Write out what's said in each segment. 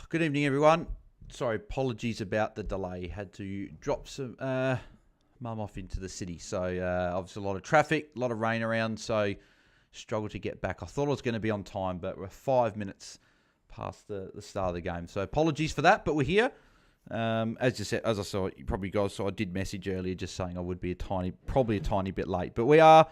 Good evening, everyone. Sorry, apologies about the delay. Had to drop some mum off into the city. So obviously a lot of traffic, a lot of rain around. So struggled to get back. I thought I was going to be on time, but we're 5 minutes past the start of the game. So apologies for that, but we're here. As I saw, you probably guys saw, I did message earlier just saying I would be probably a tiny bit late. But we are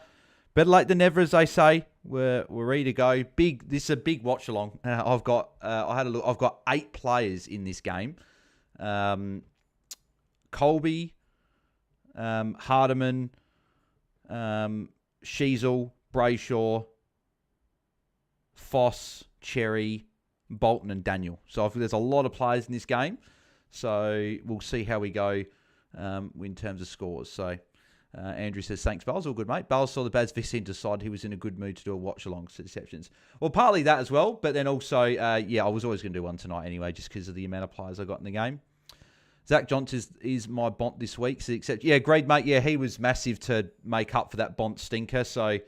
better late than never, as they say. We're ready to go. This is a big watch along. I've got I had a look. I've got 8 players in this game. Colby, Hardiman, Sheasel, Brayshaw, Foss, Cherry, Bolton, and Daniel. So there's a lot of players in this game. So we'll see how we go in terms of scores. So Andrew says, thanks, Bales. All good, mate. Bales saw the Baz VC and decided he was in a good mood to do a watch-along exceptions. Well, partly that as well, but then also, I was always going to do one tonight anyway, just because of the amount of players I got in the game. Zach Johnson is my Bont this week. So great, mate. Yeah, he was massive to make up for that Bont stinker. So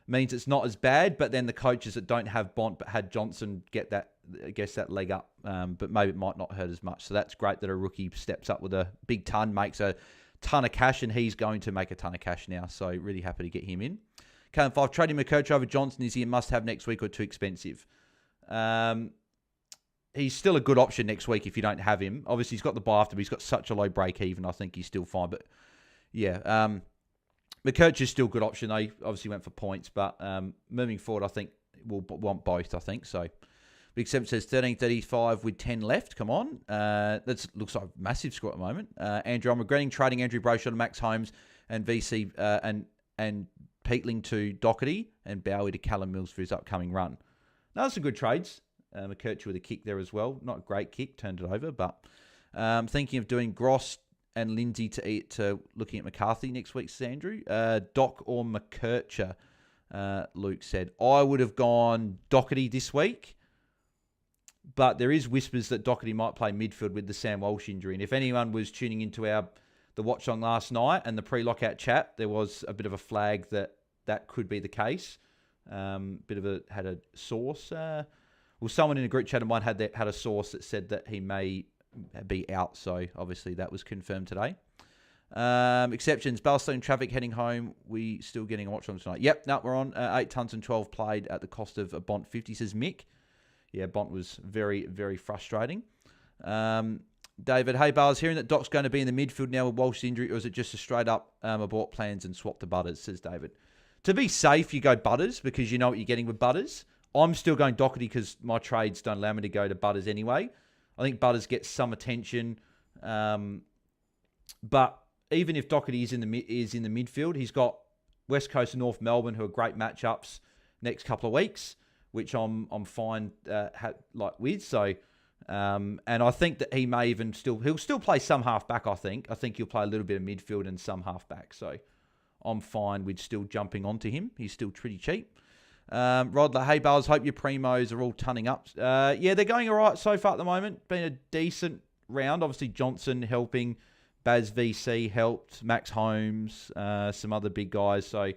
means it's not as bad, but then the coaches that don't have Bont but had Johnson get that, I guess, that leg up. But maybe it might not hurt as much. So that's great that a rookie steps up with a big ton, makes a ton of cash, and he's going to make a ton of cash now. So really happy to get him in. KM5, trading McKercher over Johnson, is he a must-have next week or too expensive? He's still a good option next week if you don't have him. Obviously, he's got the buy after, but he's got such a low break-even. I think he's still fine. But, yeah, McKercher's still a good option. They obviously went for points, but moving forward, I think we'll want both, I think. So, Big Seven says 13:35 with 10 left. Come on. That looks like a massive score at the moment. Andrew, I'm regretting trading Andrew Brayshaw to Max Holmes and VC and Peatling to Doherty and Bowie to Callum Mills for his upcoming run. Now, that's some good trades. McKercher with a kick there as well. Not a great kick, turned it over, but thinking of doing Gross and Lindsay to looking at McCarthy next week, says Andrew. Doc or McKercher, Luke said. I would have gone Doherty this week, but there is whispers that Doherty might play midfield with the Sam Walsh injury. And if anyone was tuning into the watch on last night and the pre-lockout chat, there was a bit of a flag that could be the case. Had a source. Someone in a group chat of mine had a source that said that he may be out. So obviously that was confirmed today. Exceptions. Balstone traffic heading home. We still getting a watch on tonight. Yep, no, we're on. 8 tons and 12 played at the cost of a Bont 50, says Mick. Yeah, Bont was very, very frustrating. David, hey, Bales, hearing that Doc's going to be in the midfield now with Walsh's injury, or is it just a straight up abort plans and swap to Butters, says David. To be safe, you go Butters because you know what you're getting with Butters. I'm still going Doherty because my trades don't allow me to go to Butters anyway. I think Butters gets some attention. But even if Doherty is in the midfield, he's got West Coast and North Melbourne, who are great matchups next couple of weeks, which I'm fine with. So, and I think that he may even he'll still play some halfback. I think he'll play a little bit of midfield and some halfback. So, I'm fine with still jumping onto him. He's still pretty cheap. Rodler, hey Bales, hope your primos are all tunning up. Yeah, they're going all right so far at the moment. Been a decent round. Obviously, Johnson helping. Baz VC helped. Max Holmes, some other big guys. So,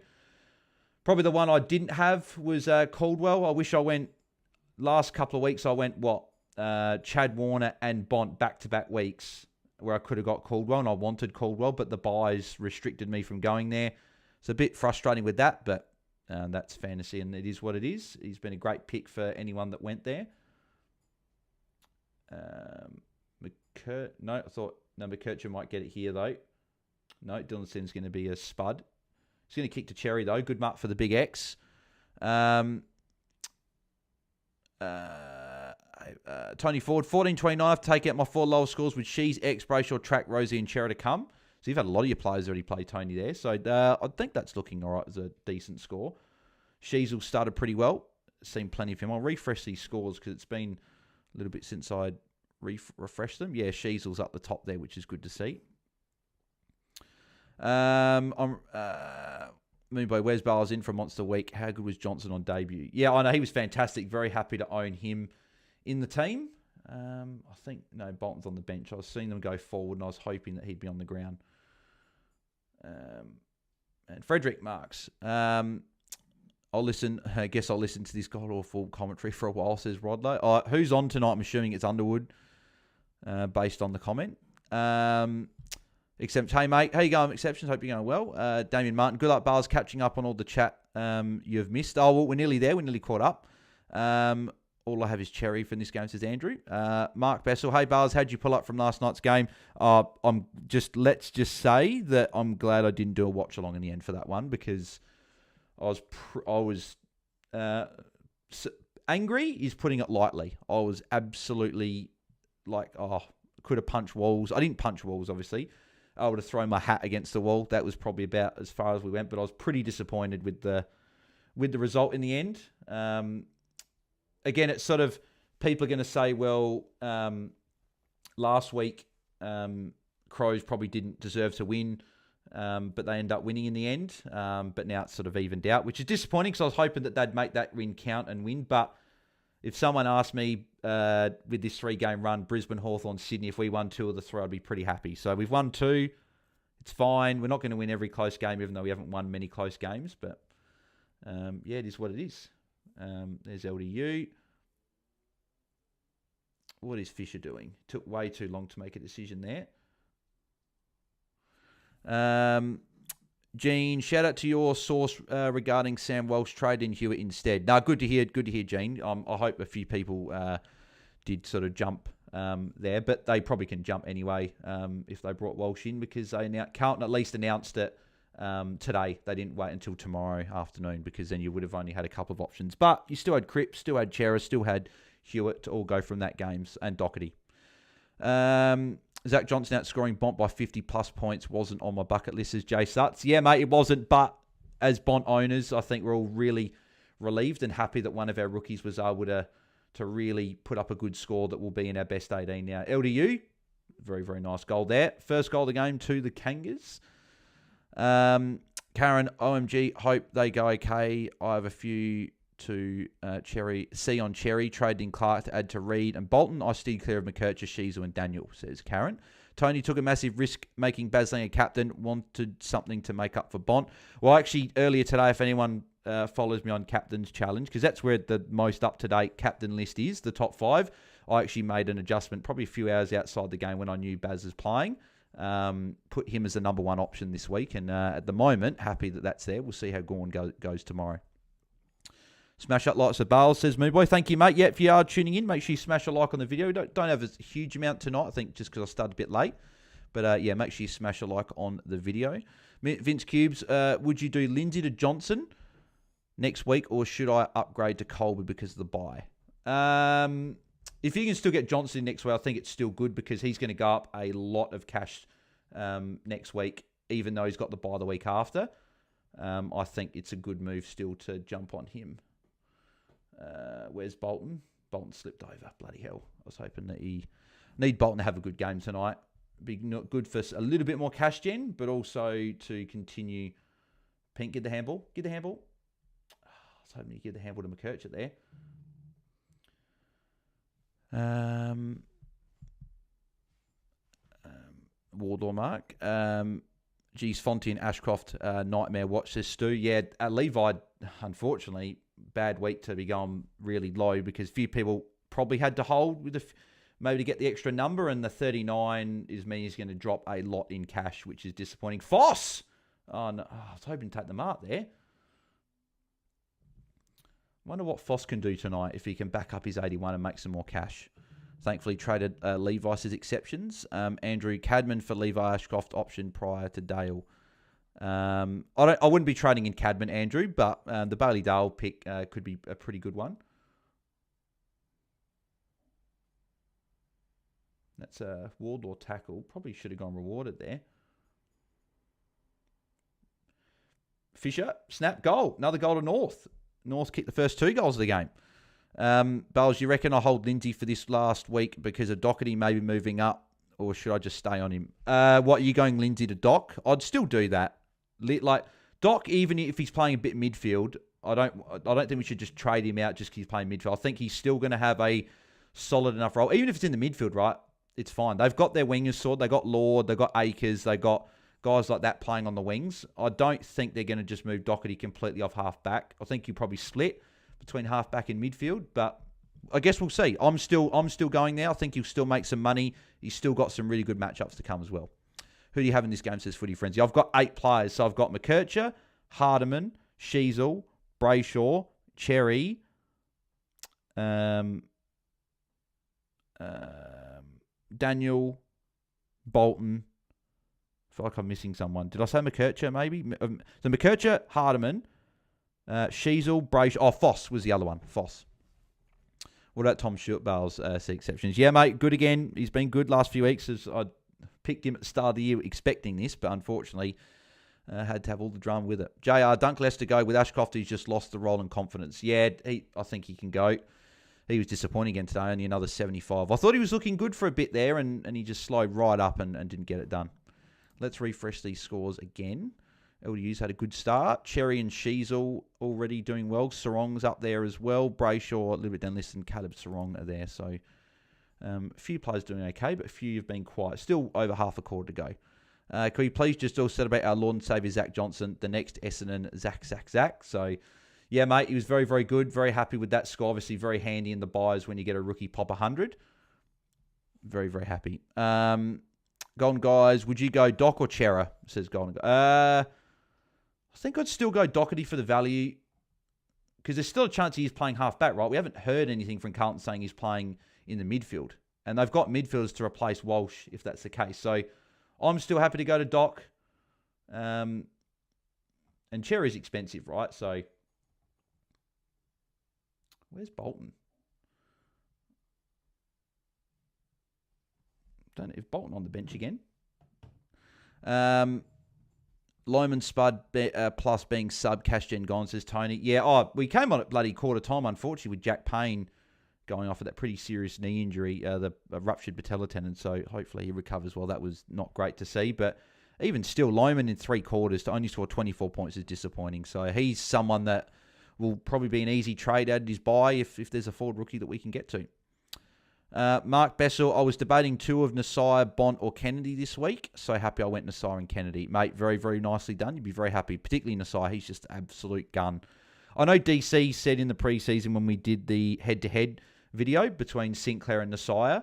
probably the one I didn't have was Caldwell. I wish I went, last couple of weeks, I went, Chad Warner and Bont back-to-back weeks where I could have got Caldwell, and I wanted Caldwell, but the buys restricted me from going there. It's a bit frustrating with that, but that's fantasy, and it is what it is. He's been a great pick for anyone that went there. McKercher might get it here, though. No, Dylan Sims going to be a spud. He's going to kick to Cherry, though. Good mark for the big X. Tony Ford, 14.29. I've taken out my 4 lowest scores with Shees, X, Brayshaw, Track, Rosie, and Cherry to come. So you've had a lot of your players already play Tony there. So I think that's looking all right as a decent score. Sheasel started pretty well. Seen plenty of him. I'll refresh these scores because it's been a little bit since I refreshed them. Yeah, Sheasel's up the top there, which is good to see. Where's Bales in for Monster Week? How good was Johnson on debut? Yeah, I know he was fantastic. Very happy to own him in the team. I think, Bolton's on the bench. I was seeing them go forward and I was hoping that he'd be on the ground. And Frederick Marks. I'll listen. I guess I'll listen to this god-awful commentary for a while, says Rodlow. Who's on tonight? I'm assuming it's Underwood, based on the comment. Except, hey, mate. How you going, Exceptions? Hope you're going well. Damien Martin, good luck, Bars, catching up on all the chat you've missed. Oh, well, we're nearly there. We're nearly caught up. All I have is cherry from this game, says Andrew. Mark Bessel, hey, Bars, how'd you pull up from last night's game? Let's just say that I'm glad I didn't do a watch-along in the end for that one, because I was angry is putting it lightly. I was absolutely could have punched walls. I didn't punch walls, obviously. I would have thrown my hat against the wall. That was probably about as far as we went, but I was pretty disappointed with the result in the end. Again, it's sort of, people are going to say, well, last week Crows probably didn't deserve to win. But they end up winning in the end. But now it's sort of evened out, which is disappointing, because I was hoping that they'd make that win count and win. But if someone asked me with this 3-game run, Brisbane, Hawthorn, Sydney, if we won 2 of the 3, I'd be pretty happy. So we've won 2. It's fine. We're not going to win every close game, even though we haven't won many close games. But it is what it is. There's LDU. What is Fisher doing? Took way too long to make a decision there. Gene, shout out to your source regarding Sam Welsh trade in Hewitt instead. No, good to hear, Gene. I hope a few people did sort of jump there, but they probably can jump anyway if they brought Welsh in, because Carlton at least announced it today. They didn't wait until tomorrow afternoon, because then you would have only had a couple of options. But you still had Cripps, still had Chera, still had Hewitt to all go from that games, and Doherty. Zach Johnson outscoring Bont by 50-plus points wasn't on my bucket list, as Jay Sutts. Yeah, mate, it wasn't, but as Bont owners, I think we're all really relieved and happy that one of our rookies was able to really put up a good score that will be in our best 18 now. LDU, very, very nice goal there. First goal of the game to the Kangas. Karen, OMG, hope they go okay. I have a few to C on Cherry, traded in Clark to add to Reed and Bolton. I steer clear of McKercher, Shizu and Daniel, says Karen. Tony took a massive risk making Basling a captain, wanted something to make up for Bont. Well, actually, earlier today, if anyone follows me on Captain's Challenge, because that's where the most up-to-date captain list is, the top 5, I actually made an adjustment probably a few hours outside the game when I knew Baz was playing. Put him as the number 1 option this week, and at the moment, happy that that's there. We'll see how Gorn goes tomorrow. Smash that like, so Bales, says Moo Boy. Thank you, mate. Yeah, if you are tuning in, make sure you smash a like on the video. Don't have a huge amount tonight, I think, just because I started a bit late. But yeah, make sure you smash a like on the video. Vince Cubes, would you do Lindsay to Johnson next week, or should I upgrade to Colby because of the bye? If you can still get Johnson next week, I think it's still good, because he's going to go up a lot of cash next week, even though he's got the bye the week after. I think it's a good move still to jump on him. Where's Bolton? Bolton slipped over. Bloody hell. I was hoping that need Bolton to have a good game tonight. Be good for a little bit more cash gen, but also to continue. Pink, get the handball. Get the handball. I was hoping you give the handball to McKercher there. Wardlaw Mark. Geez, Fonty and Ashcroft nightmare watch, says Stu. Yeah, Levi, unfortunately, bad week to be going really low, because few people probably had to hold with maybe to get the extra number, and the 39 means he's going to drop a lot in cash, which is disappointing. Foss! Oh, no. I was hoping to take the mark there. Wonder what Foss can do tonight if he can back up his 81 and make some more cash. Thankfully, traded Levi's exceptions. Andrew Cadman for Levi Ashcroft option prior to Dale. I wouldn't be trading in Cadman, Andrew, but the Bailey Dale pick could be a pretty good one. That's a Wardlaw tackle. Probably should have gone rewarded there. Fisher, snap, goal. Another goal to North. North kicked the first 2 goals of the game. Bales, you reckon I hold Lindsay for this last week because of Doherty maybe moving up, or should I just stay on him? What, are you going Lindsay to Doc? I'd still do that. Like Doc, even if he's playing a bit midfield, I don't think we should just trade him out just because he's playing midfield. I think he's still going to have a solid enough role, even if it's in the midfield, right? It's fine. They've got their wingers sorted. They got Lord. They got Akers. They got guys like that playing on the wings. I don't think they're going to just move Doherty completely off half-back. I think he'll probably split between half-back and midfield, but I guess we'll see. I'm still going there. I think he'll still make some money. He's still got some really good matchups to come as well. Who do you have in this game, says Footy Frenzy? I've got 8 players. So I've got McKercher, Hardiman, Sheasel, Brayshaw, Cherry, Daniel, Bolton. I feel like I'm missing someone. Did I say McKercher maybe? So McKercher, Hardiman, Sheasel, Brayshaw. Oh, Foss was the other one. Foss. What about Tom Shortbale's C exceptions? Yeah, mate, good again. He's been good last few weeks. As I picked him at the start of the year expecting this, but unfortunately had to have all the drama with it. JR, Dunk Lester go with Ashcroft. He's just lost the role and confidence. Yeah, I think he can go. He was disappointing again today, only another 75. I thought he was looking good for a bit there, and he just slowed right up and didn't get it done. Let's refresh these scores again. LDU's had a good start. Cherry and Sheasel already doing well. Sarong's up there as well. Brayshaw a little bit down list, and Caleb Sarong are there. So a few players doing okay, but a few have been quiet. Still over half a quarter to go. Can we please just all celebrate our Lord and Saviour Zach Johnson, the next Essendon Zach. So, yeah, mate, he was very, very good. Very happy with that score. Obviously, very handy in the buys when you get a rookie pop 100. Very, very happy. Golden Guys, would you go Doc or Chera? Says Golden Guy. I think I'd still go Doherty for the value because there's still a chance he's playing half-back, right? We haven't heard anything from Carlton saying he's playing in the midfield. And they've got midfielders to replace Walsh if that's the case. So I'm still happy to go to Doc. And Cherry's expensive, right? So where's Bolton? Don't know if Bolton on the bench again. Loman Spud plus being sub cash gen gone, says Tony. Yeah, we came on at bloody quarter time, unfortunately, with Jack Payne going off with that pretty serious knee injury, the ruptured patella tendon. So hopefully he recovers well. That was not great to see. But even still, Loman in 3 quarters to only score 24 points is disappointing. So he's someone that will probably be an easy trade at his buy if there's a forward rookie that we can get to. Mark Bessel, I was debating 2 of Nasai, Bont or Kennedy this week. So happy I went Nasai and Kennedy. Mate, very, very nicely done. You'd be very happy, particularly Nasai. He's just an absolute gun. I know DC said in the preseason when we did the head-to-head video between Sinclair and Nasai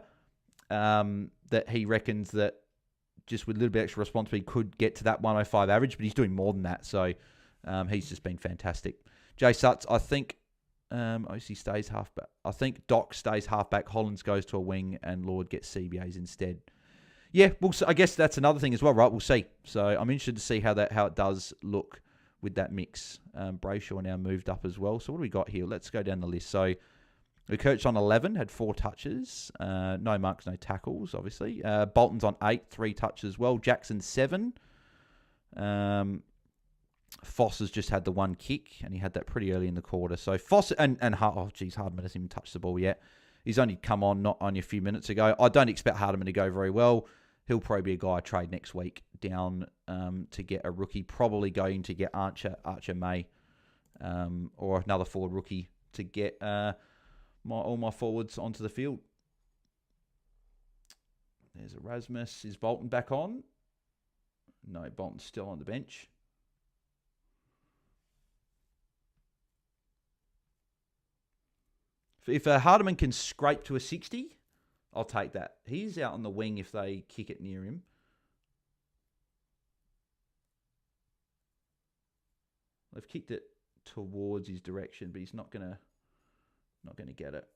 that he reckons that just with a little bit extra responsibility could get to that 105 average, but he's doing more than that. So he's just been fantastic. Jay Sutts, I think OC stays halfback. I think Doc stays halfback. Hollins goes to a wing, and Lord gets CBAs instead. Yeah, I guess that's another thing as well, right? We'll see. So I'm interested to see how it does look with that mix. Brayshaw now moved up as well. So what do we got here? Let's go down the list. So we coached on 11, had 4 touches. No marks, no tackles, obviously. Bolton's on 8, 3 touches as well. Jackson 7. Foss has just had the 1 kick, and he had that pretty early in the quarter. So Foss and Hardiman hasn't even touched the ball yet. He's only come on not only a few minutes ago. I don't expect Hardiman to go very well. He'll probably be a guy I trade next week down to get a rookie. Probably going to get Archer May, or another forward rookie to get all my forwards onto the field. There's Erasmus. Is Bolton back on? No, Bolton's still on the bench. If Hardiman can scrape to a 60, I'll take that. He's out on the wing if they kick it near him. They've kicked it towards his direction, but he's not gonna get it.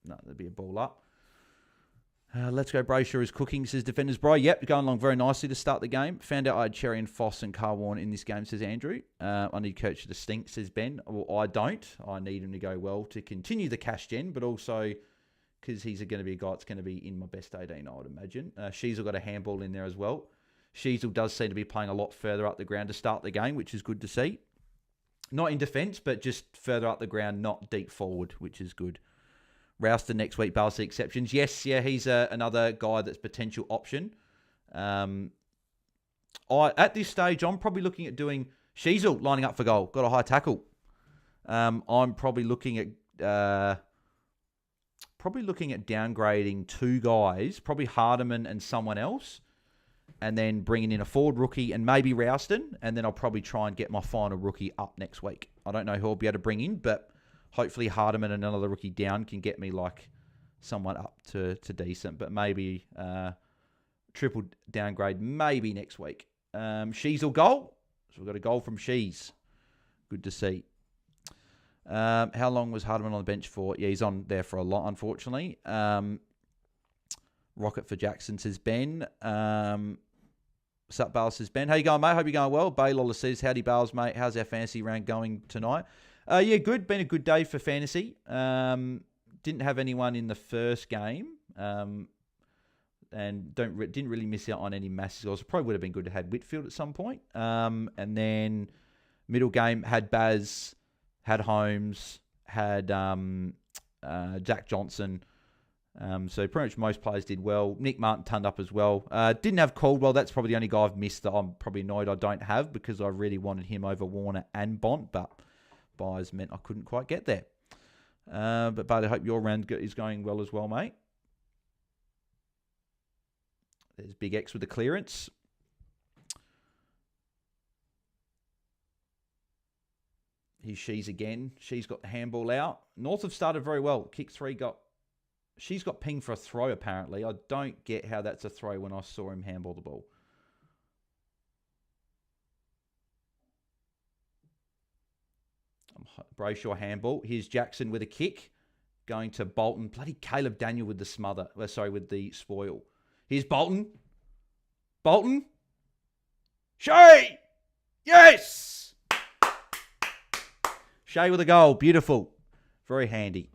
No, there'll be a ball up. Let's go. Brayshaw is cooking, says Defenders Bro. Yep, going along very nicely to start the game. Found out I had Cherry and Foss and Carwarn in this game, says Andrew. I need Coach to stink, says Ben. Well, I don't. I need him to go well to continue the cash gen, but also because he's going to be a guy that's going to be in my best 18, I would imagine. Sheasel got a handball in there as well. Sheasel does seem to be playing a lot further up the ground to start the game, which is good to see. Not in defence, but just further up the ground, not deep forward, which is good. Rouston next week, BAILSDT exceptions. Yes, yeah, he's another guy that's potential option. At this stage, I'm probably looking at doing Sheasel lining up for goal. Got a high tackle. I'm probably looking at downgrading 2 guys, probably Hardiman and someone else, and then bringing in a forward rookie and maybe Rouston, and then I'll probably try and get my final rookie up next week. I don't know who I'll be able to bring in, but hopefully Hardiman and another rookie down can get me like someone up to decent, but maybe triple downgrade maybe next week. Shees will goal. So we've got a goal from Shees. Good to see. How long was Hardiman on the bench for? Yeah, he's on there for a lot, unfortunately. Rocket for Jackson, says Ben. Sup, Bales, says Ben. How you going, mate? Hope you're going well. Baylor says, howdy, Bales, mate. How's our fantasy round going tonight? Yeah, good. Been a good day for fantasy. Didn't have anyone in the first game. And didn't really miss out on any massive goals. It probably would have been good to have Whitfield at some point. And then middle game had Baz, had Holmes, had Jack Johnson. So pretty much most players did well. Nick Martin turned up as well. Didn't have Caldwell. That's probably the only guy I've missed that I'm probably annoyed I don't have because I really wanted him over Warner and Bont, but buys meant I couldn't quite get there. But Bailey, I hope your round is going well as well, mate. There's Big X with the clearance. Here's Shees again. She's got the handball out. North have started very well. Kick 3 She's got pinged for a throw, apparently. I don't get how that's a throw when I saw him handball the ball. Brayshaw handball. Here's Jackson with a kick. Going to Bolton. Bloody Caleb Daniel with the smother. With the spoil. Here's Bolton. Bolton. Shay! Yes! Shay with a goal. Beautiful. Very handy.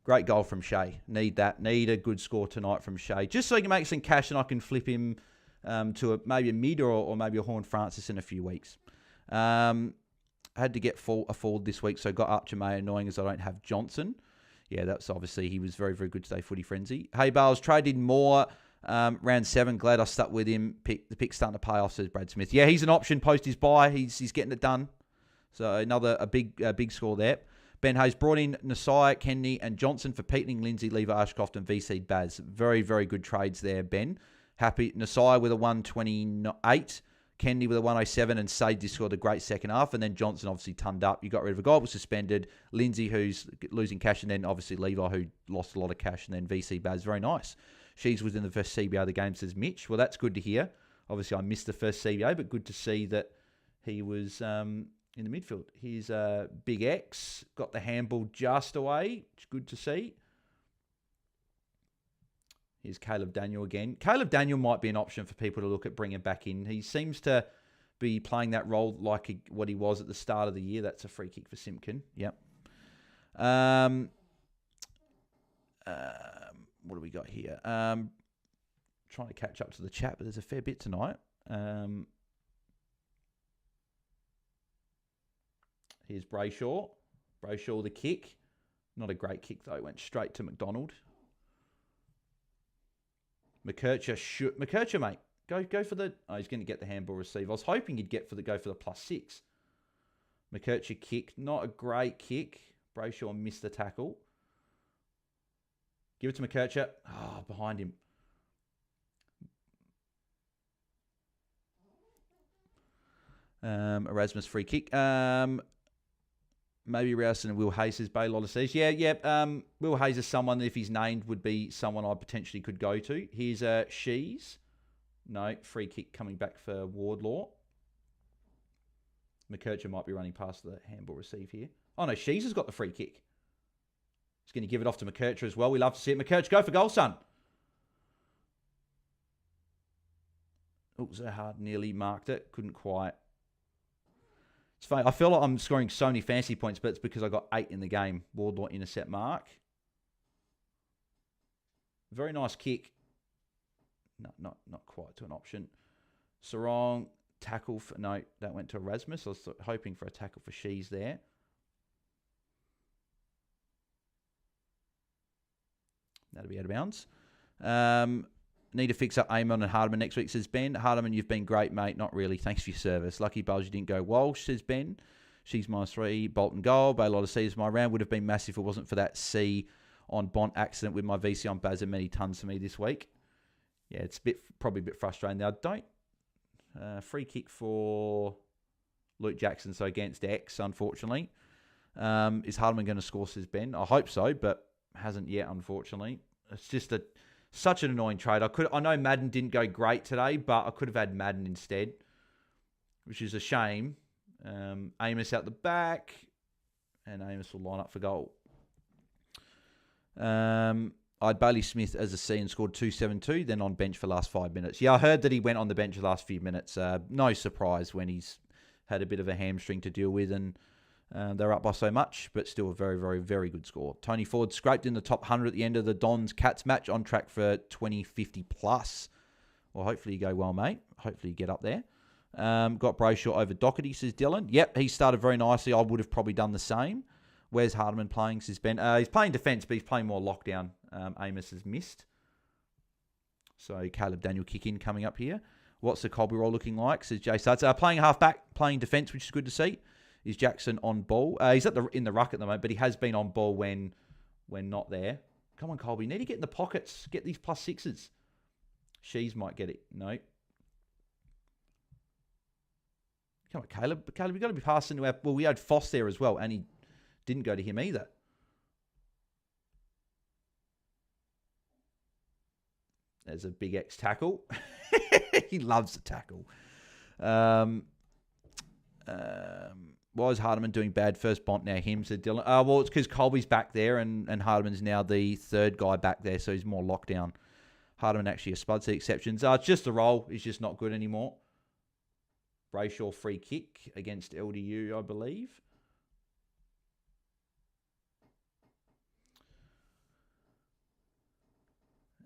Great goal from Shay. Need that. Need a good score tonight from Shay. Just so he can make some cash and I can flip him to maybe a mid or maybe a Horn Francis in a few weeks. I had to get a forward this week, so got Archer May, annoying as I don't have Johnson. Yeah, that's obviously, he was very, very good today, Footy Frenzy. Hey, Bales, traded more round 7. Glad I stuck with him. The pick's starting to pay off, says Brad Smith. Yeah, he's an option post his buy. He's getting it done. So another big score there. Ben Hayes brought in Nasai, Kennedy, and Johnson for Peatling, Lindsay, Lever, Ashcroft, and VC Baz. Very, very good trades there, Ben. Happy. Nasai with a 128, Kennedy with a 107, and Sade just scored a great second half. And then Johnson obviously turned up. You got rid of a guy, was suspended. Lindsay, who's losing cash, and then obviously Lever, who lost a lot of cash, and then VC Baz. Very nice. She's was in the first CBA of the game, says Mitch. Well, that's good to hear. Obviously, I missed the first CBA, but good to see that he was in the midfield. Here's Big X. Got the handball just away. It's good to see. Here's Caleb Daniel again. Caleb Daniel might be an option for people to look at bringing back in. He seems to be playing that role like what he was at the start of the year. That's a free kick for Simpkin. Yep. What do we got here? Trying to catch up to the chat, but there's a fair bit tonight. Here's Brayshaw. Brayshaw the kick. Not a great kick, though. Went straight to McDonald. McKercher, mate. Go for the... Oh, he's going to get the handball receive. I was hoping he'd go for the +6. McKercher kick. Not a great kick. Brayshaw missed the tackle. Give it to McKercher. Oh, behind him. Erasmus free kick. Maybe Rowson and Will Hayes, says Baylor says. Yeah. Will Hayes is someone, if he's named, would be someone I potentially could go to. Here's Shees. No, free kick coming back for Wardlaw. McKercher might be running past the handball receive here. Oh, no, Shees has got the free kick. He's going to give it off to McKercher as well. We love to see it. McKercher, go for goal, son. Oh, Zahard nearly marked it. Couldn't quite. It's funny. I feel like I'm scoring so many fantasy points, but it's because I got 8 in the game. Wardlaw intercept mark. Very nice kick. No, not quite to an option. Sarong, tackle for... No, that went to Erasmus. I was hoping for a tackle for Shees there. That'll be out of bounds. Need to fix up Amon and Hardiman next week, says Ben. Hardiman, you've been great, mate. Not really. Thanks for your service. Lucky Buzz, you didn't go Walsh, says Ben. She's -3. Bolton goal. Baylor C is my round. Would have been massive if it wasn't for that C on Bont accident with my VC on Bazza. Many tons for me this week. Yeah, it's probably a bit frustrating. Now, free kick for Luke Jackson, so against X, unfortunately. Is Hardeman going to score, says Ben? I hope so, but hasn't yet, unfortunately. It's just such an annoying trade. I know Madden didn't go great today, but I could have had Madden instead, which is a shame. Amos out the back, and Amos will line up for goal. I had Bailey Smith as a C and scored 272, then on bench for the last 5 minutes. Yeah, I heard that he went on the bench the last few minutes. No surprise when he's had a bit of a hamstring to deal with, and they're up by so much, but still a very, very, very good score. Tony Ford scraped in the top 100 at the end of the Dons-Cats match, on track for 2050 plus. Well, hopefully you go well, mate. Hopefully you get up there. Got Brayshaw over Doherty, says Dylan. Yep, he started very nicely. I would have probably done the same. Where's Hardeman playing, says Ben? He's playing defence, but he's playing more lockdown. Amos has missed. So Caleb Daniel kick in coming up here. What's the Colby role looking like, says Jay Starts. Playing half-back, playing defence, which is good to see. Is Jackson on ball? He's in the ruck at the moment, but he has been on ball when not there. Come on, Colby. You need to get in the pockets. Get these +6s. Shees might get it. No. Come on, Caleb. Caleb, you've got to be passing to our... Well, we had Foss there as well, and he didn't go to him either. There's a big X tackle. He loves the tackle. Why is Hardeman doing bad? First Bont, now him, said Dylan. Well, it's because Colby's back there and Hardeman's now the third guy back there, so he's more locked down. Hardeman actually a spud, see exceptions. It's just the role. He's just not good anymore. Brayshaw free kick against LDU, I believe.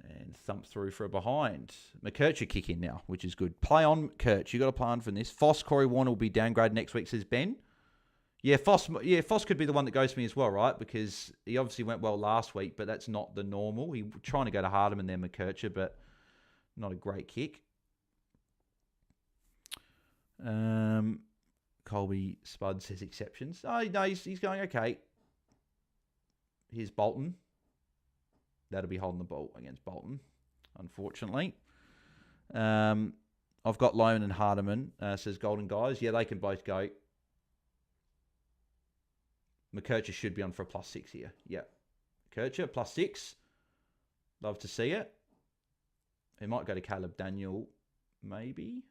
And thump through for a behind. McKercher kick in now, which is good. Play on, Kirch. You got a plan from this. Foss, Corey Warner will be downgraded next week, says Ben. Yeah, Foss could be the one that goes for me as well, right? Because he obviously went well last week, but that's not the normal. He trying to go to Hardeman then McKercher, but not a great kick. Colby Spud says exceptions. Oh, no, he's going okay. Here's Bolton. That'll be holding the ball against Bolton, unfortunately. I've got Loman and Hardeman, says Golden Guys. Yeah, they can both go. McKercher should be on for a +6 here. Yeah. McKercher, +6. Love to see it. He might go to Caleb Daniel, maybe.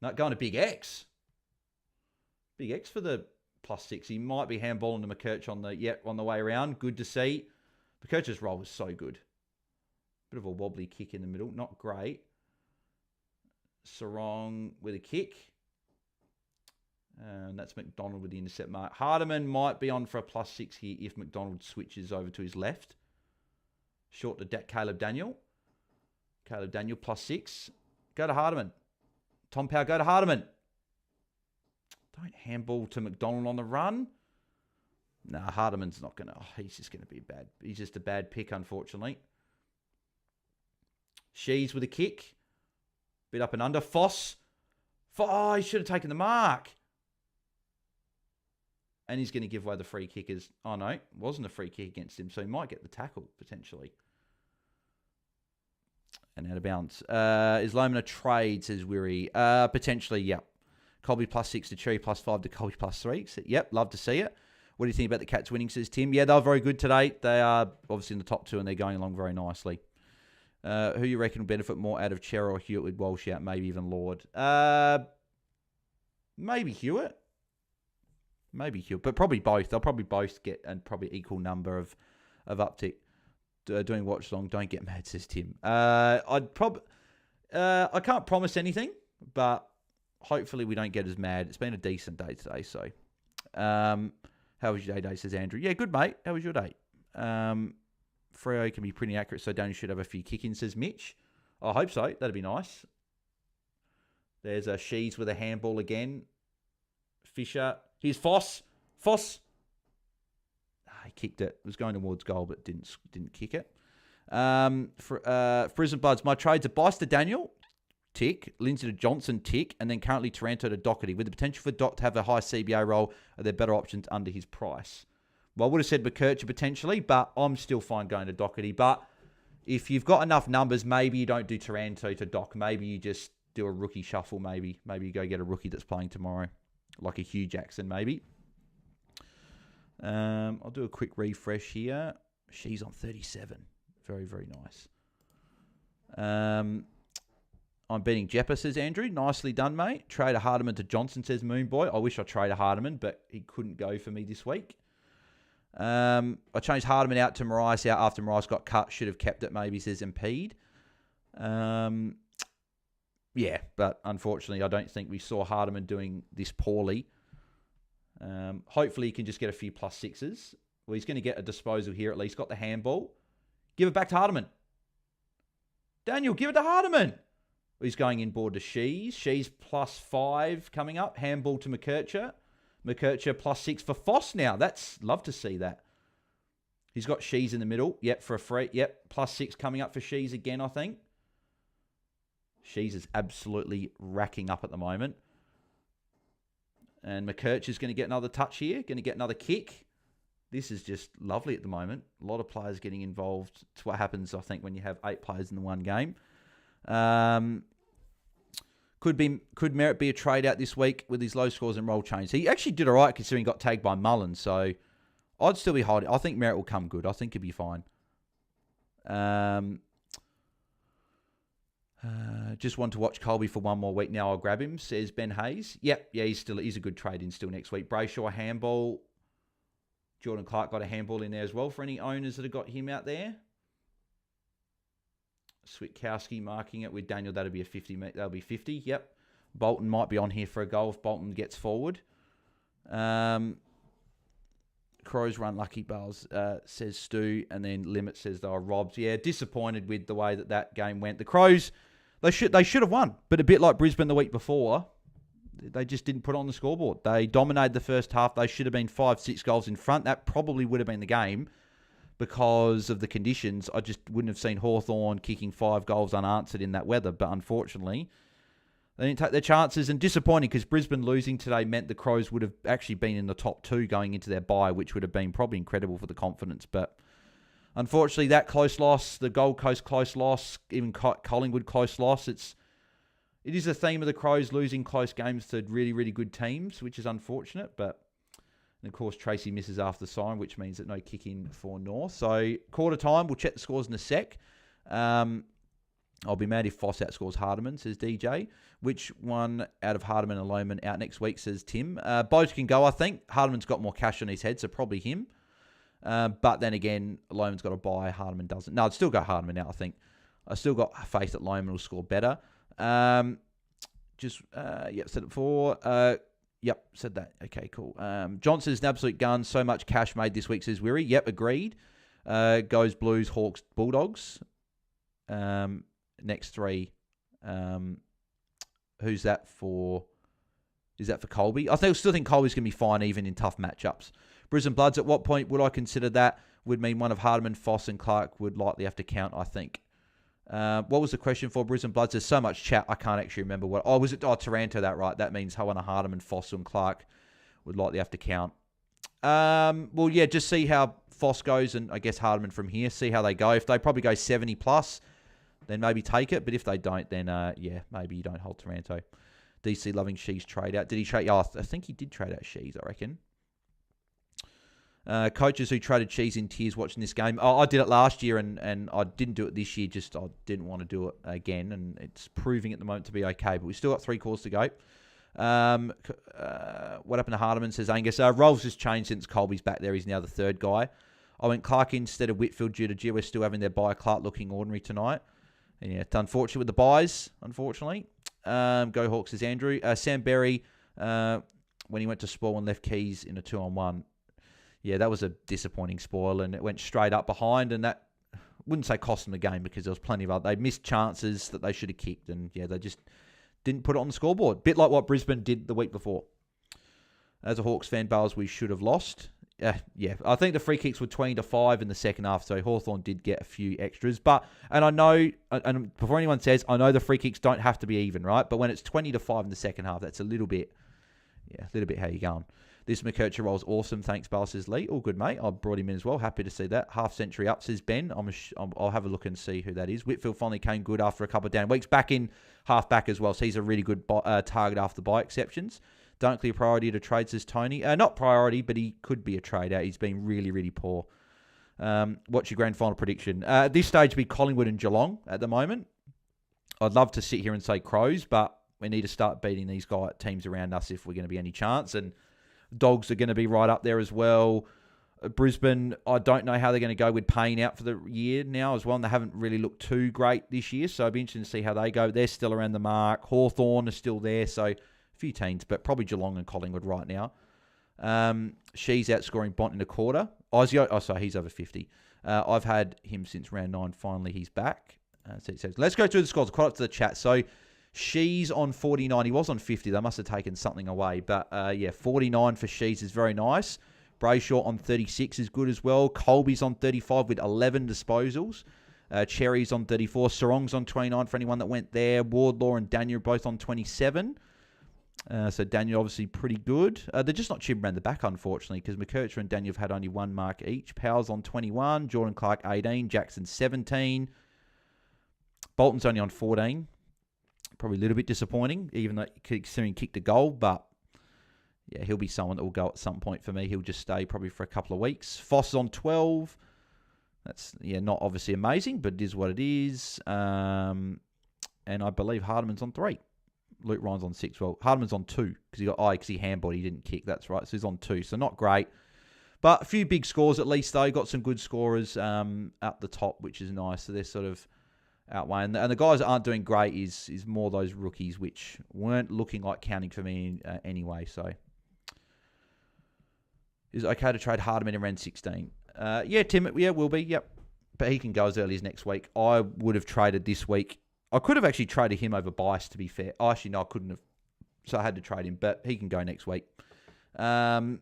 No, going to Big X. Big X for the +6. He might be handballing to McKercher on the way around. Good to see. McKercher's roll was so good. Bit of a wobbly kick in the middle. Not great. Sarong with a kick. And that's McDonald with the intercept mark. Hardeman might be on for a +6 here if McDonald switches over to his left. Short to Caleb Daniel. Caleb Daniel +6. Go to Hardeman. Tom Power, go to Hardeman. Don't handball to McDonald on the run. Nah, Hardeman's not going to... Oh, he's just going to be bad. He's just a bad pick, unfortunately. Shees with a kick. Bit up and under. Foss. Oh, he should have taken the mark. And he's going to give away the free kickers. Oh, no. It wasn't a free kick against him, so he might get the tackle, potentially. And out of bounds. Is Loman a trade, says Weary? Potentially, yeah. Colby +6 to Cherry +5 to Colby +3. So, yep, love to see it. What do you think about the Cats winning, says Tim? Yeah, they were very good today. They are obviously in the top 2 and they're going along very nicely. Who you reckon will benefit more out of Cher or Hewitt with Walsh out? Maybe even Lord. Maybe Hewitt. Maybe Hewitt, but probably both. They'll probably both get a probably equal number of uptick. Doing Watchalong, don't get mad, says Tim. I can't promise anything, but hopefully we don't get as mad. It's been a decent day today, so. How was your day, says Andrew. Yeah, good, mate. How was your day? Freo can be pretty accurate, so Danny should have a few kick-ins, says Mitch. I hope so. That'd be nice. There's a Shees with a handball again. Fisher. Here's Foss. Foss. He kicked it. It was going towards goal, but didn't kick it. For Prison Bloods, my trades are Bice to Daniel, tick. Lindsay to Johnson, tick. And then currently Taranto to Doherty. With the potential for Doc to have a high CBA role, are there better options under his price? Well, I would have said McKercher potentially, but I'm still fine going to Doherty. But if you've got enough numbers, maybe you don't do Taranto to Doc. Maybe you just do a rookie shuffle, maybe. Maybe you go get a rookie that's playing tomorrow, like a Hugh Jackson, maybe. I'll do a quick refresh here. She's on 37. Very, very nice. I'm beating Jepper, says Andrew. Nicely done, mate. Trader Hardiman to Johnson, says Moonboy. I wish I traded Hardiman, but he couldn't go for me this week. I changed Hardiman out to Marais out after Marais got cut. Should have kept it, maybe, says Impede. Yeah, but unfortunately, I don't think we saw Hardiman doing this poorly. Hopefully, he can just get a few +6s. Well, he's going to get a disposal here at least. Got the handball. Give it back to Hardiman. Daniel, give it to Hardiman. He's going inboard to Shees. Shees +5 coming up. Handball to McKercher. McKercher +6 for Foss now. Love to see that. He's got Shees in the middle. Yep, for a free. Yep, +6 coming up for Shees again, I think. Shees is absolutely racking up at the moment. And McKercher's going to get another touch here. Going to get another kick. This is just lovely at the moment. A lot of players getting involved. It's what happens, I think, when you have 8 players in the one game. Could Merritt be a trade out this week with his low scores and roll change? He actually did all right considering he got tagged by Mullen, so I'd still be holding. I think Merritt will come good. I think he'll be fine. Just want to watch Colby for one more week. Now I'll grab him, says Ben Hayes. Yep, yeah, he's a good trade in still next week. Brayshaw, handball. Jordan Clark got a handball in there as well for any owners that have got him out there. Switkowski marking it with Daniel. That'll be a 50. That'll be 50. Yep. Bolton might be on here for a goal if Bolton gets forward. Crows run lucky bars, says Stu, and then Limit says they were robbed. Yeah, disappointed with the way that game went. The Crows, they should have won, but a bit like Brisbane the week before, they just didn't put it on the scoreboard. They dominated the first half. They should have been 5-6 goals in front. That probably would have been the game. Because of the conditions, I just wouldn't have seen Hawthorn kicking 5 goals unanswered in that weather. But unfortunately, they didn't take their chances. And disappointing because Brisbane losing today meant the Crows would have actually been in the top 2 going into their bye, which would have been probably incredible for the confidence. But unfortunately, that close loss, the Gold Coast close loss, even Collingwood close loss, it is a theme of the Crows losing close games to really, really good teams, which is unfortunate. But and of course, Tracy misses after the siren, which means that no kick in for North. So, quarter time, we'll check the scores in a sec. I'll be mad if Foss outscores Hardiman, says DJ. Which one out of Hardiman and Lohman out next week, says Tim. Both can go, I think. Hardiman's got more cash on his head, so probably him. But then again, Lohman's got to buy, Hardiman doesn't. No, I'd still go Hardiman now, I think. I still got faith that Lohman will score better. Said it before. Yep, said that. Okay, cool. Johnson's an absolute gun. So much cash made this week, says Weary. Yep, agreed. Goes Blues, Hawks, Bulldogs. Next 3. Who's that for? Is that for Colby? I still think Colby's going to be fine even in tough matchups. Brisbane Bloods, at what point would I consider that? Would mean one of Hardiman, Foss and Clark would likely have to count, I think. What was the question for Brisbane Bloods? There's so much chat, I can't actually remember what. Oh, was it Taranto, that right? That means Howana, Hardiman, Foss and Clark would likely have to count. Well, yeah, just see how Foss goes and I guess Hardiman from here. See how they go. If they probably go 70 plus, then maybe take it. But if they don't, then yeah, maybe you don't hold Taranto. DC loving Shees trade out. Did he trade? Oh, I think he did trade out Shees, I reckon. Coaches who traded Cheese in tears watching this game. Oh, I did it last year and I didn't do it this year. Just I didn't want to do it again. And it's proving at the moment to be okay. But we've still got 3 calls to go. What happened to Hardiman, says Angus. Rolls has changed since Colby's back there. He's now the 3rd guy. I went Clark instead of Whitfield due to We're still having their bye. Clark looking ordinary tonight. And yeah, it's unfortunate with the buys, unfortunately. Go Hawks, says Andrew. Sam Berry, when he went to spoil and left Keys in a 2-on-1. Yeah, that was a disappointing spoil, and it went straight up behind, and that wouldn't say cost them the game because there was plenty of other. They missed chances that they should have kicked, and yeah, they just didn't put it on the scoreboard. Bit like what Brisbane did the week before. As a Hawks fan, Bales, we should have lost. Yeah, I think the free kicks were 20-5 in the second half, so Hawthorn did get a few extras. But, and I know, and before anyone says, I know the free kicks don't have to be even, right? But when it's 20-5 in the second half, that's a little bit how you're going. This McKercher roll's awesome. Thanks, Bale, says Lee. All good, mate. I brought him in as well. Happy to see that. Half century up, says Ben. I'll have a look and see who that is. Whitfield finally came good after a couple of down weeks. Back in half back as well. So he's a really good target after the bye exceptions. Don't clear priority to trade, says Tony. Not priority, but he could be a trader. He's been really, really poor. What's your grand final prediction? At this stage, it'd be Collingwood and Geelong at the moment. I'd love to sit here and say Crows, but we need to start beating these teams around us if we're going to be any chance. And Dogs are going to be right up there as well. Brisbane, I don't know how they're going to go with Payne out for the year now as well, and they haven't really looked too great this year, so it'd be interesting to see how they go. They're still around the mark. Hawthorn are still there, so a few teams, but probably Geelong and Collingwood right now. She's outscoring Bont in a quarter. Ozio, sorry, he's over 50. I've had him since round 9. Finally, he's back. So it says, let's go through the scores. Quite up to the chat. So She's on 49. He was on 50. They must have taken something away. But, 49 for She's is very nice. Brayshaw on 36 is good as well. Colby's on 35 with 11 disposals. Cherry's on 34. Sarong's on 29 for anyone that went there. Wardlaw and Daniel are both on 27. So Daniel obviously pretty good. They're just not chipping around the back, unfortunately, because McKercher and Daniel have had only one mark each. Powell's on 21. Jordan Clark 18. Jackson 17. Bolton's only on 14. Probably a little bit disappointing, even though considering he kicked a goal. But yeah, he'll be someone that will go at some point for me. He'll just stay probably for a couple of weeks. Foss is on 12. That's not obviously amazing, but it is what it is. And I believe Hardiman's on 3. Luke Ryan's on 6. Well, Hardiman's on 2 because he handballed. He didn't kick. That's right. So he's on 2. So not great. But a few big scores at least, though. Got some good scorers at the top, which is nice. So they're sort of outweighing. And the guys that aren't doing great is more those rookies, which weren't looking like counting for me anyway. So is it okay to trade Hardiman in round 16? Tim, will be. Yep. But he can go as early as next week. I would have traded this week. I could have actually traded him over Bice, to be fair. Actually, no, I couldn't have. So I had to trade him, but he can go next week. Was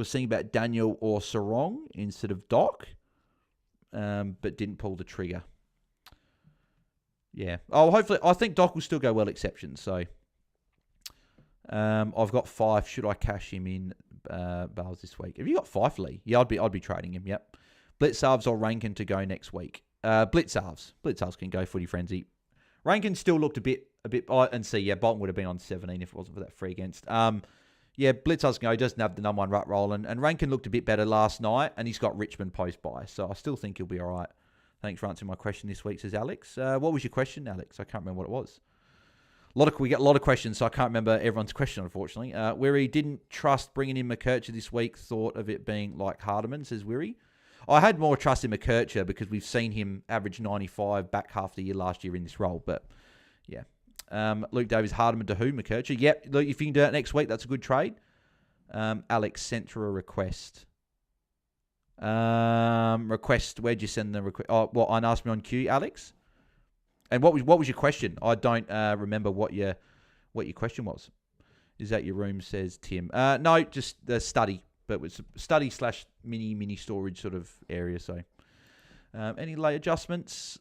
thinking about Daniel or Sarong instead of Doc, but didn't pull the trigger. Yeah. Oh, hopefully, I think Doc will still go well exceptions. So I've got 5. Should I cash him in Bales this week? Have you got Fifely? Yeah, I'd be trading him. Yep. Blitzarves or Rankin to go next week. Blitzarves can go footy frenzy. Rankin still looked a bit. Bolton would have been on 17 if it wasn't for that free against. Blitzarves can go. He doesn't have the number 1 rut roll, and Rankin looked a bit better last night, and he's got Richmond post by, so I still think he'll be all right. Thanks for answering my question this week, says Alex. What was your question, Alex? I can't remember what it was. We get a lot of questions, so I can't remember everyone's question, unfortunately. Weary didn't trust bringing in McKercher this week. Thought of it being like Hardiman, says Weary. I had more trust in McKercher because we've seen him average 95 back half the year last year in this role. But, yeah. Luke Davies, Hardiman to who? McKercher. Yep. Look, if you can do that next week, that's a good trade. Alex sent through a request. Where'd you send the request? Oh, well, asked me on Q, Alex. And what was your question? I don't remember what your question was. Is that your room, says Tim? No, just the study. But it was study / mini storage sort of area. So, any late adjustments?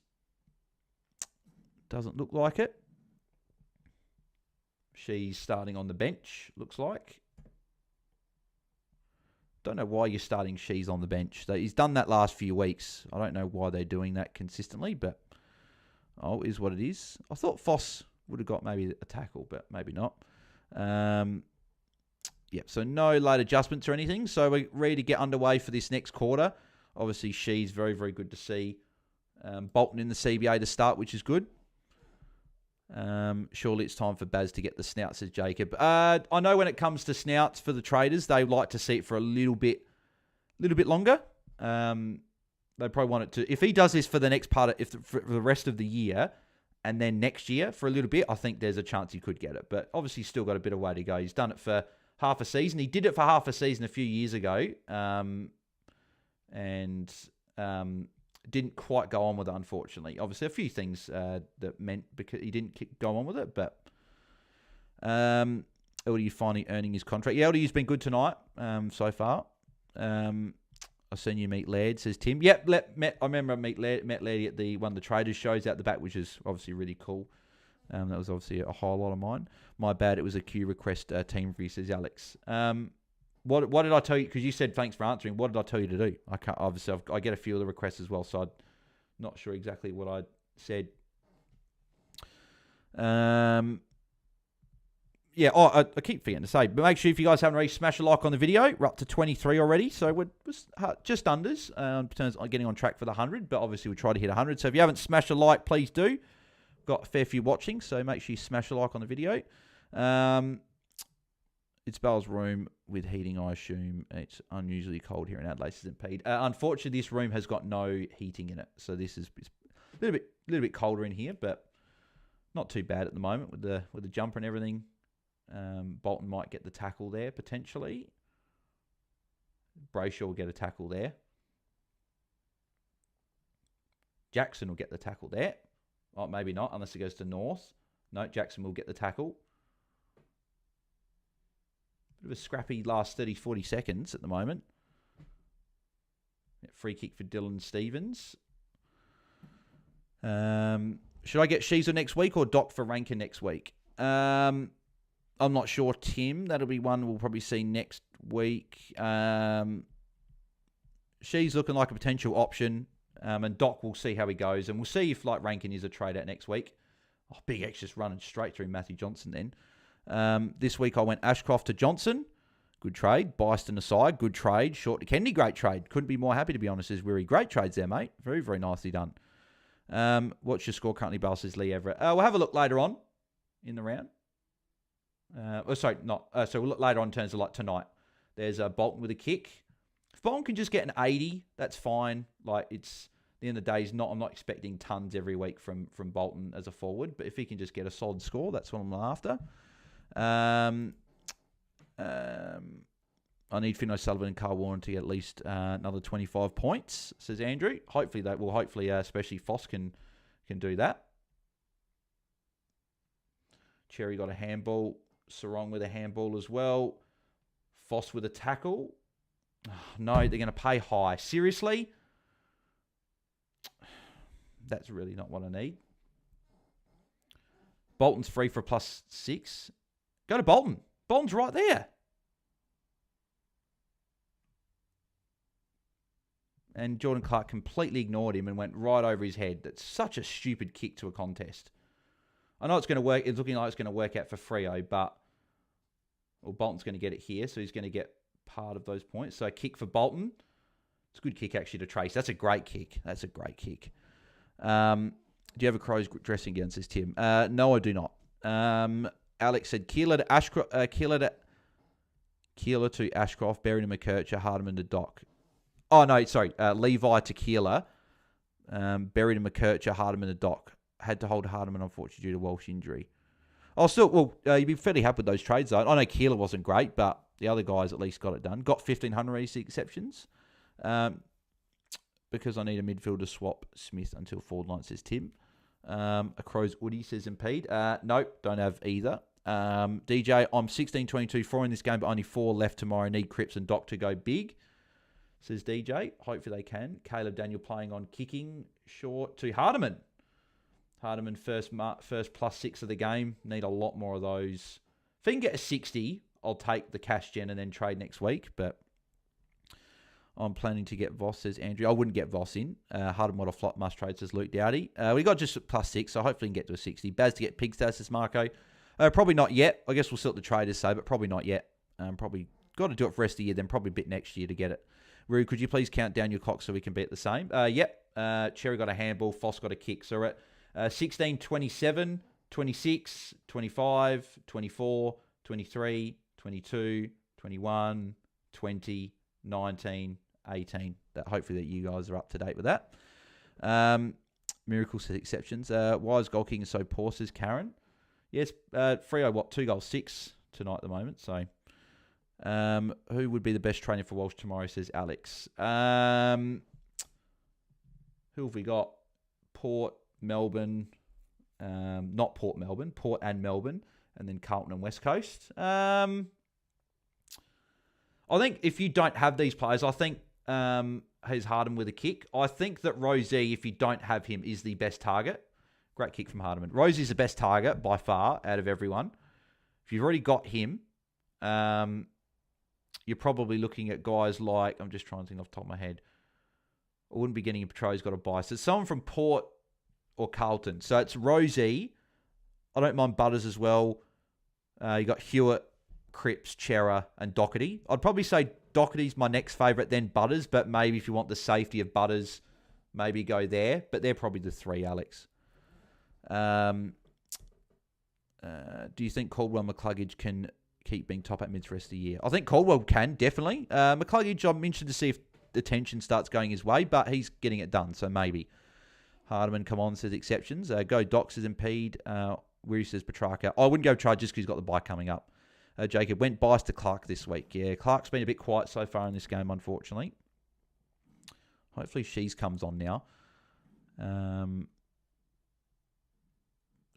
Doesn't look like it. She's starting on the bench, looks like. Don't know why you're starting She's on the bench. He's done that last few weeks. I don't know why they're doing that consistently, but is what it is. I thought Foss would have got maybe a tackle, but maybe not. So no late adjustments or anything. So we're ready to get underway for this next quarter. Obviously, She's very, very good to see. Bolton in the CBA to start, which is good. Surely it's time for Baz to get the snout, says Jacob. I know when it comes to snouts for the traders, they like to see it for a little bit longer. They probably want it to. If he does this for the next part, for the rest of the year, and then next year for a little bit, I think there's a chance he could get it. But obviously, he's still got a bit of way to go. He's done it for half a season. He did it for half a season a few years ago, and didn't quite go on with it, unfortunately. Obviously, a few things that meant because he didn't go on with it, but LDU finally earning his contract. Yeah, LDU's been good tonight so far. I've seen you meet Laird, says Tim. Yep, I remember met Laird at one of the traders shows out the back, which is obviously really cool. That was obviously a highlight of mine. My bad, it was a queue request team review, says Alex. What did I tell you? Because you said thanks for answering. What did I tell you to do? I can't. Obviously, I get a few of the requests as well, so I'm not sure exactly what I said. Yeah, I keep forgetting to say, but make sure if you guys haven't already, smash a like on the video. We're up to 23 already, so we're just unders in terms of getting on track for the 100, but obviously we try to hit 100. So if you haven't smashed a like, please do. Got a fair few watching, so make sure you smash a like on the video. It's Bell's room with heating, I assume. It's unusually cold here in Adelaide, says Impede. Unfortunately, this room has got no heating in it, so this is a little bit colder in here, but not too bad at the moment with the jumper and everything. Bolton might get the tackle there, potentially. Brayshaw will get a tackle there. Jackson will get the tackle there. Oh, maybe not, unless it goes to North. No, Jackson will get the tackle. Bit of a scrappy last 30, 40 seconds at the moment. Free kick for Dylan Stevens. Should I get Sheezer next week or Doc for Rankin next week? I'm not sure, Tim. That'll be one we'll probably see next week. She's looking like a potential option. And Doc, we'll see how he goes. And we'll see if Rankin is a trade out next week. Oh, Big X just running straight through Matthew Johnson then. This week I went Ashcroft to Johnson. Good trade. Byston aside. Good trade. Short to Kennedy. Great trade. Couldn't be more happy, to be honest, as Weary. Great trades there, mate. Very, very nicely done. What's your score currently, Bale, says Lee Everett. We'll have a look later on in the round. So we'll look later on in terms of tonight. There's Bolton with a kick. If Bolton can just get an 80, that's fine. It's the end of the day. I'm not expecting tons every week from Bolton as a forward, but if he can just get a solid score, that's what I'm after. I need Finn O'Sullivan and Carl Warren to get at least another 25 points, says Andrew. Hopefully, especially Foss can do that. Cherry got a handball. Sarong with a handball as well. Foss with a tackle. Oh, no, they're going to pay high. Seriously? That's really not what I need. Bolton's free for +6. Go to Bolton. Bolton's right there. And Jordan Clark completely ignored him and went right over his head. That's such a stupid kick to a contest. I know it's going to work. It's looking like it's going to work out for Freo, but Bolton's going to get it here, so he's going to get part of those points. So a kick for Bolton. It's a good kick, actually, to Trace. That's a great kick. That's a great kick. Do you have a Crows dressing gown, says Tim? No, I do not. Alex said Keeler to Ashcroft, Keeler to Ashcroft, Berry to McKercher, Hardiman to Doc. Oh, no, sorry. Levi to Keeler, Berry to McKercher, Hardiman to Doc. Had to hold Hardiman, unfortunately, due to Walsh injury. You'd be fairly happy with those trades, though. I know Keeler wasn't great, but the other guys at least got it done. Got 1,500 exceptions. Because I need a midfielder swap Smith until forward line, says Tim. A Crows Woody, says Impede. Nope, don't have either. DJ, I'm 16-22, 4 in this game, but only 4 left tomorrow. Need Cripps and Doc to go big, says DJ. Hopefully they can. Caleb Daniel playing on kicking short to Hardiman. Hardiman first +6 of the game. Need a lot more of those. If he can get a 60, I'll take the cash gen and then trade next week. But I'm planning to get Voss, says Andrew. I wouldn't get Voss in. Hardiman a flop must trade, says Luke Dowdy. We got just +6, so hopefully we can get to a 60. Baz to get Pigstar, says Marco. Probably not yet. I guess we'll see what the traders say, but probably not yet. Probably got to do it for the rest of the year, then probably a bit next year to get it. Rue, could you please count down your clock so we can be at the same? Yep. Cherry got a handball. Foss got a kick. So we're at 16, 27, 26, 25, 24, 23, 22, 21, 20, 19, 18. Hopefully that you guys are up to date with that. Miracle says exceptions. Why is goal kicking so poor, says Karen? Yes, Freo, 2 goals, 6 tonight at the moment. So who would be the best trainer for Walsh tomorrow, says Alex. Who have we got? Port, Melbourne, not Port Melbourne, Port and Melbourne, and then Carlton and West Coast. I think if you don't have these players, I think he's Harden with a kick. I think that Rosie, if you don't have him, is the best target. Great kick from Hardiman. Rosie's the best target by far out of everyone. If you've already got him, you're probably looking at guys like, I'm just trying to think off the top of my head. I wouldn't be getting a Petro, he's got a buy. So someone from Port or Carlton. So it's Rosie. I don't mind Butters as well. You got Hewitt, Cripps, Chera, and Doherty. I'd probably say Doherty's my next favourite, then Butters. But maybe if you want the safety of Butters, maybe go there. But they're probably the three, Alex. Do you think Caldwell McCluggage can keep being top 8 mids the rest of the year? I think Caldwell can, definitely. McCluggage, I'm interested to see if the tension starts going his way, but he's getting it done, so maybe. Hardiman, come on, says exceptions. Go Doc, says Impede. Weary says Petrarca. I wouldn't go try just because he's got the bye coming up. Jacob, went bias to Clark this week. Yeah, Clark's been a bit quiet so far in this game, unfortunately. Hopefully Shees comes on now.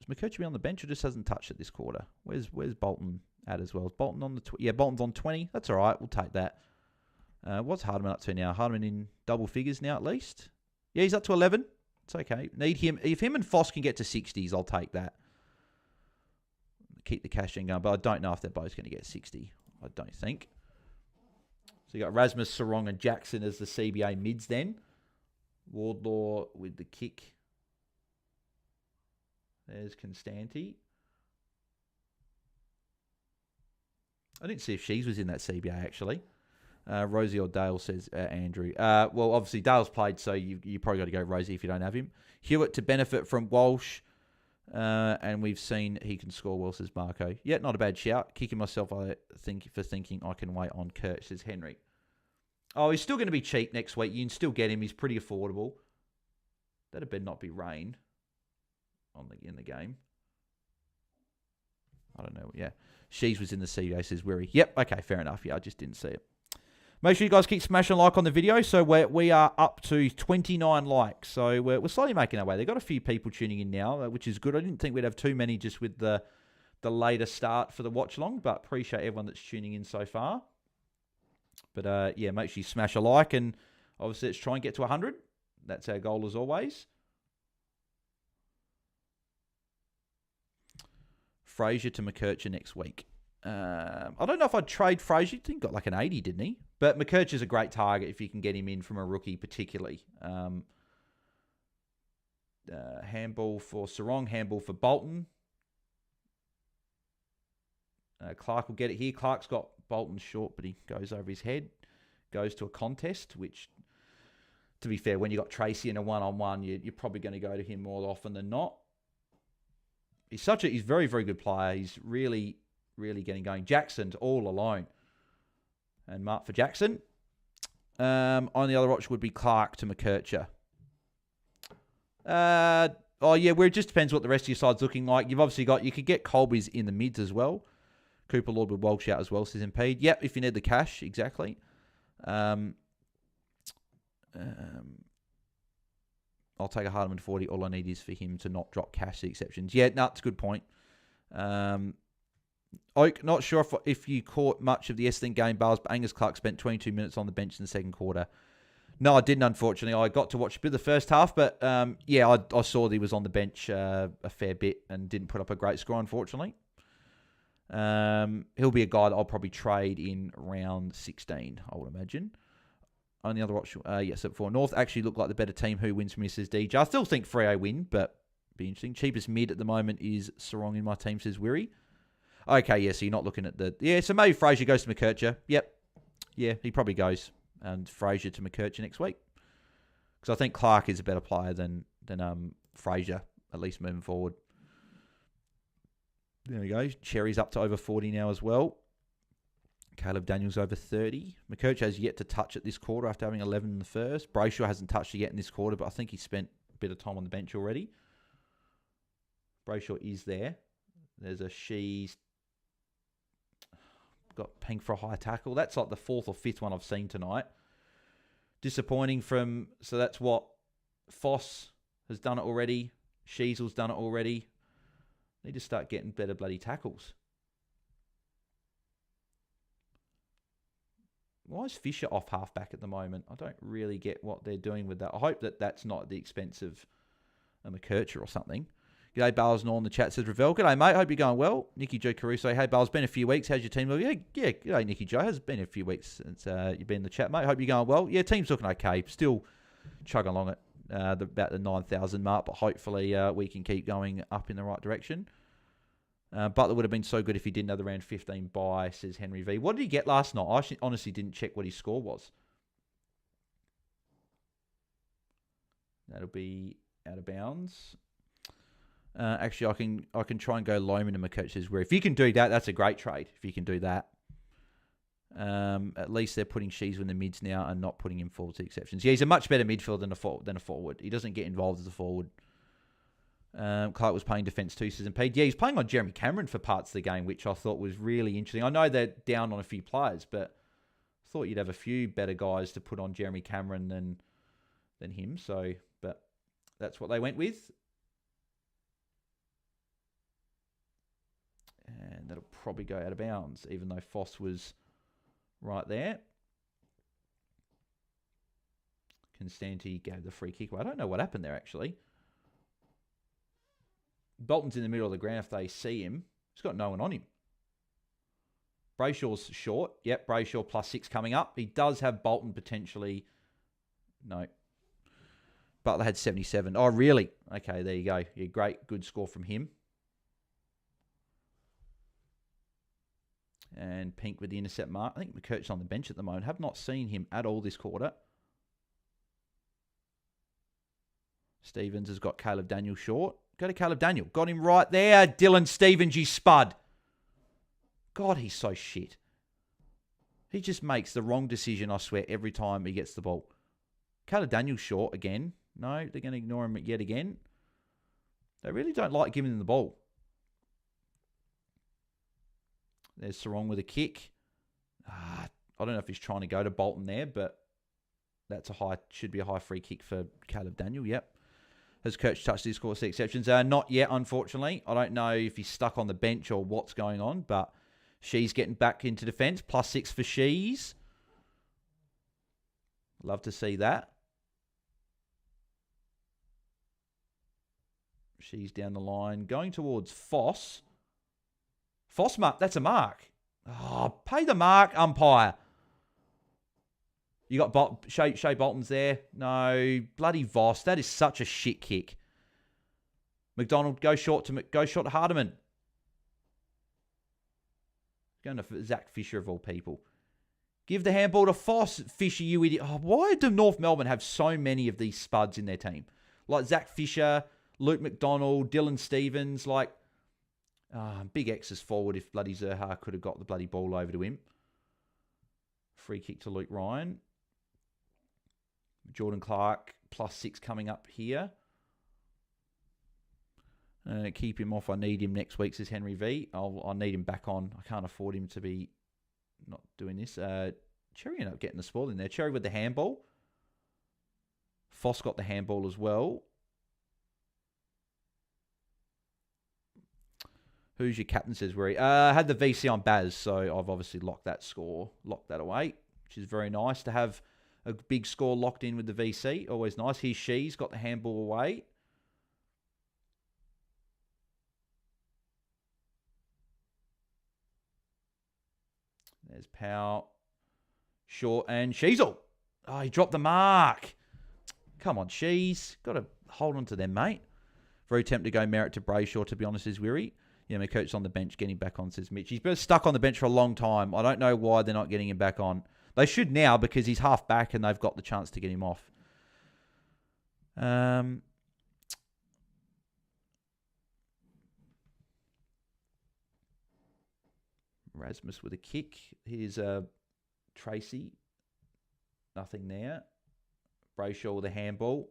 Is McCurchy on the bench or just hasn't touched it this quarter? Where's Bolton at as well? Is Bolton on the... Yeah, Bolton's on 20. That's all right. We'll take that. What's Hardiman up to now? Hardiman in double figures now at least? Yeah, he's up to 11. It's okay. Need him. If him and Foss can get to 60s, I'll take that. Keep the cash in going, but I don't know if they're both going to get 60. I don't think. So you got Rasmus, Sarong, and Jackson as the CBA mids then. Wardlaw with the kick. There's Constanti. I didn't see if Shees was in that CBA, actually. Rosie or Dale, says Andrew. Well, obviously, Dale's played, so you probably got to go Rosie if you don't have him. Hewitt to benefit from Walsh. And we've seen he can score well, says Marco. Yeah, not a bad shout. Kicking myself, I think, for thinking I can wait on Kurt, says Henry. Oh, he's still going to be cheap next week. You can still get him. He's pretty affordable. That'd better not be rain in the game. I don't know. Yeah. Shees was in the CBA, says Weary. Yep. Okay, fair enough. Yeah, I just didn't see it. Make sure you guys keep smashing like on the video. So we are up to 29 likes. So we're slowly making our way. They've got a few people tuning in now, which is good. I didn't think we'd have too many just with the later start for the watch-along, but appreciate everyone that's tuning in so far. But yeah, make sure you smash a like, and obviously let's try and get to 100. That's our goal as always. Fraser to McKercher next week. I don't know if I'd trade Fraser. I think he got like an 80, didn't he? But McKercher's a great target if you can get him in from a rookie, particularly. Handball for Sarong, handball for Bolton. Clark will get it here. Clark's got Bolton short, but he goes over his head. Goes to a contest, which, to be fair, when you got Tracy in a one-on-one, you're probably going to go to him more often than not. He's a very, very good player. He's really getting going. Jackson's all alone. And mark for Jackson. On the other option would be Clark to McKercher. Oh, yeah, where it just depends what the rest of your side's looking like. You've obviously got... You could get Colby's in the mids as well. Cooper Lord with Walsh out as well, says Impede. Yep, if you need the cash, exactly. I'll take a Hardiman 40. All I need is for him to not drop cash, the exceptions. Yeah, no, it's a good point. Oak, not sure if you caught much of the Essendon game, Bars, but Angus Clark spent 22 minutes on the bench in the second quarter. No, I didn't, unfortunately. I got to watch a bit of the first half, but yeah, I saw that he was on the bench a fair bit and didn't put up a great score, unfortunately. He'll be a guy that I'll probably trade in round 16, I would imagine. Only other option, yes, at 4. North actually look like the better team. Who wins from Mrs. DJ? I still think Freo win, but be interesting. Cheapest mid at the moment is Sarong in my team, says Weary. Okay, yeah, so you're not looking at the... Yeah, so maybe Fraser goes to McKercher. Yep. Yeah, he probably goes. And Fraser to McKercher next week. Because I think Clark is a better player than Fraser, at least moving forward. There we go. Cherry's up to over 40 now as well. Caleb Daniels over 30. McKercher has yet to touch it this quarter after having 11 in the first. Brayshaw hasn't touched it yet in this quarter, but I think he spent a bit of time on the bench already. Brayshaw is there. There's a She's got ping for a high tackle. That's like the 4th or 5th one I've seen tonight. Disappointing from... So that's what Foss has done it already. Sheasel's done it already. Need to start getting better bloody tackles. Why is Fisher off halfback at the moment? I don't really get what they're doing with that. I hope that that's not at the expense of a McKercher or something. G'day, Bales and all in the chat, says Ravel. G'day, mate. Hope you're going well. Nicky Joe Caruso. Hey, Bales, been a few weeks. How's your team? Yeah. G'day, Nicky Joe. Has been a few weeks since you've been in the chat, mate. Hope you're going well. Yeah, team's looking okay. Still chugging along at about the 9,000 mark, but hopefully we can keep going up in the right direction. Butler would have been so good if he didn't have the round 15 bye, says Henry V. What did he get last night? I honestly didn't check what his score was. That'll be out of bounds. Actually, I can try and go Loman, and my coach says, where if you can do that, that's a great trade. If you can do that. At least they're putting Sheezer in the mids now and not putting him forward to exceptions. Yeah, he's a much better midfielder than a forward. He doesn't get involved as a forward. Clark was playing defence too, says Pete. Yeah, he's playing on Jeremy Cameron for parts of the game, which I thought was really interesting. I know they're down on a few players, but I thought you'd have a few better guys to put on Jeremy Cameron than him. So, but that's what they went with. And that'll probably go out of bounds, even though Foss was right there. Constanti gave the free kick. Well, I don't know what happened there, actually. Bolton's in the middle of the ground if they see him. He's got no one on him. Brayshaw's short. Yep, Brayshaw +6 coming up. He does have Bolton potentially. No. Butler had 77. Oh, really? Okay, there you go. Yeah, great. Good score from him. And Pink with the intercept mark. I think McCurch's on the bench at the moment. Have not seen him at all this quarter. Stevens has got Caleb Daniel short. Go to Caleb Daniel. Got him right there. Dylan Stevens, you spud. God, he's so shit. He just makes the wrong decision, I swear, every time he gets the ball. Caleb Daniel short again. No, they're going to ignore him yet again. They really don't like giving him the ball. There's Sarong with a kick. I don't know if he's trying to go to Bolton there, but that's should be a high free kick for Caleb Daniel. Yep. Has Kirch touched his course exceptions? Not yet, unfortunately. I don't know if he's stuck on the bench or what's going on, but She's getting back into defence. +6 for She's. Love to see that. She's down the line. Going towards Foss. Foss mark. That's a mark. Oh, pay the mark, umpire. You got Shea Bolton's there. No, bloody Voss. That is such a shit kick. McDonald, go short to Hardiman. Going to Zach Fisher of all people. Give the handball to Foss, Fisher, you idiot. Oh, why do North Melbourne have so many of these spuds in their team? Like Zach Fisher, Luke McDonald, Dylan Stevens, big X's forward if bloody Zerha could have got the bloody ball over to him. Free kick to Luke Ryan. Jordan Clark, +6 coming up here. Keep him off. I need him next week, says Henry V. I'll need him back on. I can't afford him to be not doing this. Cherry ended up getting the spoil in there. Cherry with the handball. Foss got the handball as well. Who's your captain, says Rory? I had the VC on Baz, so I've obviously locked that away, which is very nice to have a big score locked in with the VC. Always nice. Here's She's got the handball away. There's Powell. Short and Sheasel. Oh, he dropped the mark. Come on, She's. Got to hold on to them, mate. Very tempted to go Merritt to Brayshaw, to be honest, is Weary. Yeah, my coach's on the bench, getting back on, says Mitch. He's been stuck on the bench for a long time. I don't know why they're not getting him back on. They should now because he's half back and they've got the chance to get him off. Rasmus with a kick. Here's Tracy. Nothing there. Brayshaw with a handball.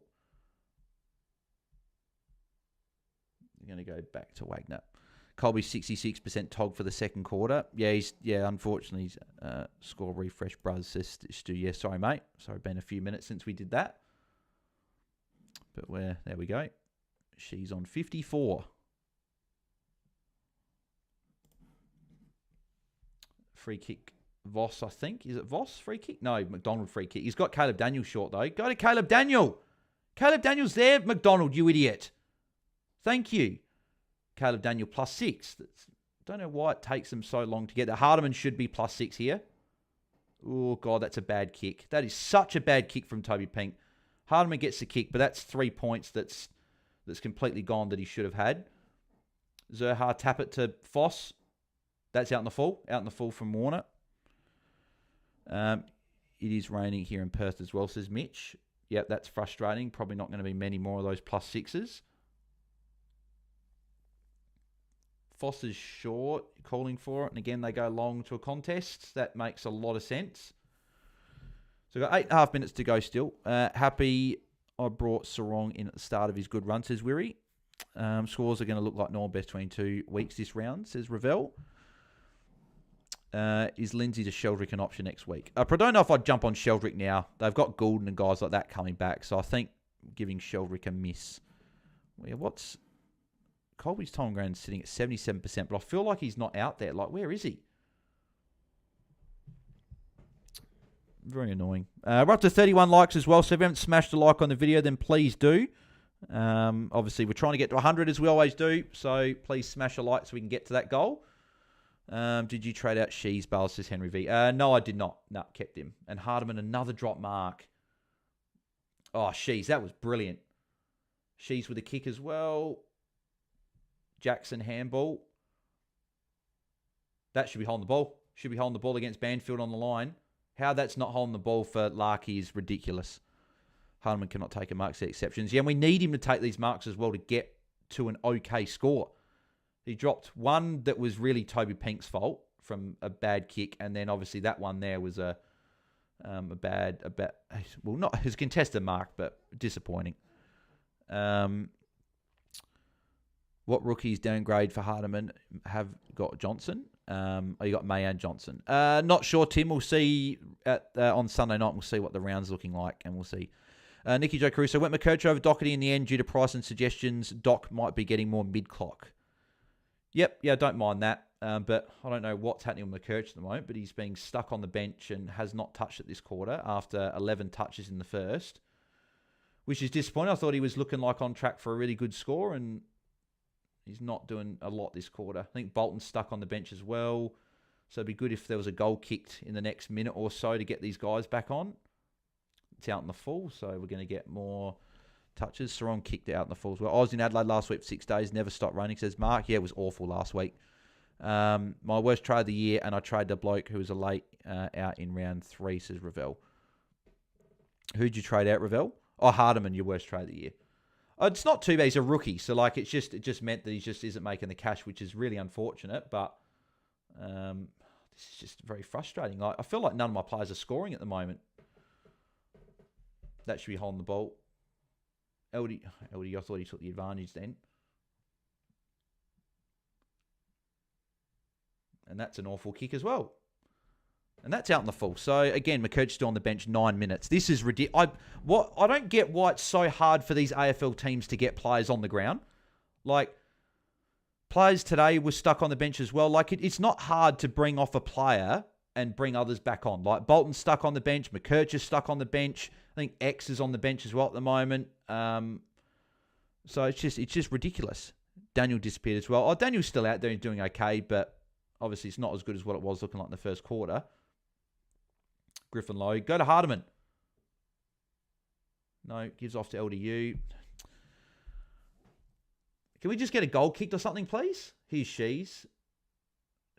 You're going to go back to Wagner. Colby 66% tog for the second quarter. Yeah, unfortunately, he's score refresh, Bruz says Stu. Yeah, sorry, mate. Sorry, been a few minutes since we did that. But there we go. She's on 54. Free kick, Voss, I think. Is it Voss free kick? No, McDonald free kick. He's got Caleb Daniel short, though. Go to Caleb Daniel. Caleb Daniel's there, McDonald, you idiot. Thank you. Caleb Daniel +6. Don't know why it takes them so long to get there. Hardiman should be +6 here. Oh, God, that's a bad kick. That is such a bad kick from Toby Pink. Hardiman gets the kick, but that's 3 points that's completely gone that he should have had. Zerha tap it to Foss. That's out in the full. Out in the full from Warner. It is raining here in Perth as well, says Mitch. Yep, that's frustrating. Probably not going to be many more of those +6s. Foss is short, calling for it. And again, they go long to a contest. That makes a lot of sense. So we've got 8.5 minutes to go still. Happy I brought Sarong in at the start of his good run, says Wirry. Scores are going to look like normal best between 2 weeks this round, says Ravel. Is Lindsay to Sheldrick an option next week? I don't know if I'd jump on Sheldrick now. They've got Goulden and guys like that coming back. So I think giving Sheldrick a miss. Yeah, what's... Colby's Tom Grand's sitting at 77%, but I feel like he's not out there. Like, where is he? Very annoying. We're up to 31 likes as well, so if you haven't smashed a like on the video, then please do. Obviously, we're trying to get to 100 as we always do, so please smash a like so we can get to that goal. Did you trade out Shees, Bales, says Henry V? No, I did not. No, kept him. And Hardiman, another drop mark. Oh, Shees, that was brilliant. Shees with a kick as well. Jackson handball. That should be holding the ball. Should be holding the ball against Banfield on the line. How that's not holding the ball for Larky is ridiculous. Hardiman cannot take a mark, see exceptions. Yeah, and we need him to take these marks as well to get to an okay score. He dropped one that was really Toby Pink's fault from a bad kick, and then obviously that one there was a bad, well, not his contested mark, but disappointing. What rookies downgrade for Hardiman have got Johnson? You got May and Johnson. Not sure, Tim. We'll see on Sunday night. We'll see what the round's looking like, and we'll see. Nicky Joe Caruso went McKercher over Doherty in the end due to price and suggestions. Doc might be getting more mid-clock. Yep, yeah, don't mind that. But I don't know what's happening with McKercher at the moment, but he's being stuck on the bench and has not touched it this quarter after 11 touches in the first, which is disappointing. I thought he was looking like on track for a really good score, and he's not doing a lot this quarter. I think Bolton's stuck on the bench as well. So it'd be good if there was a goal kicked in the next minute or so to get these guys back on. It's out in the full, so we're going to get more touches. Sarong kicked out in the full as well. I was in Adelaide last week for 6 days, never stopped running, says Mark. Yeah, it was awful last week. My worst trade of the year, and I traded a bloke who was a late out in round 3, says Ravel. Who'd you trade out, Ravel? Oh, Hardiman, your worst trade of the year. It's not too bad. He's a rookie, so like it just meant that he just isn't making the cash, which is really unfortunate. But this is just very frustrating. Like, I feel like none of my players are scoring at the moment. That should be holding the ball. LD, I thought he took the advantage then. And that's an awful kick as well. And that's out in the full. So, again, McKercher's still on the bench 9 minutes. This is ridiculous. I don't get why it's so hard for these AFL teams to get players on the ground. Like, players today were stuck on the bench as well. Like, it's not hard to bring off a player and bring others back on. Like, Bolton's stuck on the bench. McKercher's stuck on the bench. I think X is on the bench as well at the moment. So, it's just ridiculous. Daniel disappeared as well. Oh, Daniel's still out there and doing okay, but obviously it's not as good as what it was looking like in the first quarter. Griffin Lowe. Go to Hardiman. No, gives off to LDU. Can we just get a goal kicked or something, please? Here's Shees.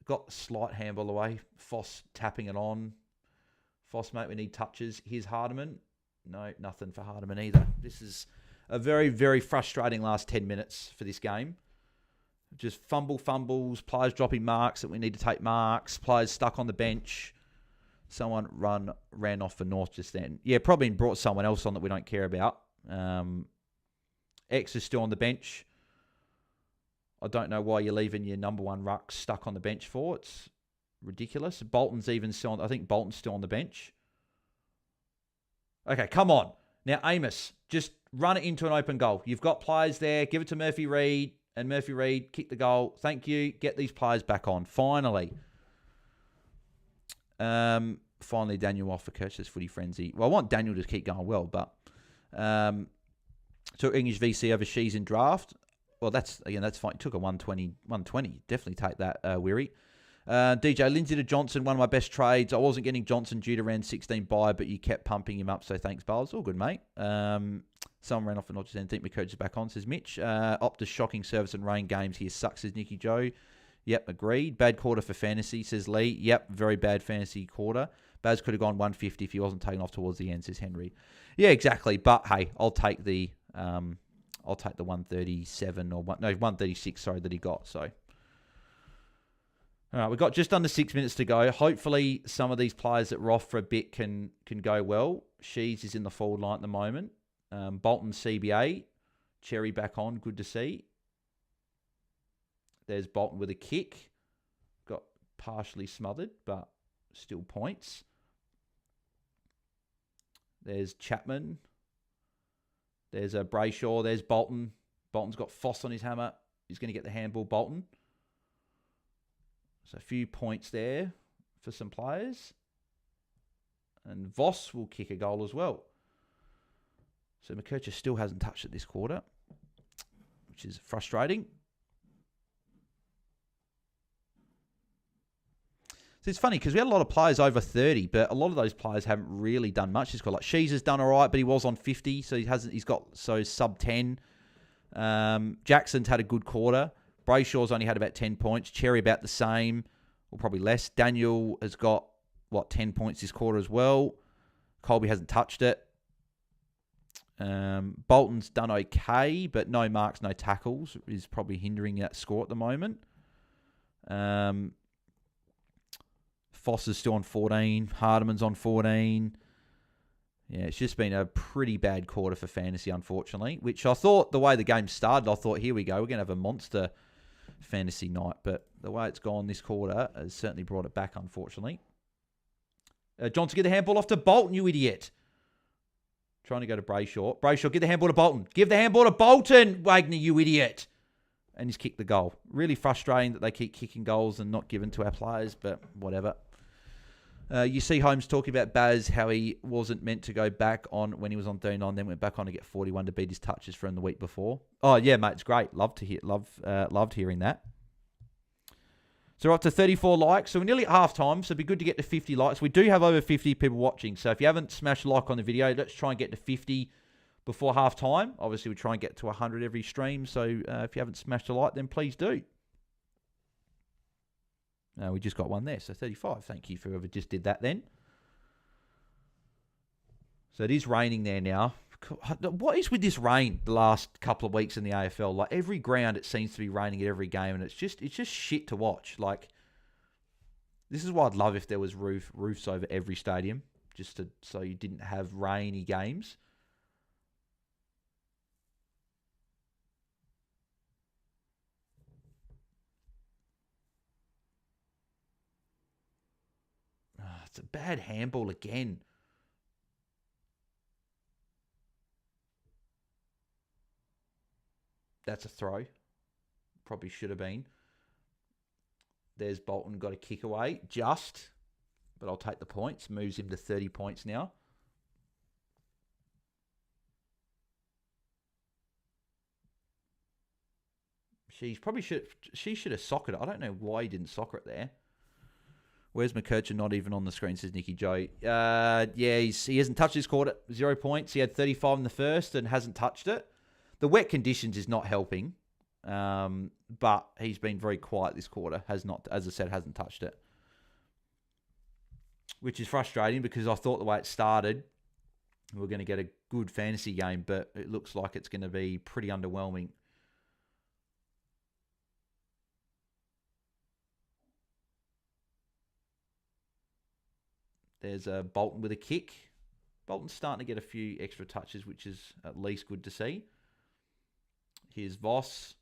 Got slight handball away. Foss tapping it on. Foss, mate, we need touches. Here's Hardiman. No, nothing for Hardiman either. This is a very, very frustrating last 10 minutes for this game. Just fumbles, players dropping marks that we need to take marks, players stuck on the bench. Someone ran off for North just then. Yeah, probably brought someone else on that we don't care about. X is still on the bench. I don't know why you're leaving your number one ruck stuck on the bench for. It's ridiculous. Bolton's even still on, I think Bolton's still on the bench. Okay, come on. Now, Amos, just run it into an open goal. You've got players there. Give it to Murphy Reid. And Murphy Reid, kick the goal. Thank you. Get these players back on. Finally. Finally, Daniel off for Kirch's footy frenzy. Well, I want Daniel to keep going well, but took English VC over Shees in draft. Well, that's fine. He took a 120. Definitely take that, Weary. DJ Lindsay to Johnson, one of my best trades. I wasn't getting Johnson due to round 16 buy, but you kept pumping him up, so thanks, Bales. All good, mate. Someone ran off and not just think my coach is back on, says Mitch. Optus shocking service and rain games here sucks, says Nicky Joe. Yep, agreed. Bad quarter for fantasy, says Lee. Yep, very bad fantasy quarter. Baz could have gone 150 if he wasn't taken off towards the end, says Henry. Yeah, exactly. But hey, I'll take the 137 or 136. Sorry, that he got. So, all right, we've got just under 6 minutes to go. Hopefully, some of these players that were off for a bit can go well. Shees is in the forward line at the moment. Bolton CBA, Cherry back on. Good to see. There's Bolton with a kick. Got partially smothered, but still points. There's Chapman. There's a Brayshaw. There's Bolton. Bolton's got Foss on his hammer. He's going to get the handball, Bolton. So a few points there for some players. And Voss will kick a goal as well. So McKercher still hasn't touched it this quarter, which is frustrating. So it's funny because we had a lot of players over 30, but a lot of those players haven't really done much. He's got like Shees has done all right, but he was on 50, so he's got sub 10. Jackson's had a good quarter. Brayshaw's only had about 10 points. Cherry about the same, or probably less. Daniel has got 10 points this quarter as well. Colby hasn't touched it. Bolton's done okay, but no marks, no tackles is probably hindering that score at the moment. Foss is still on 14. Hardiman's on 14. Yeah, it's just been a pretty bad quarter for fantasy, unfortunately, which I thought the way the game started, I thought, here we go, we're going to have a monster fantasy night. But the way it's gone this quarter has certainly brought it back, unfortunately. Johnson, get the handball off to Bolton, you idiot. Trying to go to Brayshaw. Brayshaw, get the handball to Bolton. Give the handball to Bolton, Wagner, you idiot. And he's kicked the goal. Really frustrating that they keep kicking goals and not given to our players, but whatever. You see Holmes talking about Baz, how he wasn't meant to go back on when he was on 39, then went back on to get 41 to beat his touches from the week before. Oh, yeah, mate, it's great. Loved hearing that. So we're up to 34 likes. So we're nearly at half-time, so it'd be good to get to 50 likes. We do have over 50 people watching, so if you haven't smashed a like on the video, let's try and get to 50 before half-time. Obviously, we try and get to 100 every stream, so if you haven't smashed a like, then please do. We just got one there, so 35. Thank you for whoever just did that then. So it is raining there now. What is with this rain the last couple of weeks in the AFL? Like every ground, it seems to be raining at every game, and it's just shit to watch. Like, this is why I'd love if there was roofs over every stadium, so you didn't have rainy games. It's a bad handball again. That's a throw. Probably should have been. There's Bolton, got a kick away. But I'll take the points. Moves him to 30 points now. She should have soccered it. I don't know why he didn't soccer it there. Where's McKercher? Not even on the screen, says Nicky Joe. He hasn't touched his quarter. 0 points. He had 35 in the first and hasn't touched it. The wet conditions is not helping, but he's been very quiet this quarter. Has not, as I said, hasn't touched it, which is frustrating because I thought the way it started, we were going to get a good fantasy game, but it looks like it's going to be pretty underwhelming. There's a Bolton with a kick. Bolton's starting to get a few extra touches, which is at least good to see. Here's Voss.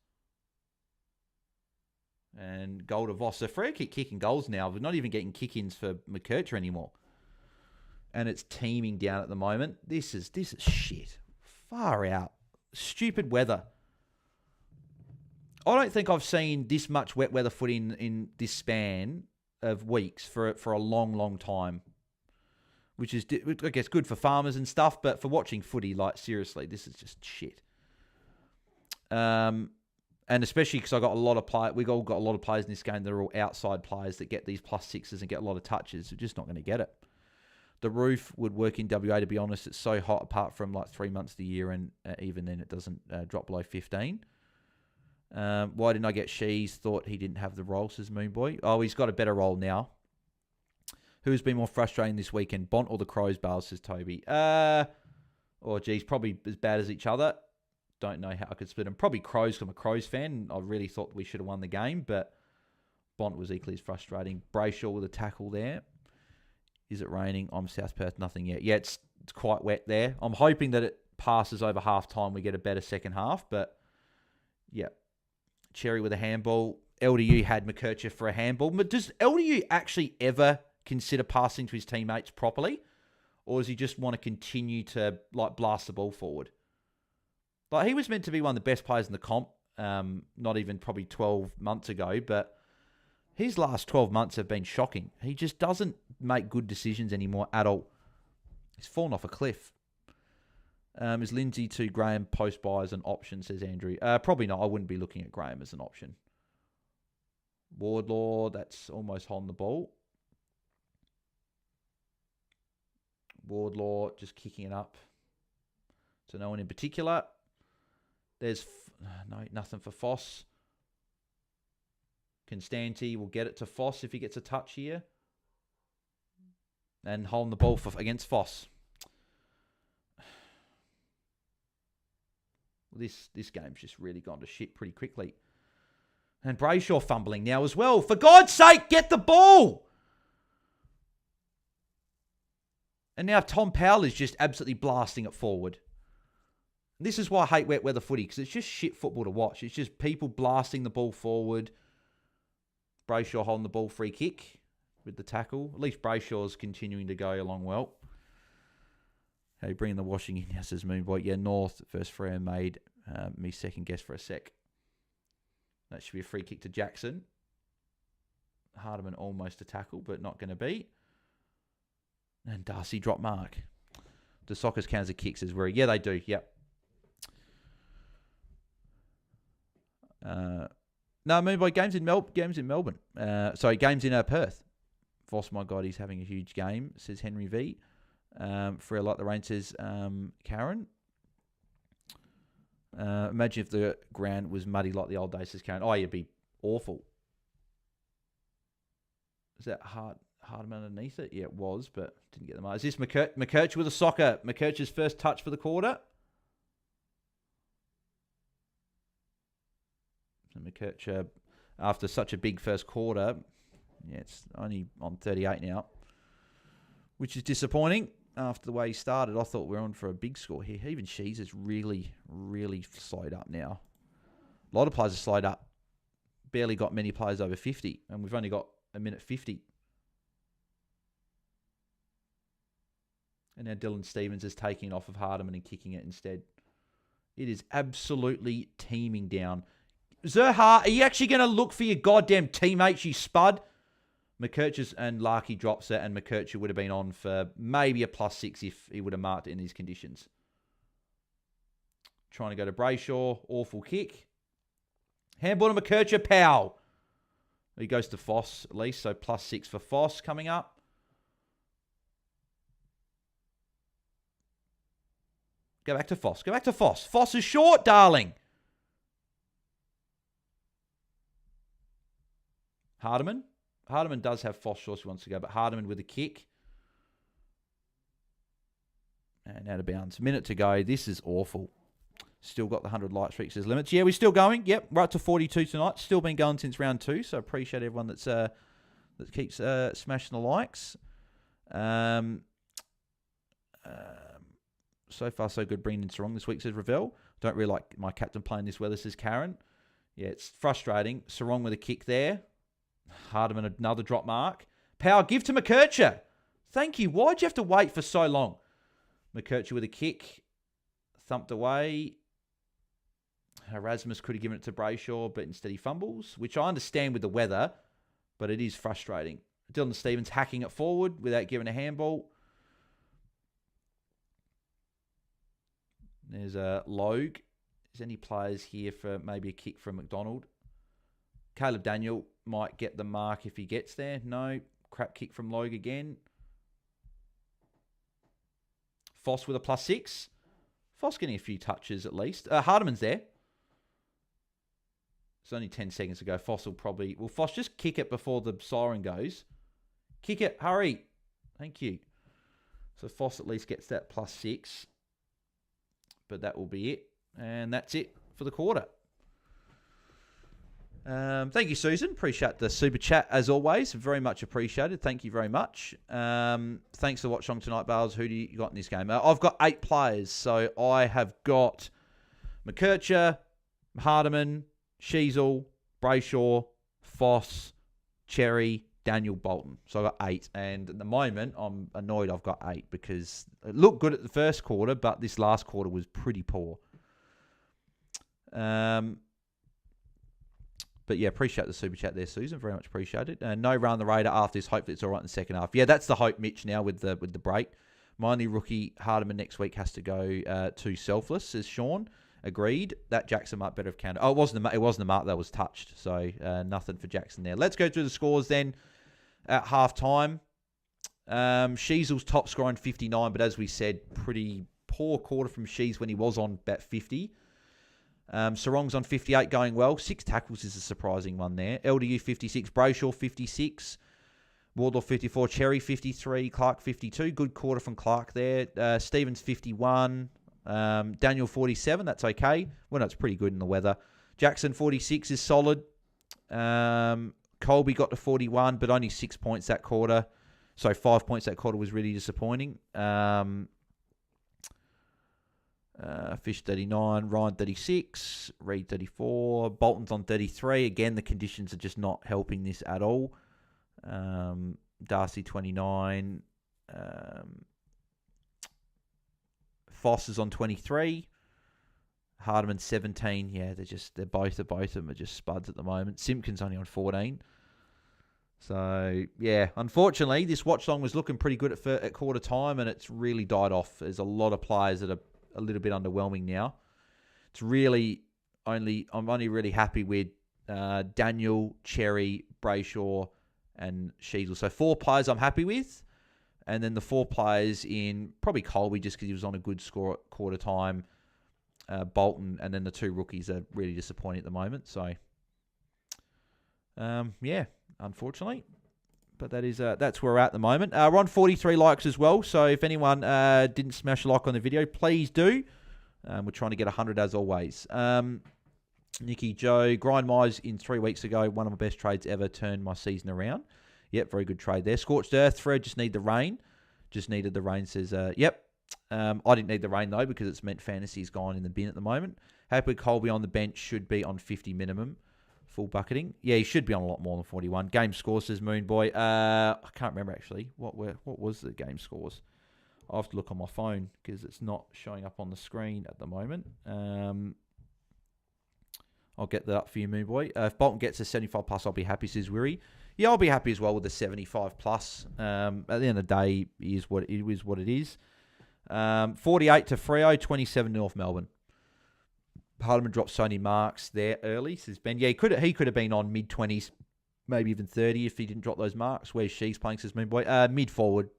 And goal to Voss. So Freo keep kicking goals now. We're not even getting kick-ins for McKercher anymore. And it's teeming down at the moment. This is shit. Far out. Stupid weather. I don't think I've seen this much wet weather footy in this span of weeks for a long, long time. Which is, I guess, good for farmers and stuff, but for watching footy, like, seriously, this is just shit. And especially because I got a lot of players, we all got a lot of players in this game that are all outside players that get these +6s and get a lot of touches. We're just not going to get it. The roof would work in WA, to be honest. It's so hot apart from like 3 months of the year, and even then it doesn't drop below 15. Why didn't I get Shees? Thought he didn't have the role, says Moonboy. Oh, he's got a better role now. Who's been more frustrating this weekend, Bont or the Crows, Bales, says Toby? Geez, probably as bad as each other. Don't know how I could split them. Probably Crows, because I'm a Crows fan. I really thought we should have won the game, but Bont was equally as frustrating. Brayshaw with a tackle there. Is it raining? I'm South Perth, nothing yet. Yeah, it's quite wet there. I'm hoping that it passes over half-time. We get a better second half, but yeah. Cherry with a handball. LDU had McKercher for a handball. But does LDU actually ever consider passing to his teammates properly? Or does he just want to continue to like blast the ball forward? Like, he was meant to be one of the best players in the comp, not even probably 12 months ago, but his last 12 months have been shocking. He just doesn't make good decisions anymore at all. He's fallen off a cliff. Is Lindsay to Graham post-buy as an option, says Andrew? Probably not. I wouldn't be looking at Graham as an option. Wardlaw, that's almost holding the ball. Wardlaw just kicking it up to no one in particular. There's nothing for Foss. Constanti will get it to Foss if he gets a touch here. And holding the ball against Foss. This game's just really gone to shit pretty quickly. And Brayshaw fumbling now as well. For God's sake, get the ball! And now Tom Powell is just absolutely blasting it forward. This is why I hate wet weather footy, because it's just shit football to watch. It's just people blasting the ball forward. Brayshaw holding the ball, free kick with the tackle. At least Brayshaw's continuing to go along well. Hey, bringing the washing in now, says Moonboy. Yeah, North versus Freo made me second guess for a sec. That should be a free kick to Jackson. Hardiman almost a tackle, but not going to be. And Darcy drop mark. The Sockers count as a kick, says Rory. Yeah, they do. Yep. No, Moonboy, games in Melbourne. Games in Perth. Voss, my God, he's having a huge game, says Henry V. Freo like the rain, says Karen. Imagine if the ground was muddy like the old days, says Karen. Oh, it'd be awful. Is that Hardiman underneath it? Yeah, it was, but didn't get the mark. Is this McKercher with a soccer? McKercher's first touch for the quarter. So McKercher, after such a big first quarter, yeah, it's only on 38 now, which is disappointing. After the way he started, I thought we were on for a big score here. Even Shees is really, really slowed up now. A lot of players are slowed up. Barely got many players over 50, and we've only got a minute 50. And now Dylan Stevens is taking it off of Hardiman and kicking it instead. It is absolutely teeming down. Zerha, are you actually going to look for your goddamn teammates, you spud? McKercher's and Larkey drops it, and McKercher would have been on for maybe a +6 if he would have marked it in these conditions. Trying to go to Brayshaw. Awful kick. Handball to McKercher. Pow. He goes to Foss at least, so +6 for Foss coming up. Go back to Foss. Go back to Foss. Foss is short, darling. Hardiman. Hardiman does have Foss short if he wants to go, but Hardiman with a kick. And out of bounds. Minute to go. This is awful. Still got the 100 light streaks as limits. Yeah, we're still going. Yep, right to 42 tonight. Still been going since round 2, so appreciate everyone that keeps smashing the likes. So far, so good. Bringing in Sarong this week, says Ravel. Don't really like my captain playing this weather, says Karen. Yeah, it's frustrating. Sarong with a kick there. Hardiman, another drop mark. Power, give to McKercher. Thank you. Why'd you have to wait for so long? McKercher with a kick. Thumped away. Erasmus could have given it to Brayshaw, but instead he fumbles, which I understand with the weather, but it is frustrating. Dylan Stevens hacking it forward without giving a handball. There's a Logue. Is any players here for maybe a kick from McDonald? Caleb Daniel might get the mark if he gets there. No. Crap kick from Logue again. Foss with a +6. Foss getting a few touches at least. Hardiman's there. It's only 10 seconds to go. Foss will probably... Will Foss just kick it before the siren goes? Kick it. Hurry. Thank you. So Foss at least gets that +6. But that will be it. And that's it for the quarter. Thank you, Susan. Appreciate the super chat as always. Very much appreciated. Thank you very much. Thanks for watching tonight, Bales. Who do you got in this game? I've got 8 players. So I have got McKercher, Hardiman, Sheasel, Brayshaw, Foss, Cherry, Daniel, Bolton. So I've got 8. And at the moment, I'm annoyed I've got 8 because it looked good at the first quarter, but this last quarter was pretty poor. But yeah, appreciate the super chat there, Susan. Very much appreciated. No run on the radar after this. Hopefully it's all right in the second half. Yeah, that's the hope, Mitch, now with the break. My only rookie, Hardiman, next week has to go to Selfless, says Sean. Agreed. That Jackson might better have counted. Oh, it wasn't the mark that was touched. So nothing for Jackson there. Let's go through the scores then at half-time. Sheasel's top scoring 59, but as we said, pretty poor quarter from Shees when he was on about 50. Sarong's on 58, going well. 6 tackles is a surprising one there. LDU 56, Brayshaw 56, Wardlaw 54, Cherry 53, Clark 52. Good quarter from Clark there. Stevens 51, Daniel 47. That's okay. Well, no, it's pretty good in the weather. Jackson 46 is solid. Colby got to 41, but only 6 points that quarter. So 5 points that quarter was really disappointing. Fish 39, Ryan 36, Reed 34, Bolton's on 33. Again, the conditions are just not helping this at all. Darcy 29, Foss is on 23, Hardiman 17. Yeah, they're both of them are just spuds at the moment. Simpkins only on 14. So yeah, unfortunately, this Watchalong was looking pretty good at quarter time, and it's really died off. There's a lot of players that are a little bit underwhelming now. It's really I'm only really happy with Daniel, Cherry, Brayshaw, and Sheasel. So 4 players I'm happy with, and then the 4 players in probably Colby just because he was on a good score at quarter time. Bolton, and then the 2 rookies are really disappointing at the moment. So yeah, unfortunately. But that's where we're at the moment. We're on 43 likes as well. So if anyone didn't smash a like on the video, please do. We're trying to get 100 as always. Nicky Joe, Grind Mize in 3 weeks ago. One of my best trades ever, turned my season around. Yep, very good trade there. Scorched Earth, Fred, just need the rain. Just needed the rain, says, yep. I didn't need the rain though because it's meant fantasy's gone in the bin at the moment. Happy Colby on the bench, should be on 50 minimum. Full bucketing. Yeah, he should be on a lot more than 41. Game score, says Moon Boy. I can't remember actually. What was the game scores? I'll have to look on my phone because it's not showing up on the screen at the moment. I'll get that up for you, Moon Boy. If Bolton gets a 75 plus, I'll be happy, says Weary. Yeah, I'll be happy as well with the 75 plus. At the end of the day, it is what it is. 48 to Freo, 27 North Melbourne. Hardiman dropped so many marks there early, says Ben. Yeah, he could have been on mid-20s, maybe even 30 if he didn't drop those marks. Where's She's playing, says Moon Boy? Mid-forward,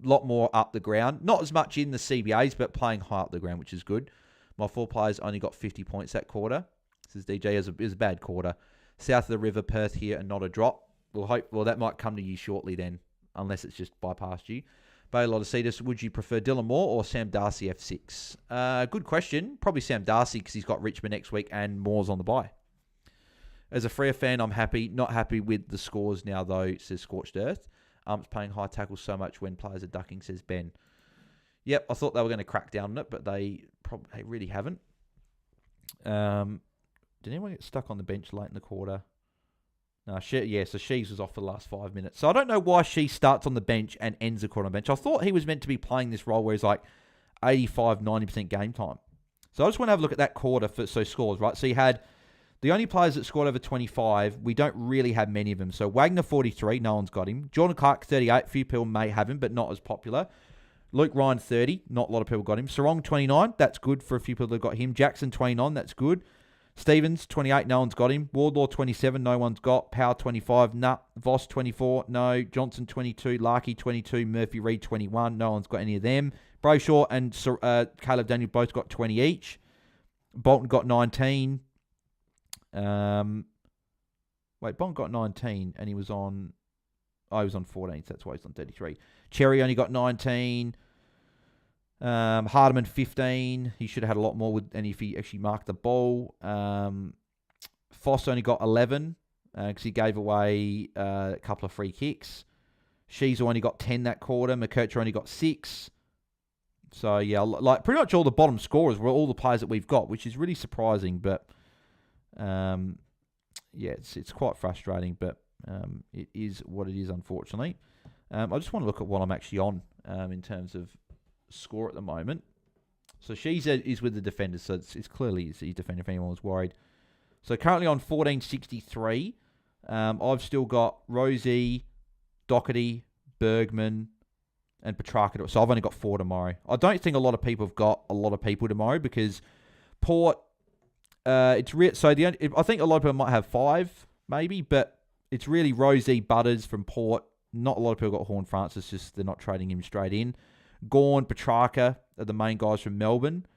a lot more up the ground. Not as much in the CBAs, but playing high up the ground, which is good. My 4 players only got 50 points that quarter, says DJ. It was a bad quarter. South of the river, Perth here, and not a drop. Well, that might come to you shortly then, unless it's just bypassed you. BAILSDT, would you prefer Dylan Moore or Sam Darcy F6? Good question. Probably Sam Darcy because he's got Richmond next week and Moore's on the bye. As a Freo fan, I'm happy. Not happy with the scores now, though, says Scorched Earth. It's paying high tackles so much when players are ducking, says Ben. Yep, I thought they were going to crack down on it, but they really haven't. Did anyone get stuck on the bench late in the quarter? No, so Shees was off for the last 5 minutes. So I don't know why she starts on the bench and ends the quarter on the bench. I thought he was meant to be playing this role where he's like 85, 90% game time. So I just want to have a look at that quarter for scores, right? So you had the only players that scored over 25. We don't really have many of them. So Wagner 43, no one's got him. Jordan Clark 38, few people may have him, but not as popular. Luke Ryan, 30. Not a lot of people got him. Sarong, 29. That's good for a few people that got him. Jackson, 29. That's good. Stevens, 28. No one's got him. Wardlaw, 27. No one's got. Power, 25. Nah. Voss, 24. No. Johnson, 22. Larkey, 22. Murphy Reed, 21. No one's got any of them. Brayshaw and Caleb Daniel both got 20 each. Bolton got 19. Bolton got 19 and he was on 14, so that's why he's on 33. Cherry only got 19. Hardiman, 15. He should have had a lot more and if he actually marked the ball. Foss only got 11 because he gave away a couple of free kicks. Sheezel only got 10 that quarter. McKercher only got 6. So, yeah, like pretty much all the bottom scorers were all the players that we've got, which is really surprising. But, yeah, it's quite frustrating, but it is what it is, unfortunately. I just want to look at what I'm actually on in terms of score at the moment. So, Sheezer is with the defenders, so it's clearly he's defender if anyone was worried. So, currently on 1463. I've still got Rosie, Doherty, Bergman, and Petrarca. So I've only got 4 tomorrow. I don't think a lot of people have got a lot of people tomorrow because Port, it's so I think a lot of people might have 5 maybe, but it's really Rosie, Butters from Port. Not a lot of people got Horn Francis, just they're not trading him straight in. Gawn, Petrarca are the main guys from Melbourne.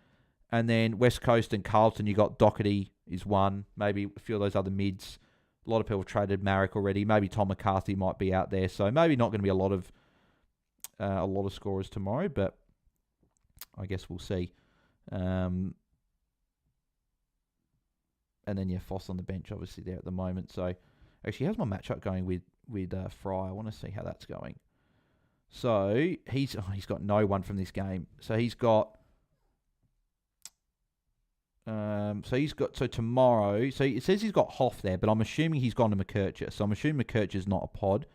And then West Coast and Carlton, you got Doherty is 1, maybe a few of those other mids. A lot of people have traded Marek already. Maybe Tom McCarthy might be out there. So maybe not going to be a lot of scorers tomorrow, but I guess we'll see. And then, yeah, Foss on the bench, obviously, there at the moment. So, actually, how's my matchup going with Fry? I want to see how that's going. So, he's got no one from this game. So, he's got... So tomorrow... So, it says he's got Hoff there, but I'm assuming he's gone to McKercher. So, I'm assuming McKercher's not a pod.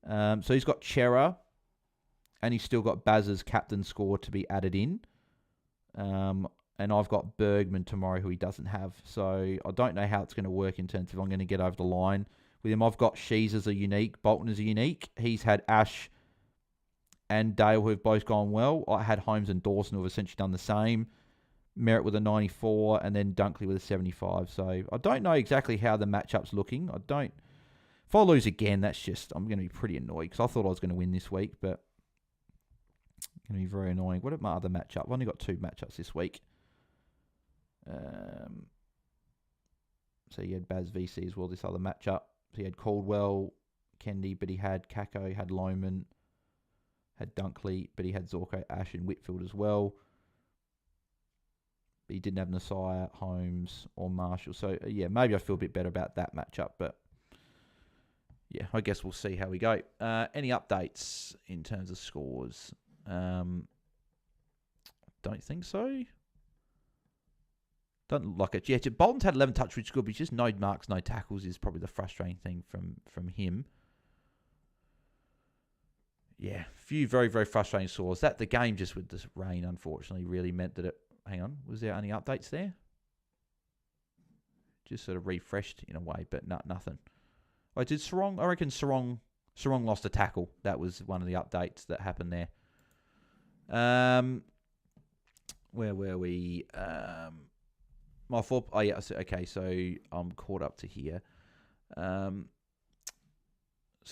So, he's got Chera. And he's still got Baz's captain score to be added in. And I've got Bergman tomorrow, who he doesn't have. So I don't know how it's going to work in terms of I'm going to get over the line with him. I've got Shees as a unique. Bolton as a unique. He's had Ash and Dale, who have both gone well. I had Holmes and Dawson, who have essentially done the same. Merritt with a 94, and then Dunkley with a 75. So I don't know exactly how the matchup's looking. If I lose again, I'm going to be pretty annoyed, because I thought I was going to win this week, but... Going to be very annoying. What about my other matchup? I've only got 2 matchups this week. So he had Baz VC as well, this other matchup. So he had Caldwell, Kennedy, but he had Kako, he had Lohman, had Dunkley, but he had Zorko, Ash, and Whitfield as well. But he didn't have Nasiah, Holmes, or Marshall. So, yeah, maybe I feel a bit better about that matchup, but... Yeah, I guess we'll see how we go. Any updates in terms of scores? Don't think so. Don't look like it. Yeah, Bolton's had 11 touch, which is good, but just no marks, no tackles is probably the frustrating thing from him. Yeah, few very, very frustrating scores. That the game just with this rain, unfortunately, really meant that it... Hang on, was there any updates there? Just sort of refreshed in a way, but nothing. Oh, did Sarong... I reckon Sarong lost a tackle. That was one of the updates that happened there. Where were we? My fault. Oh, yeah. Okay, so I'm caught up to here. So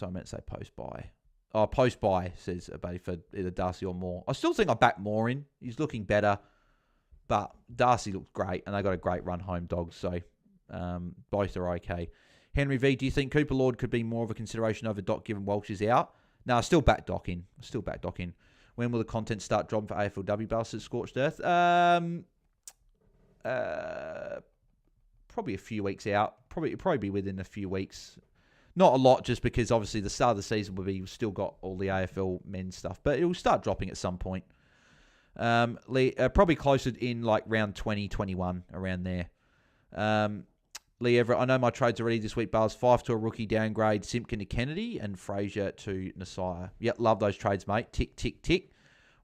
I meant to say post-buy. Oh, post-buy, says Abadi, for either Darcy or Moore. I still think I back Moore in. He's looking better. But Darcy looked great, and they got a great run home, dogs. So both are okay. Henry V, do you think Cooper Lord could be more of a consideration over Doc given Walsh is out? No, I still back Doc in. When will the content start dropping for AFLW Bastard Scorched Earth? Probably a few weeks out. Probably be within a few weeks. Not a lot, just because obviously the start of the season will be, we've still got all the AFL men's stuff, but it will start dropping at some point. Probably closer in like round 20, 21, around there. Lee Everett, I know my trades already this week. Bales 5 to a rookie downgrade, Simpkin to Kennedy, and Fraser to Nasiah. Yep, love those trades, mate. Tick, tick, tick.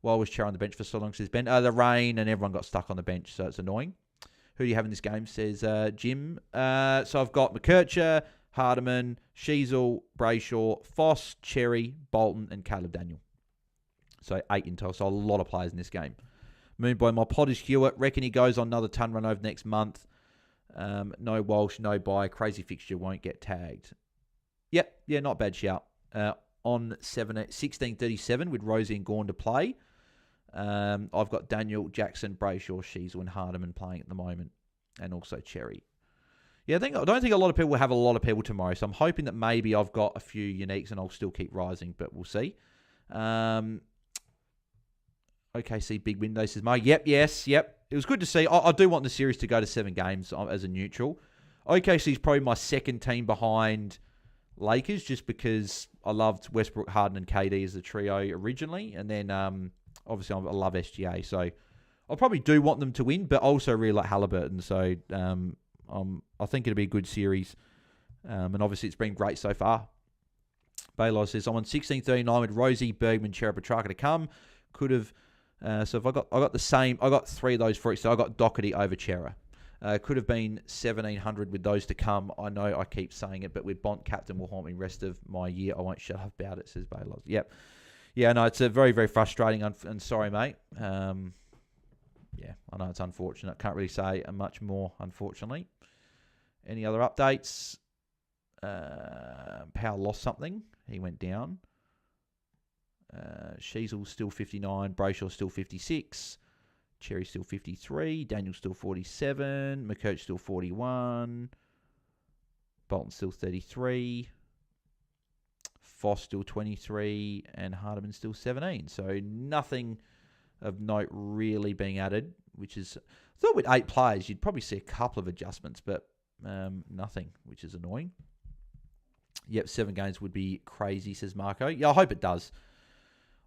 Why was Chair on the bench for so long, says Ben? The rain, and everyone got stuck on the bench, so it's annoying. Who do you have in this game, says Jim. So I've got McKercher, Hardiman, Sheezel, Brayshaw, Foss, Cherry, Bolton, and Caleb Daniel. So 8 in total. So a lot of players in this game. Moonboy, my pod is Hewitt. Reckon he goes on another ton run over next month. No Walsh, no bye. Crazy fixture won't get tagged. Yep. Yeah, not bad shout. On 16:37 with Rosie and Gawn to play. I've got Daniel, Jackson, Brayshaw, Sheasel and Hardiman playing at the moment. And also Cherry. Yeah, I don't think a lot of people will have a lot of people tomorrow. So I'm hoping that maybe I've got a few uniques and I'll still keep rising. But we'll see. OKC big window, says Mark. Yep. It was good to see. I do want the series to go to 7 games as a neutral. OKC is probably my second team behind Lakers just because I loved Westbrook, Harden, and KD as a trio originally. And then, obviously, I love SGA. So I probably do want them to win, but I also really like Halliburton. So I think it'll be a good series. And obviously, it's been great so far. Baylor says, I'm on 16:39 with Rosie, Bergman, Chera, Petrarca to come. Could have... so if I got the same, I got 3 of those for each. So I got Doherty over Chera. Could have been 1,700 with those to come. I know I keep saying it, but with Bont captain will haunt me rest of my year. I won't shut up about it, says Baylor. Yep. Yeah, no, it's a very, very frustrating and sorry, mate. Yeah, I know it's unfortunate. Can't really say much more, unfortunately. Any other updates? Powell lost something. He went down. Sheasel still 59. Brayshaw still 56. Cherry still 53. Daniel still 47. McCurch still 41. Bolton still 33. Foss still 23. And Hardiman still 17. So nothing of note really being added, which is... I thought with 8 players, you'd probably see a couple of adjustments, but nothing, which is annoying. Yep, 7 games would be crazy, says Marco. Yeah, I hope it does.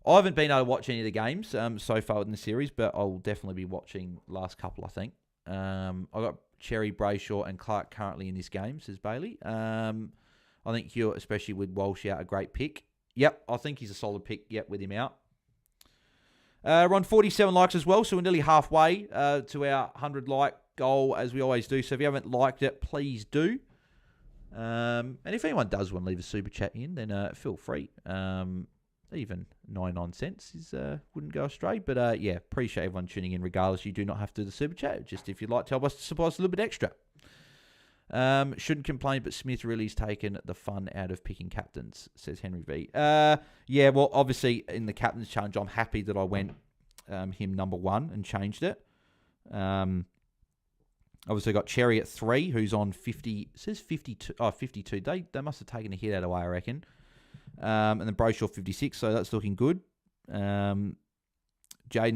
I haven't been able to watch any of the games so far in the series, but I'll definitely be watching last couple, I think. I've got Cherry, Brayshaw, and Clark currently in this game, says Bailey. I think Hewitt, especially with Walsh out, a great pick. Yep, I think he's a solid pick, yep, with him out. We're on 47 likes as well, so we're nearly halfway to our 100-like goal, as we always do. So if you haven't liked it, please do. And if anyone does want to leave a super chat in, then feel free. Even 99 cents wouldn't go astray. But yeah, appreciate everyone tuning in regardless. You do not have to do the super chat. Just if you'd like to help us to support us a little bit extra. Shouldn't complain, but Smith really has taken the fun out of picking captains, says Henry V. Yeah, well, obviously in the captain's challenge, I'm happy that I went him number 1 and changed it. Obviously got Cherry at 3, who's on 50. It says 52. Oh, 52. They must have taken a hit out of the way, I reckon. And then Brayshaw 56, so that's looking good. Jaiden's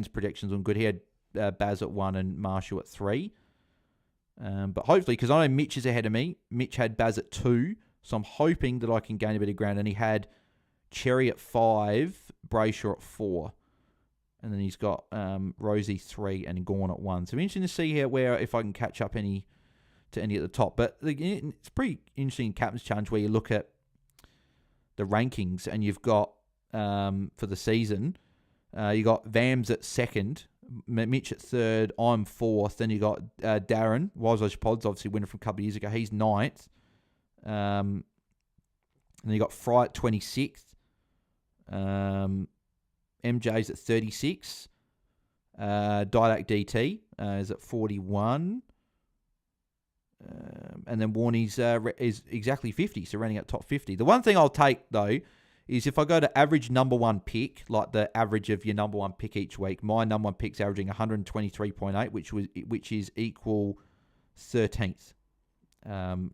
projections on good. He had Baz at 1 and Marshall at 3. But hopefully, because I know Mitch is ahead of me. Mitch had Baz at 2, so I'm hoping that I can gain a bit of ground. And he had Cherry at 5, Brayshaw at 4. And then he's got Rosie 3 and Gawn at 1. So it'll be interesting to see here if I can catch up to any at the top. But it's pretty interesting in Captain's Challenge where you look at the rankings and you've got, for the season, you got Vams at 2nd, Mitch at 3rd, I'm 4th. Then you got Darren, Wiseau's Pods, obviously winner from a couple of years ago. He's 9th. And then you got Fry at 26th. MJ's at 36. Didac DT is at 41. And then Warney's is exactly 50, so running at top 50. The one thing I'll take, though, is if I go to average number 1 pick, like the average of your number 1 pick each week, my number 1 pick's averaging 123.8, which is equal 13th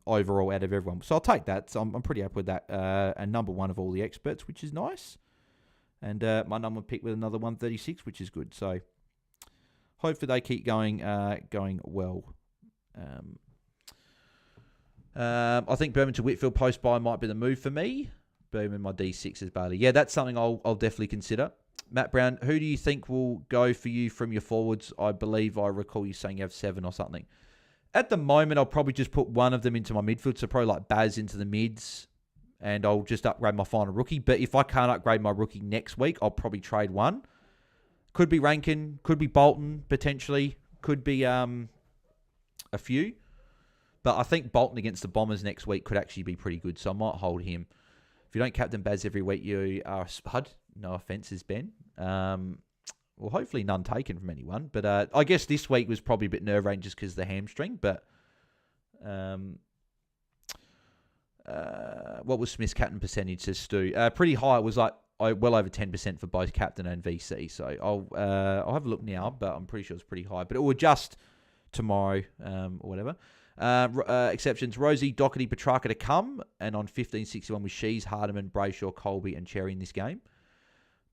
overall out of everyone. So I'll take that. So I'm pretty happy with that. And number 1 of all the experts, which is nice. And my number 1 pick with another 136, which is good. So hopefully they keep going well. I think Berman to Whitfield post-buy might be the move for me. Berman, my D6 is Bailey. Yeah, that's something I'll definitely consider. Matt Brown, who do you think will go for you from your forwards? I believe I recall you saying you have 7 or something. At the moment, I'll probably just put one of them into my midfield, so probably like Baz into the mids, and I'll just upgrade my final rookie. But if I can't upgrade my rookie next week, I'll probably trade one. Could be Rankin, could be Bolton, potentially. Could be a few. But I think Bolton against the Bombers next week could actually be pretty good, so I might hold him. If you don't captain Baz every week, you are a spud. No offences, Ben. Well, hopefully none taken from anyone. But I guess this week was probably a bit nerve-wracking just because of the hamstring. But what was Smith's captain percentage, says Stu? Pretty high. It was like well over 10% for both captain and VC. So I'll have a look now, but I'm pretty sure it's pretty high. But it will adjust tomorrow or whatever. Exceptions: Rosie, Doherty, Petrarca to come, and on 1561 with Shees, Hardiman, Brayshaw, Colby, and Cherry in this game.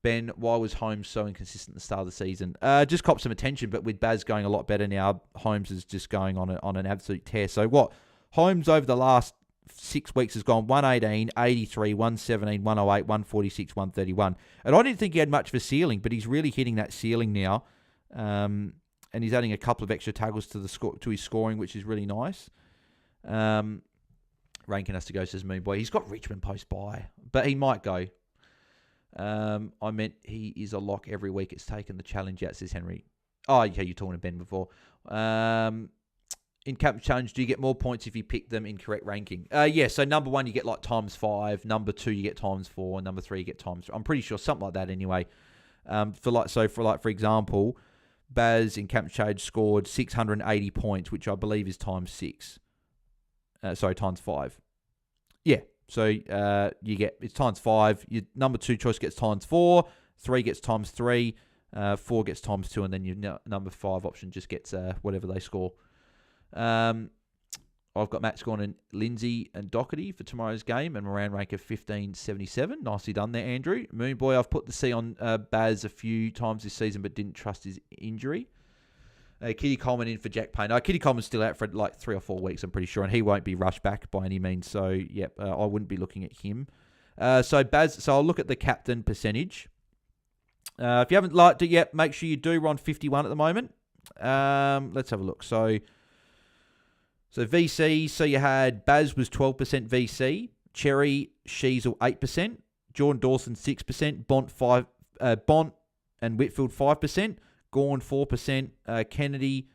Ben, why was Holmes so inconsistent at the start of the season? Just copped some attention, but with Baz going a lot better now, Holmes is just going on an absolute tear. So what? Holmes over the last 6 weeks has gone 118, 83, 117, 108, 146, 131. And I didn't think he had much of a ceiling, but he's really hitting that ceiling now. And he's adding a couple of extra tackles to his scoring, which is really nice. Rankin has to go, says Moon Boy. He's got Richmond post bye, but he might go. I meant he is a lock every week. It's taken the challenge out, says Henry. Oh, yeah, you're talking to Ben before. In Captain Challenge, do you get more points if you pick them in correct ranking? Yeah, so number 1, you get like ×5. Number 2, you get ×4. Number 3, you get ×3. I'm pretty sure something like that anyway. For example, Baz in Captain Challenge scored 680 points, which I believe is ×6. ×5. Yeah. So you get, it's ×5. Your number 2 choice gets ×4. 3 gets ×3. 4 gets ×2. And then your number 5 option just gets whatever they score. I've got Matt Scorn and Lindsay and Doherty for tomorrow's game, and Moran rank of 1577. Nicely done there, Andrew. Moonboy, I've put the C on Baz a few times this season, but didn't trust his injury. Kitty Coleman in for Jack Payne. Kitty Coleman's still out for like 3 or 4 weeks, I'm pretty sure, and he won't be rushed back by any means. So, yep, I wouldn't be looking at him. So I'll look at the captain percentage. If you haven't liked it yet, make sure you do. We're on 51 at the moment. Let's have a look. So VC, so you had Baz was 12% VC, Cherry, Sheasel 8%, Jordan Dawson 6%, Bont and Whitfield 5%, Gawn 4%, Kennedy,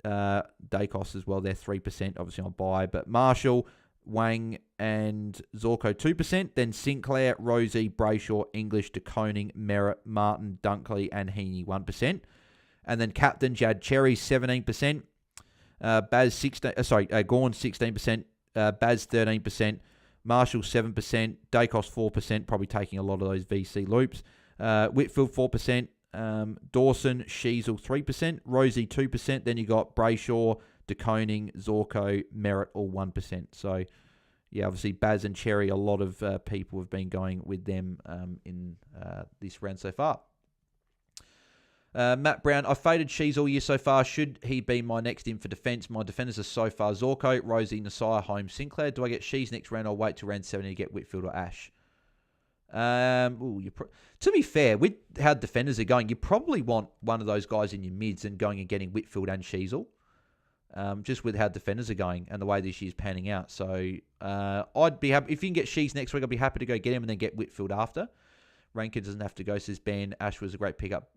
Dacos as well, they're 3%, obviously on buy, but Marshall, Wang and Zorko 2%, then Sinclair, Rosie, Brayshaw, English, DeConing, Merritt, Martin, Dunkley and Heaney 1%, and then captain Jad Cherry 17%, Baz 16, Gawn 16%, Baz 13%, Marshall 7%, Dacos 4%, probably taking a lot of those VC loops. Whitfield 4%, Dawson, Sheasel 3%, Rosie 2%. Then you got Brayshaw, DeConing, Zorko, Merritt all 1%. So yeah, obviously Baz and Cherry, a lot of people have been going with them in this round so far. Matt Brown, I faded Shees all year so far. Should he be my next in for defence? My defenders are so far Zorko, Rosie, Nasiah, Holmes, Sinclair. Do I get Shees next round or wait till round 70 to get Whitfield or Ash? To be fair, with how defenders are going, you probably want one of those guys in your mids and going and getting Whitfield and Sheasel. Just with how defenders are going and the way this year's panning out. So I'd be happy if you can get Shees next week. I'd be happy to go get him and then get Whitfield after. Rankin doesn't have to go, says Ben. Ash was a great pickup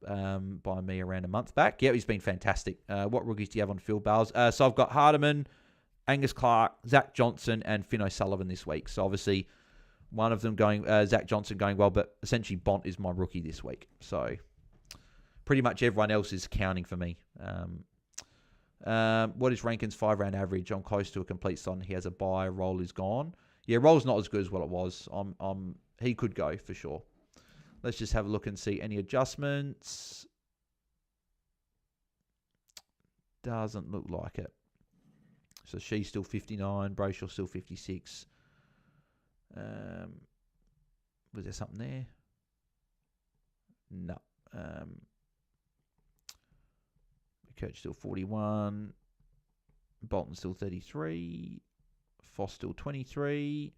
by me around a month back. Yeah, he's been fantastic. What rookies do you have on field, Bales? So I've got Hardiman, Angus Clark, Zach Johnson, and Finn O'Sullivan this week. So obviously one of them going, Zach Johnson going well, but essentially Bont is my rookie this week. So pretty much everyone else is counting for me. What is Rankin's 5-round average? I'm close to a complete son. He has a bye. Roll is gone. Yeah, Roll's not as good as what it was. He could go for sure. Let's just have a look and see any adjustments. Doesn't look like it. So she's still 59. Brayshaw still 56. Was there something there? No. Kirch still 41. Bolton still 33. Foss still 23.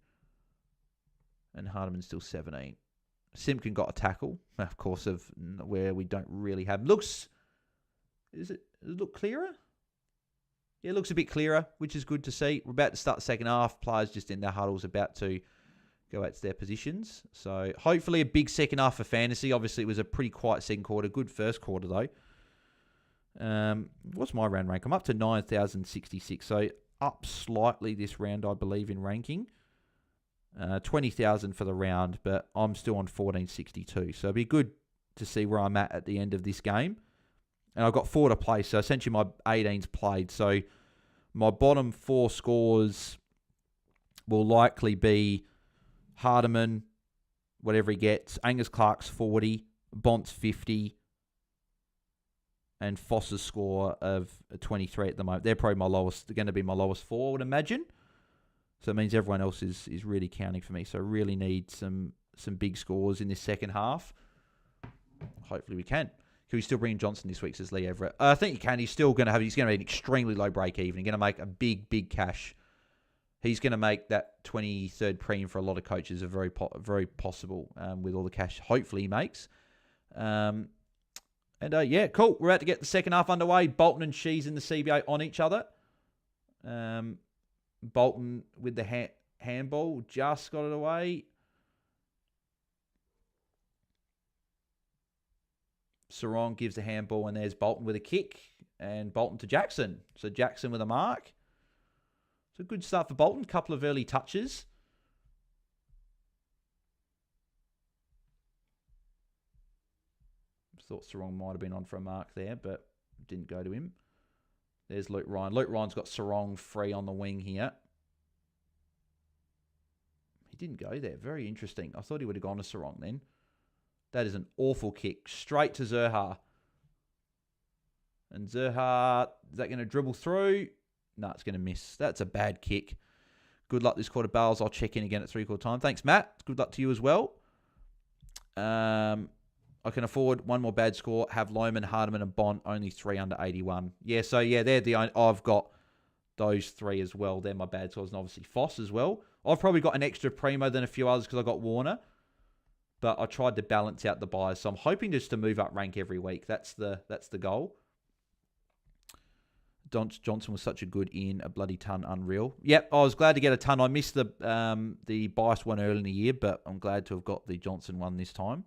And Hardiman still 17. Simpkin got a tackle, of course, of where we don't really have. Does it look clearer? Yeah, it looks a bit clearer, which is good to see. We're about to start the second half. Players just in their huddles about to go out to their positions. So hopefully a big second half for fantasy. Obviously, it was a pretty quiet second quarter. Good first quarter, though. What's my round rank? I'm up to 9,066. So up slightly this round, I believe, in ranking. 20,000 for the round, but I'm still on 1462. So it'd be good to see where I'm at the end of this game. And I've got 4 to play, so essentially my 18's played. So my bottom 4 scores will likely be Hardiman, whatever he gets, Angus Clark's 40, Bont's 50, and Foss's score of 23 at the moment. They're probably going to be my lowest 4, I would imagine. So it means everyone else is really counting for me. So I really need some big scores in this second half. Hopefully we can. Can we still bring in Johnson this week, says Lee Everett? I think you can. He's going to be an extremely low break even. He's going to make a big cash. He's going to make that 23rd premium for a lot of coaches a very possible with all the cash hopefully he makes. Yeah, cool. We're about to get the second half underway. Bolton and Shees in the CBA on each other. Bolton with the handball. Just got it away. Sarong gives the handball, and there's Bolton with a kick. And Bolton to Jackson. So Jackson with a mark. It's a good start for Bolton. Couple of early touches. Thought Sarong might have been on for a mark there, but didn't go to him. There's Luke Ryan. Luke Ryan's got Sarong free on the wing here. He didn't go there. Very interesting. I thought he would have gone to Sarong then. That is an awful kick. Straight to Zerha. And Zerha, is that going to dribble through? No, it's going to miss. That's a bad kick. Good luck this quarter, Bales. I'll check in again at 3/4 time. Thanks, Matt. Good luck to you as well. I can afford one more bad score. Have Lohman, Hardiman, and Bont only 3 under 81. Yeah, so yeah, they're the only. I've got those 3 as well. They're my bad scores, and obviously Foss as well. I've probably got an extra primo than a few others because I got Warner, but I tried to balance out the buys. So I'm hoping just to move up rank every week. That's the goal. Johnson was such a good in, a bloody ton, unreal. Yep, I was glad to get a ton. I missed the bias one early in the year, but I'm glad to have got the Johnson one this time.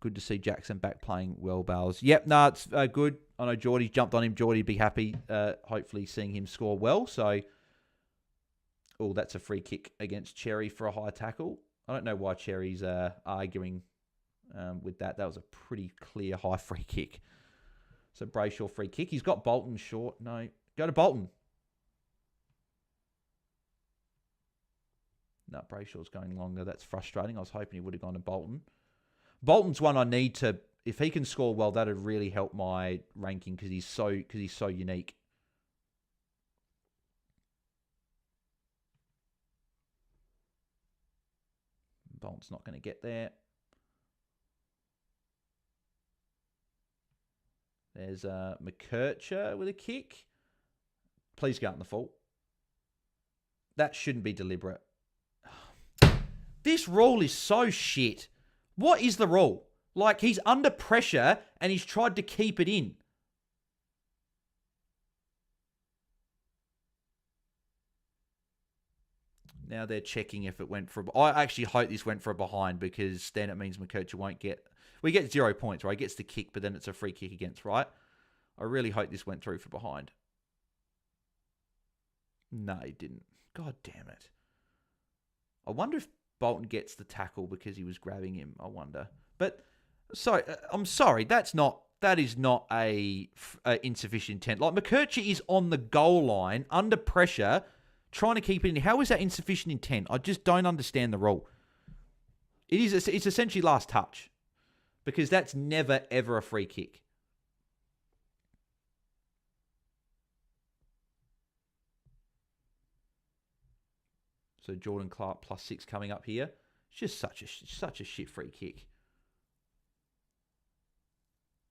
Good to see Jackson back playing well, Bales. Yep, it's good. I know Jordy's jumped on him. Jordy'd be happy, hopefully seeing him score well. So, that's a free kick against Cherry for a high tackle. I don't know why Cherry's arguing with that. That was a pretty clear high free kick. So Brayshaw free kick. He's got Bolton short. No, go to Bolton. No, Brayshaw's going longer. That's frustrating. I was hoping he would have gone to Bolton. Bolton's one I need to. If he can score well, that'd really help my ranking because he's so unique. Bolton's not going to get there. There's McKercher with a kick. Please go out in the fault. That shouldn't be deliberate. This rule is so shit. What is the rule? Like, he's under pressure and he's tried to keep it in. Now they're checking if it went for... I actually hope this went for a behind because then it means McKercher won't get... We get 0 points, right? He gets the kick, but then it's a free kick against, right? I really hope this went through for behind. No, he didn't. God damn it. I wonder if Bolton gets the tackle because he was grabbing him. I wonder. But, sorry, I'm sorry. That is not a insufficient intent. Like, McKercher is on the goal line, under pressure, trying to keep it in. How is that insufficient intent? I just don't understand the rule. It's essentially last touch. Because that's never, ever a free kick. So Jordan Clark +6 coming up here. It's just such a shit free kick.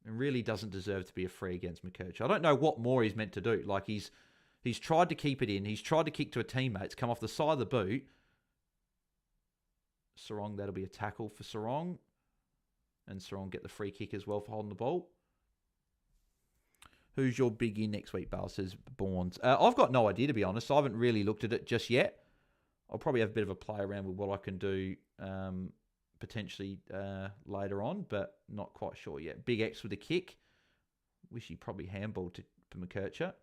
It really doesn't deserve to be a free against McKercher. I don't know what more he's meant to do. Like, he's tried to keep it in. He's tried to kick to a teammate. It's come off the side of the boot. Sarong, that'll be a tackle for Sarong. And Sarong get the free kick as well for holding the ball. Who's your big in next week, Bale, says Bournes. I've got no idea, to be honest. I haven't really looked at it just yet. I'll probably have a bit of a play around with what I can do potentially later on, but not quite sure yet. Big X with a kick. Wish he probably handballed to McKercher.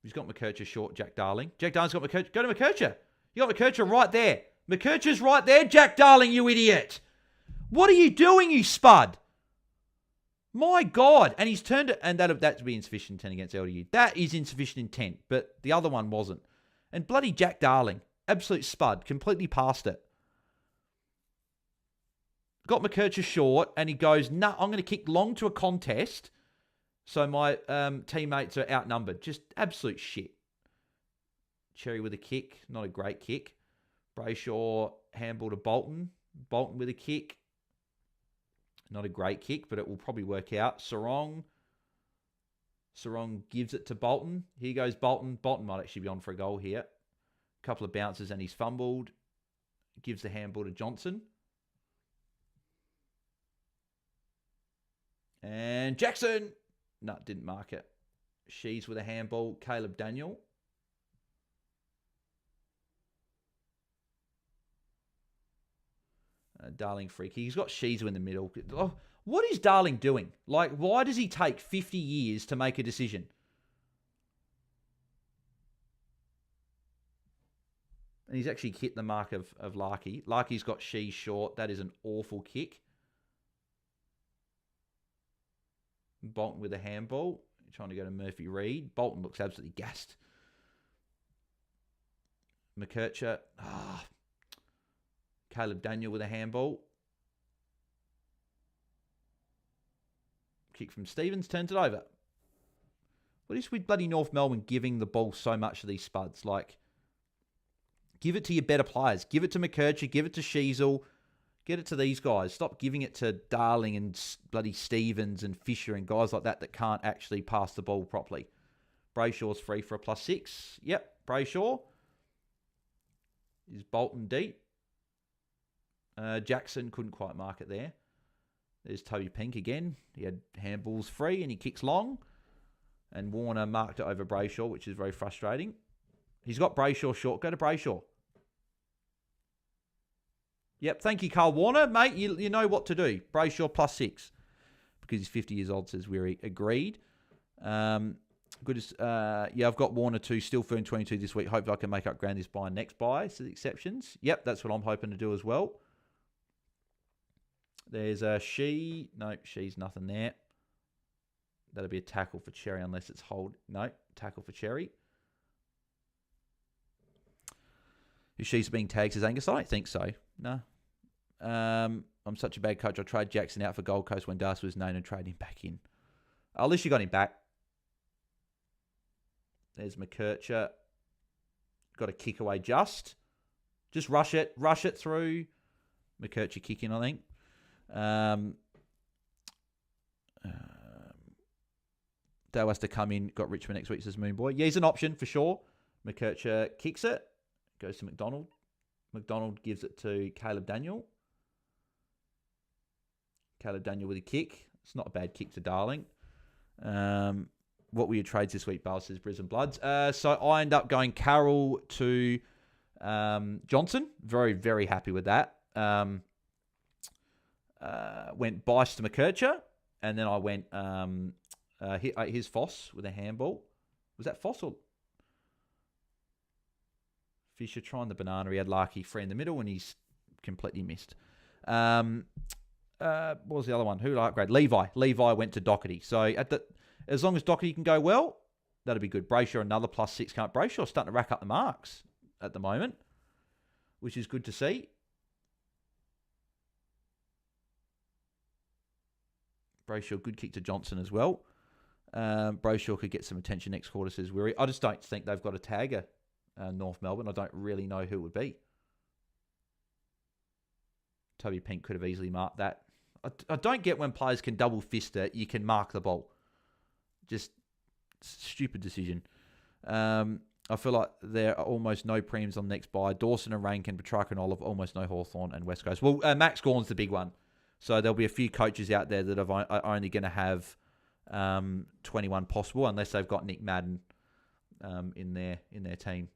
He's got McKercher short, Jack Darling. Jack Darling's got McKercher. Go to McKercher. You got McKercher right there. McKercher's right there, Jack Darling, you idiot. What are you doing, you spud? My God. And he's turned it, and that'd be insufficient intent against LDU. That is insufficient intent, but the other one wasn't. And bloody Jack Darling, absolute spud, completely passed it. Got McKercher short, and he goes, nah, I'm going to kick long to a contest, so my teammates are outnumbered. Just absolute shit. Cherry with a kick, not a great kick. Brayshaw handball to Bolton. Bolton with a kick. Not a great kick, but it will probably work out. Sarong gives it to Bolton. Here goes Bolton. Bolton might actually be on for a goal here. A couple of bounces and he's fumbled. Gives the handball to Johnson. And Jackson. No, didn't mark it. She's with a handball. Caleb Daniel. Darling free kick. He's got Shizu in the middle. Oh, what is Darling doing? Like, why does he take 50 years to make a decision? And he's actually hit the mark of Larky. Larky's got She short. That is an awful kick. Bolton with a handball. Trying to go to Murphy Reed. Bolton looks absolutely gassed. McKercher. Caleb Daniel with a handball. Kick from Stevens, turns it over. What is with bloody North Melbourne giving the ball so much to these spuds? Like, give it to your better players. Give it to McKercher, give it to Sheasel. Get it to these guys. Stop giving it to Darling and bloody Stevens and Fisher and guys like that can't actually pass the ball properly. Brayshaw's free for a +6. Yep, Brayshaw. Is Bolton deep? Jackson couldn't quite mark it there. There's Toby Pink again. He had handballs free and he kicks long. And Warner marked it over Brayshaw, which is very frustrating. He's got Brayshaw short. Go to Brayshaw. Yep, thank you, Carl Warner. Mate, you know what to do. Brayshaw +6. Because he's 50 years old, says Weary. Agreed. Good. I've got Warner too. Still firm 22 this week. Hopefully I can make up ground this buy next buy. So the exceptions. Yep, that's what I'm hoping to do as well. There's a She. No, She's nothing there. That'll be a tackle for Cherry unless it's hold. No, tackle for Cherry. If She's being tagged as Angus, I don't think so. No. I'm such a bad coach. I tried Jackson out for Gold Coast when Darcy was known and traded him back in. At least you got him back. There's McKercher. Got a kick away just. Just rush it. Rush it through. McKercher kicking, I think. Dale has to come in. Got Richmond next week, says Moonboy. Yeah, he's an option for sure. McKercher kicks it. Goes to McDonald. McDonald gives it to Caleb Daniel. Caleb Daniel with a kick. It's not a bad kick to Darling. What were your trades this week, Bale, says Brisbane Bloods? So I end up going Carroll to Johnson. Very, very happy with that. Went Bice to McKercher. And then I went his Foss with a handball. Was that Foss or... Fisher trying the banana. He had Larky free in the middle and he's completely missed. What was the other one? Who did I upgrade? Levi. Levi went to Doherty. So as long as Doherty can go well, that'll be good. Brayshaw, another +6. Can't Brayshaw starting to rack up the marks at the moment, which is good to see. Brayshaw, good kick to Johnson as well. Brayshaw could get some attention next quarter, says Weary. I just don't think they've got a tagger. North Melbourne. I don't really know who it would be. Toby Pink could have easily marked that. I don't get when players can double fist it, you can mark the ball. Just stupid decision. I feel like there are almost no premiums on the next buy. Dawson and Rankin, Petrarca and Olive, almost no Hawthorn and West Coast. Well, Max Gorn's the big one. So there'll be a few coaches out there that are only going to have 21 possible unless they've got Nick Madden in their team.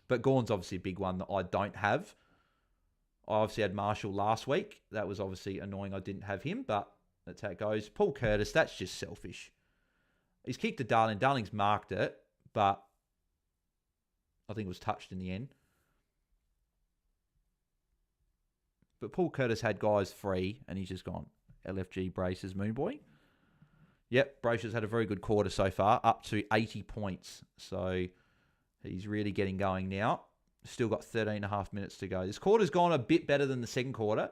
But Gorn's obviously a big one that I don't have. I obviously had Marshall last week. That was obviously annoying I didn't have him, but that's how it goes. Paul Curtis, that's just selfish. He's kicked to Darling. Darling's marked it, but I think it was touched in the end. But Paul Curtis had guys free, and he's just gone LFG braces Moonboy. Yep, Bracious had a very good quarter so far, up to 80 points. So he's really getting going now. Still got 13.5 minutes to go. This quarter's gone a bit better than the second quarter.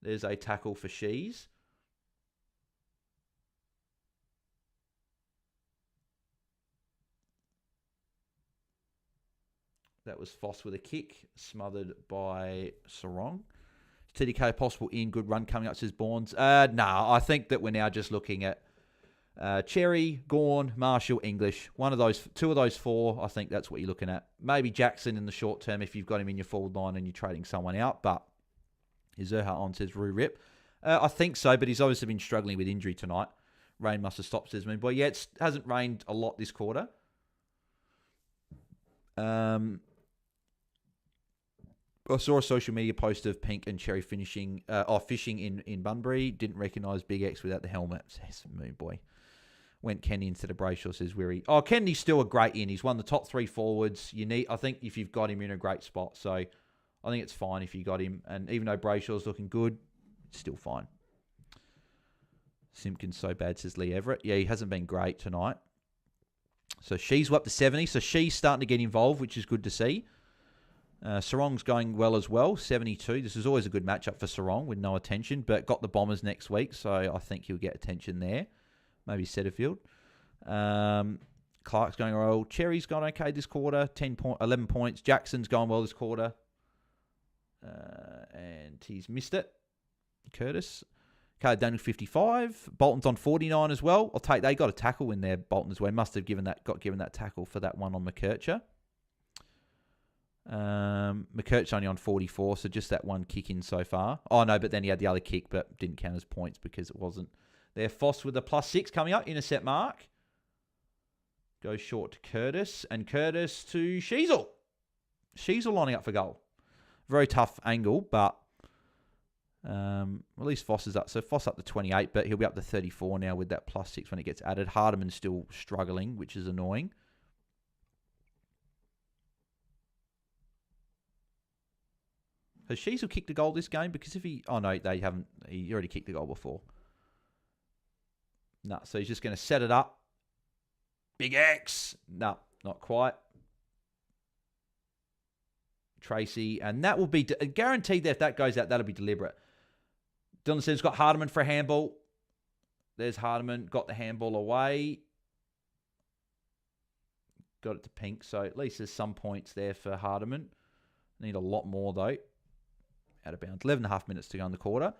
There's a tackle for Shees. That was Foss with a kick, smothered by Sarong. TDK possible in, good run coming up, says Bournes. I think that we're now just looking at Cherry, Gawn, Marshall, English. Two of those four, I think that's what you're looking at. Maybe Jackson in the short term if you've got him in your forward line and you're trading someone out. But is Zerha on, says Roo Rip. I think so, but he's obviously been struggling with injury tonight. Rain must have stopped, says Moonboy. Yeah, it hasn't rained a lot this quarter. I saw a social media post of Pink and Cherry fishing in Bunbury. Didn't recognise Big X without the helmet, says Moonboy. Went Kenny instead of Brayshaw, says Weary. Oh, Kenny's still a great in. He's won the top 3 forwards. I think if you've got him, you're in a great spot. So I think it's fine if you got him. And even though Brayshaw's looking good, it's still fine. Simpkins so bad, says Lee Everett. Yeah, he hasn't been great tonight. So she's up to 70. So she's starting to get involved, which is good to see. Sarong's going well as well, 72. This is always a good matchup for Sarong with no attention, but got the Bombers next week, so I think he'll get attention there. Maybe Setterfield. Clark's going well. Cherry's gone okay this quarter, 11 points. Jackson's going well this quarter, and he's missed it. Curtis. Okay, Daniel 55. Bolton's on 49 as well. They got a tackle in there, Bolton as well. Must have got given that tackle for that one on McKercher. McKercher's only on 44, so just that one kick in so far. Oh, no, but then he had the other kick, but didn't count as points because it wasn't there. Foss with a +6 coming up, intercept mark. Goes short to Curtis, and Curtis to Sheasel. Sheasel lining up for goal. Very tough angle, but at least Foss is up. So Foss up to 28, but he'll be up to 34 now with that +6 when it gets added. Hardiman's still struggling, which is annoying. Has Sheasel kicked a goal this game? Because if he... Oh, no, they haven't. He already kicked the goal before. No, so he's just going to set it up. Big X. No, not quite. Tracy. And that will be... guaranteed that if that goes out, that'll be deliberate. Dylan says got Hardiman for a handball. There's Hardiman. Got the handball away. Got it to Pink. So at least there's some points there for Hardiman. Need a lot more, though. Out of bounds. 11.5 minutes to go in the quarter.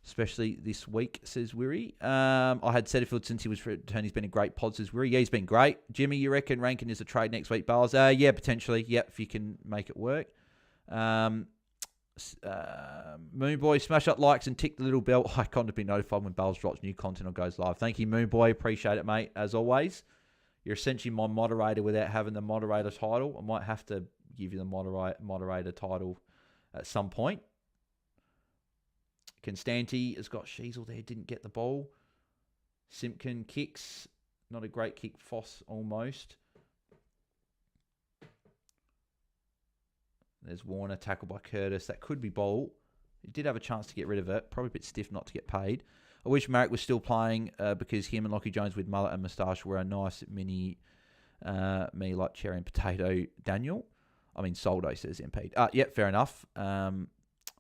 Especially this week, says Weary. I had Setterfield since he was returned. He's been a great pod, says Weary. Yeah, he's been great. Jimmy, you reckon Rankin is a trade next week, Bales? Yeah, potentially. Yeah, if you can make it work. Moonboy, smash up likes and tick the little bell icon to be notified when Bales drops new content or goes live. Thank you, Moonboy. Appreciate it, mate, as always. You're essentially my moderator without having the moderator title. I might have to give you the moderator title at some point. Constanti has got Sheasel there, didn't get the ball. Simpkin kicks, not a great kick. Foss almost. There's Warner, tackled by Curtis. That could be ball. He did have a chance to get rid of it. Probably a bit stiff not to get paid. I wish Marek was still playing because him and Lockie Jones with mullet and moustache were a nice mini me like cherry and potato Daniel. I mean, Soldo, says MP. Yeah, fair enough.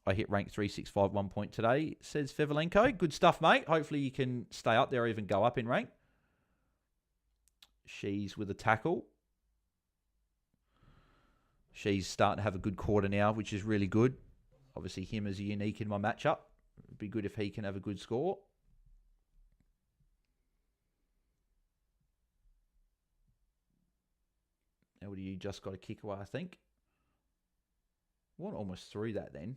I hit rank 365 1 point today, says Fevelenko. Good stuff, mate. Hopefully you can stay up there or even go up in rank. She's with a tackle. She's starting to have a good quarter now, which is really good. Obviously, him is unique in my matchup. It'd be good if he can have a good score. LDU just got a kick away, I think. One almost through that then.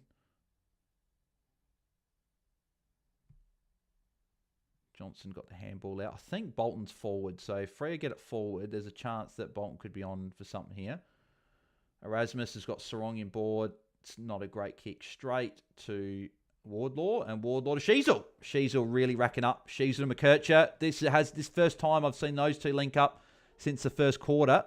Johnson got the handball out. I think Bolton's forward. So if Freo get it forward, there's a chance that Bolton could be on for something here. Erasmus has got Sarong in board. It's not a great kick. Straight to Wardlaw. And Wardlaw to Sheasel. Sheasel really racking up. Sheasel to McKercher. This first time I've seen those two link up. since the first quarter.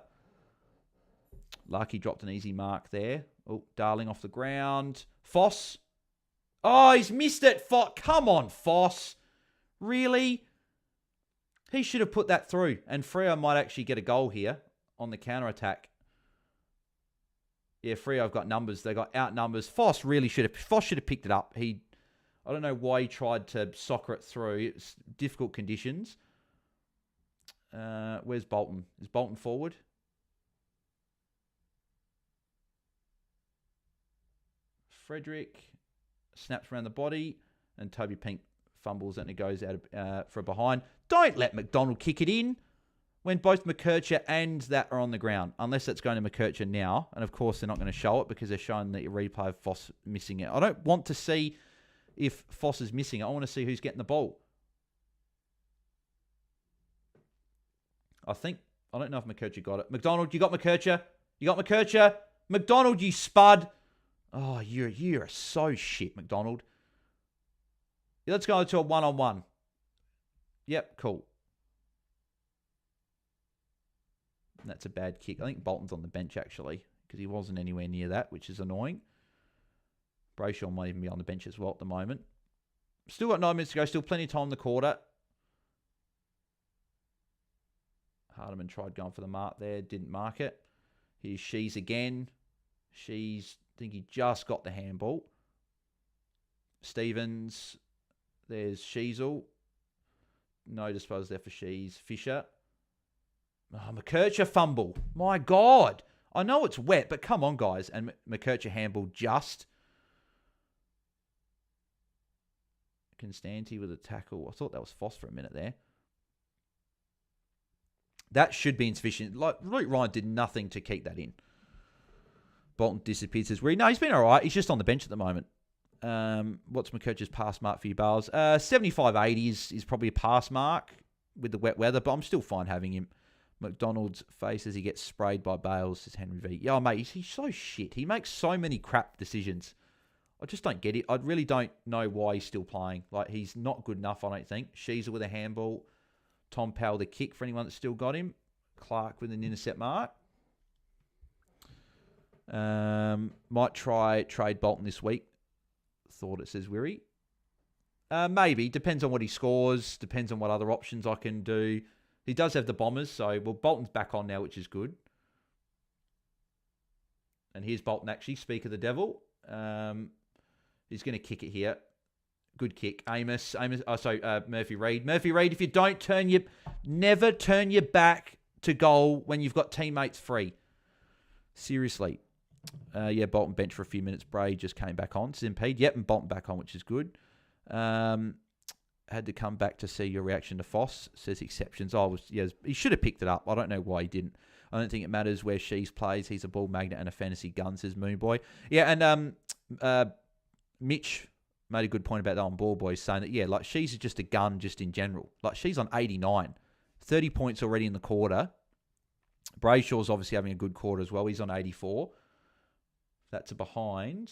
Lucky dropped an easy mark there. Oh, Darling off the ground. Foss. Oh, he's missed it. Come on, Foss. Really? He should have put that through. And Freo might actually get a goal here on the counter-attack. Yeah, Freo have got numbers. They got out numbers. Foss should have picked it up. I don't know why he tried to soccer it through. It's difficult conditions. Where's Bolton? Is Bolton forward? Frederick snaps around the body, and Toby Pink fumbles and it goes out for a behind. Don't let McDonald kick it in when both McKercher and that are on the ground, unless it's going to McKercher now. And of course, they're not going to show it because they're showing the replay of Foss missing it. I don't want to see if Foss is missing it. I want to see who's getting the ball. I don't know if McKercher got it. McDonald, you got McKercher? You got McKercher? McDonald, you spud. Oh, you're so shit, McDonald. Yeah, let's go to a one-on-one. Yep, cool. That's a bad kick. I think Bolton's on the bench, actually, because he wasn't anywhere near that, which is annoying. Brayshaw might even be on the bench as well at the moment. Still got 9 minutes to go. Still plenty of time in the quarter. Hardiman tried going for the mark there. Didn't mark it. Here's Shees again. Shees, I think he just got the handball. Stevens. There's Sheasel. No disposal there for Shees. Fisher. Oh, McKercher fumble. My God. I know it's wet, but come on, guys. And McKercher handball just. Constanti with a tackle. I thought that was Foss for a minute there. That should be insufficient. Luke Ryan did nothing to keep that in. Bolton disappears as no, he's been all right. He's just on the bench at the moment. What's McKercher's pass mark for you, Bales? 75-80 is probably a pass mark with the wet weather, but I'm still fine having him. McDonald's face as he gets sprayed by Bales, says Henry V. Yeah, mate, he's so shit. He makes so many crap decisions. I just don't get it. I really don't know why he's still playing. Like, he's not good enough, I don't think. Sheezer with a handball. Tom Powell the kick for anyone that's still got him. Clark with an intercept mark. Might try trade Bolton this week. Thought it says Weary. Maybe. Depends on what he scores. Depends on what other options I can do. He does have the Bombers, so Bolton's back on now, which is good. And here's Bolton actually. Speak of the devil. He's going to kick it here. Good kick. Murphy Reid. Murphy Reid, if you don't never turn your back to goal when you've got teammates free. Seriously. Bolton bench for a few minutes. Bray just came back on. Zimpede. Yep, and Bolton back on, which is good. Had to come back to see your reaction to Foss. Says exceptions. He should have picked it up. I don't know why he didn't. I don't think it matters where Shees plays. He's a ball magnet and a fantasy gun, says Moonboy. Yeah, and Mitch made a good point about that on Ball Boys, saying that, Shees is just a gun just in general. Like, she's on 89. 30 points already in the quarter. Brayshaw's obviously having a good quarter as well. He's on 84. That's a behind.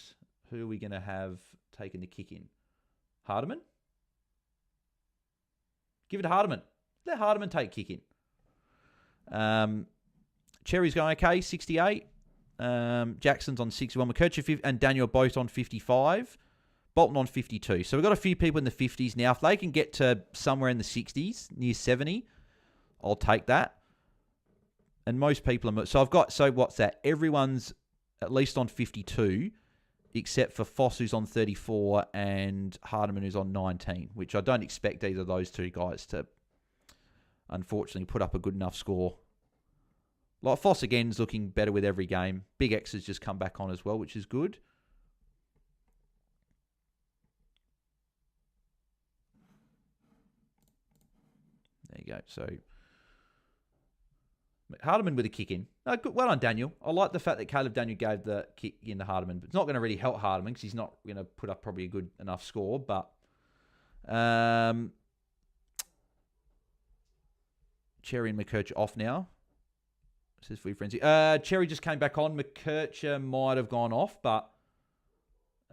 Who are we going to have taking the kick in? Hardiman? Give it to Hardiman. Let Hardiman take kick in. Cherry's going okay, 68. Jackson's on 61. McKercher and Daniel both on 55. Bolton on 52. So we've got a few people in the 50s now. If they can get to somewhere in the 60s, near 70, I'll take that. And most people are... So what's that? Everyone's at least on 52, except for Foss, who's on 34, and Hardiman, who's on 19, which I don't expect either of those two guys to, unfortunately, put up a good enough score. Like, Foss, again, is looking better with every game. Big X has just come back on as well, which is good. There you go. So, Hardiman with a kick in. Good. Well done, Daniel. I like the fact that Caleb Daniel gave the kick in to Hardiman. But it's not going to really help Hardiman because he's not going to put up probably a good enough score. But Cherry and McKercher off now. Says for your frenzy. Cherry just came back on. McKercher might have gone off, but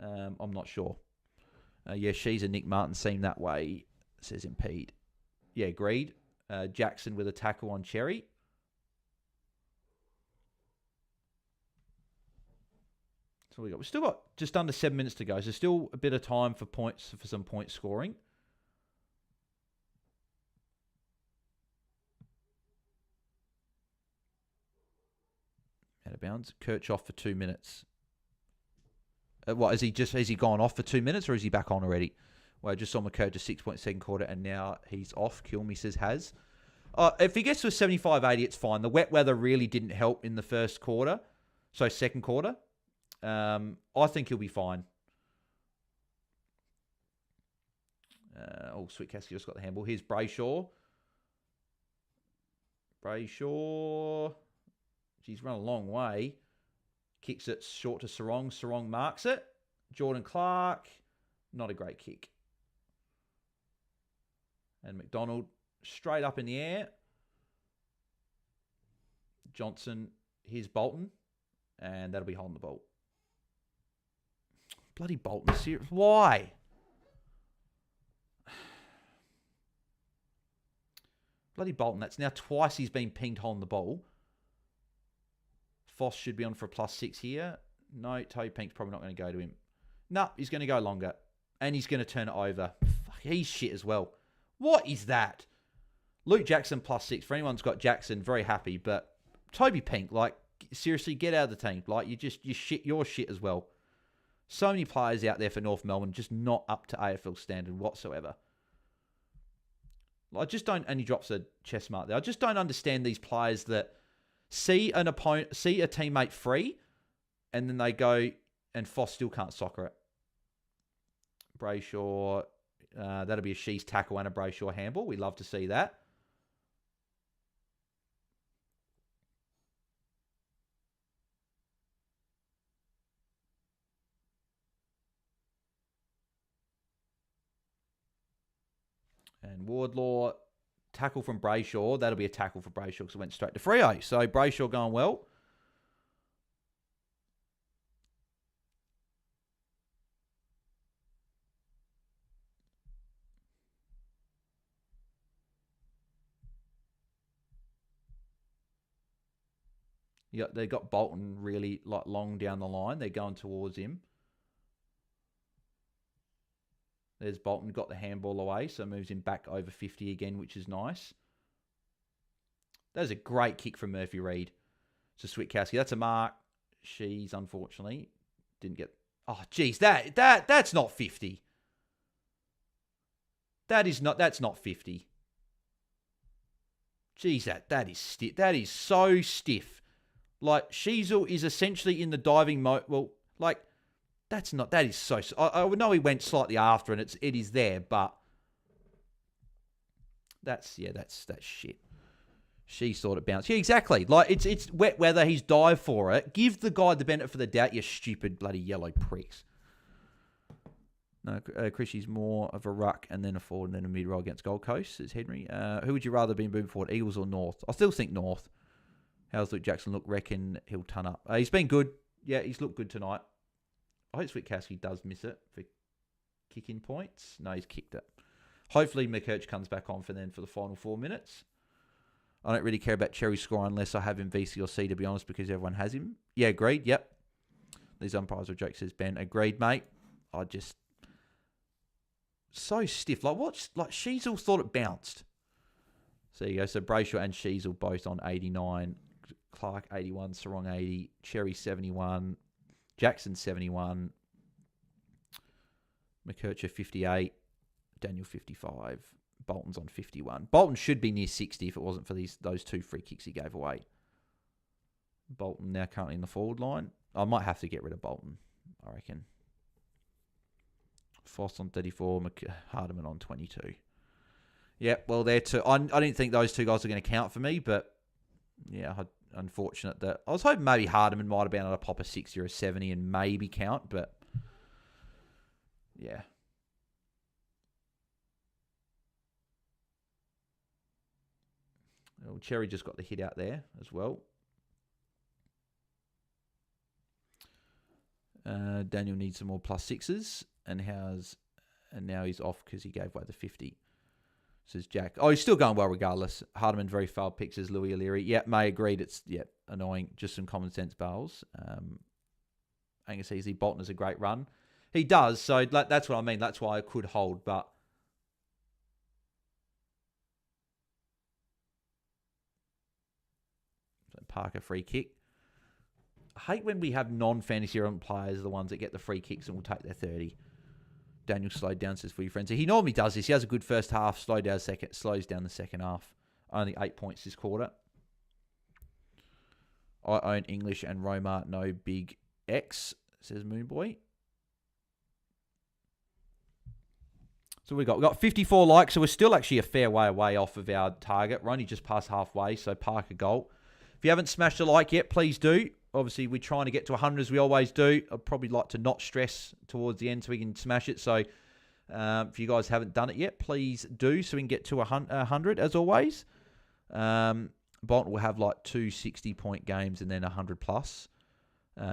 I'm not sure. She's a Nick Martin seem that way, says Impede. Yeah, agreed. Jackson with a tackle on Cherry. So we've still got just under 7 minutes to go. So still a bit of time for some point scoring. Out of bounds. Kirchhoff for 2 minutes. Has he gone off for 2 minutes or is he back on already? Well, I just saw McCurch to 6.2 quarter and now he's off. Kilme says has. If he gets to a 75-80, it's fine. The wet weather really didn't help in the first quarter. So second quarter. I think he'll be fine. Switkowski just got the handball. Here's Brayshaw. She's run a long way. Kicks it short to Sarong. Sarong marks it. Jordan Clark. Not a great kick. And McDonald straight up in the air. Johnson. Here's Bolton. And that'll be holding the ball. Bloody Bolton. Serious. Why? Bloody Bolton. That's now twice he's been pinged holding the ball. Foss should be on for a +6 here. No, Toby Pink's probably not going to go to him. No, he's going to go longer. And he's going to turn it over. Fuck, he's shit as well. What is that? Luke Jackson +6. For anyone who's got Jackson, very happy. But Toby Pink, like, seriously, get out of the team. Like, you're shit as well. So many players out there for North Melbourne just not up to AFL standard whatsoever. I just don't, and he drops a chest mark there. I just don't understand these players that see a teammate free, and then they go, and Foss still can't soccer it. Brayshaw, that'll be a She's tackle and a Brayshaw handball. We love to see that. And Wardlaw, tackle from Brayshaw. That'll be a tackle for Brayshaw because it went straight to Freo. So Brayshaw going well. Yeah, they got Bolton really long down the line. They're going towards him. There's Bolton, got the handball away, so moves him back over 50 again, which is nice. That was a great kick from Murphy Reid to Switkowski. That's a mark. She's unfortunately didn't get. Oh, geez, that's not 50. That's not 50. Geez, that is stiff. That is so stiff. Like, Sheasel is essentially in the diving mode. Well, like, that is so... I would know he went slightly after and it is there, but... That's shit. She thought it bounced. Yeah, exactly. Like, it's wet weather. He's dived for it. Give the guy the benefit of the doubt, you stupid bloody yellow pricks. No, Chrissy's more of a ruck and then a forward and then a mid-roll against Gold Coast, says Henry. Who would you rather be moving forward, Eagles or North? I still think North. How's Luke Jackson look? Reckon he'll ton up. He's been good. Yeah, he's looked good tonight. I hope Switkowski does miss it for kicking points. No, he's kicked it. Hopefully McCurch comes back on for the final 4 minutes. I don't really care about Cherry's score unless I have him VC or C, to be honest, because everyone has him. Yeah, agreed. Yep. These umpires are jokes, says Ben. Agreed, mate. I just... So stiff. Like, what? Like, Sheasel thought it bounced. So there you go. So Brayshaw and Sheasel both on 89. Clark 81, Sarong 80, Cherry 71, Jackson 71, McCurcher 58, Daniel 55, Bolton's on 51. Bolton should be near 60 if it wasn't for those two free kicks he gave away. Bolton now currently in the forward line. I might have to get rid of Bolton, I reckon. Foss on 34, Hardiman on 22. Yeah, well, they're two. I didn't think those two guys were going to count for me, but yeah, unfortunate that I was hoping maybe Hardiman might have been able to pop a 60 or a 70 and maybe count, but yeah. Well, Cherry just got the hit out there as well. Daniel needs some more +6s, and now he's off because he gave away the 50. Says Jack. Oh, he's still going well regardless. Hardiman very failed picks as Louis O'Leary. Yeah, May agreed. It's annoying. Just some common sense bowls. Angus Easy, Bolton has a great run. He does, so that's what I mean. That's why I could hold, but Parker free kick. I hate when we have non-fantasy relevant players, the ones that get the free kicks and will take their 30. Daniel slowed down, says for your friends. He normally does this. He has a good first half, slows down the second half. Only 8 points this quarter. I own English and Roma, no big X, says Moonboy. So we got 54 likes, so we're still actually a fair way away off of our target. We're only just past halfway, so Parker goal. If you haven't smashed a like yet, please do. Obviously, we're trying to get to 100 as we always do. I'd probably like to not stress towards the end so we can smash it. So if you guys haven't done it yet, please do so we can get to 100 as always. Bolton will have like 2 60-point games and then 100 plus.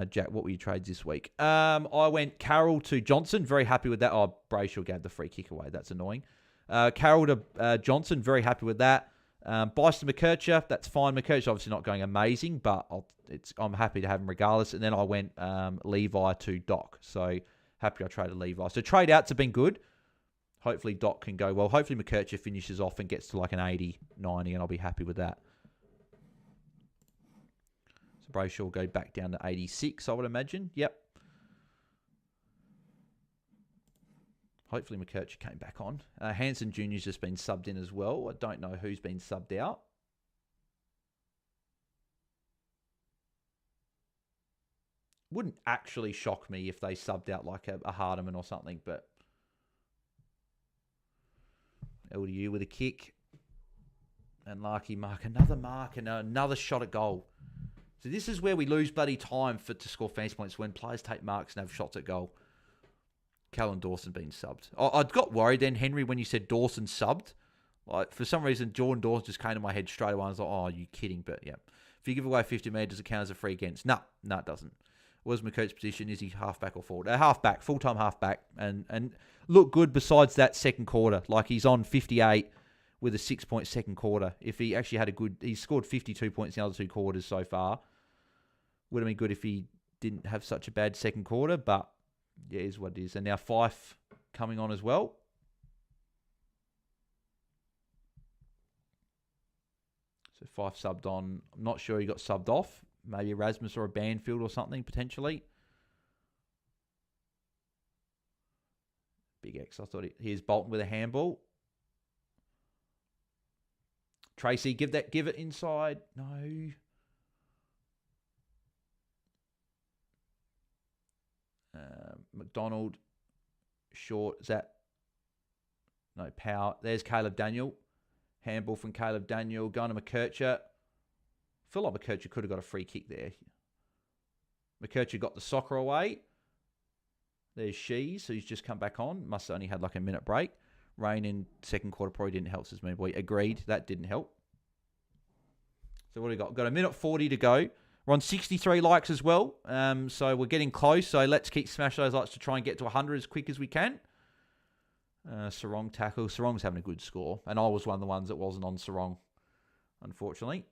Jack, what were your trades this week? I went Carroll to Johnson. Very happy with that. Oh, Brayshaw gave the free kick away. That's annoying. Carroll to Johnson. Very happy with that. Bison McKercher. That's fine. McKercher's obviously not going amazing, but I'm happy to have him regardless. And then I went Levi to Doc. So happy I traded Levi. So trade outs have been good. Hopefully Doc can go well. Hopefully McKercher finishes off and gets to like an 80, 90, and I'll be happy with that. So Brayshaw will go back down to 86, I would imagine. Yep. Hopefully McKercher came back on. Hanson Jr.'s just been subbed in as well. I don't know who's been subbed out. Wouldn't actually shock me if they subbed out like a Hardiman or something, but LDU with a kick. And Larky mark another mark and another shot at goal. So this is where we lose bloody time to score fantasy points, when players take marks and have shots at goal. Callum Dawson being subbed. I got worried then, Henry, when you said Dawson subbed. Like, for some reason, Jordan Dawson just came to my head straight away. I was like, oh, are you kidding? But yeah. If you give away 50 metres, does it count as a free against? No, it doesn't. What was McCoach's position? Is he halfback or forward? Halfback, full-time halfback. And look good besides that second quarter. Like, he's on 58 with a 6-point second quarter. If he actually had he scored 52 points in the other 2 quarters so far. Would have been good if he didn't have such a bad second quarter, but yeah, it is what it is. And now Fife coming on as well. So Fife subbed on. I'm not sure he got subbed off. Maybe Erasmus or a Banfield or something, potentially. Big X, I thought. Here's Bolton with a handball. Tracy, give it inside. No. McDonald, short, is that? No, Power. There's Caleb Daniel. Handball from Caleb Daniel. Going to McKercher. I feel like McKercher could have got a free kick there. McKercher got the soccer away. There's Shees, who's just come back on. Must have only had like a minute break. Rain in second quarter probably didn't help, says me boy. Agreed, that didn't help. So what do we got? Got a minute 40 to go. We're on 63 likes as well, so we're getting close. So let's keep smash those likes to try and get to 100 as quick as we can. Sarong tackle. Sarong's having a good score, and I was one of the ones that wasn't on Sarong, unfortunately.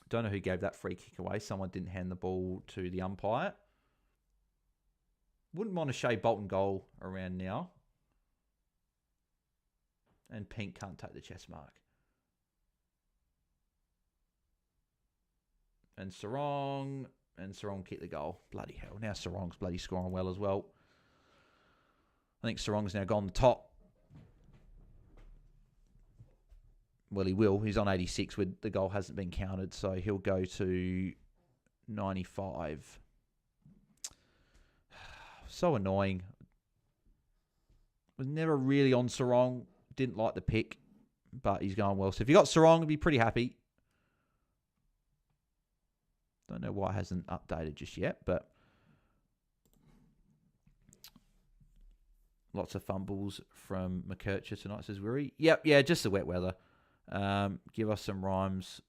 Don't know who gave that free kick away. Someone didn't hand the ball to the umpire. Wouldn't mind a Shea Bolton goal around now. And Pink can't take the chest mark. And Sarong kicked the goal. Bloody hell. Now Sarong's bloody scoring well as well. I think Sarong's now gone the top. Well, he will. He's on 86 with the goal hasn't been counted, so he'll go to 95. So annoying. Was never really on Sarong. Didn't like the pick, but he's going well. So if you got Sarong, I'd be pretty happy. Don't know why it hasn't updated just yet, but lots of fumbles from McKercher tonight, says Weary. Yep, yeah, just the wet weather. Give us some rhymes.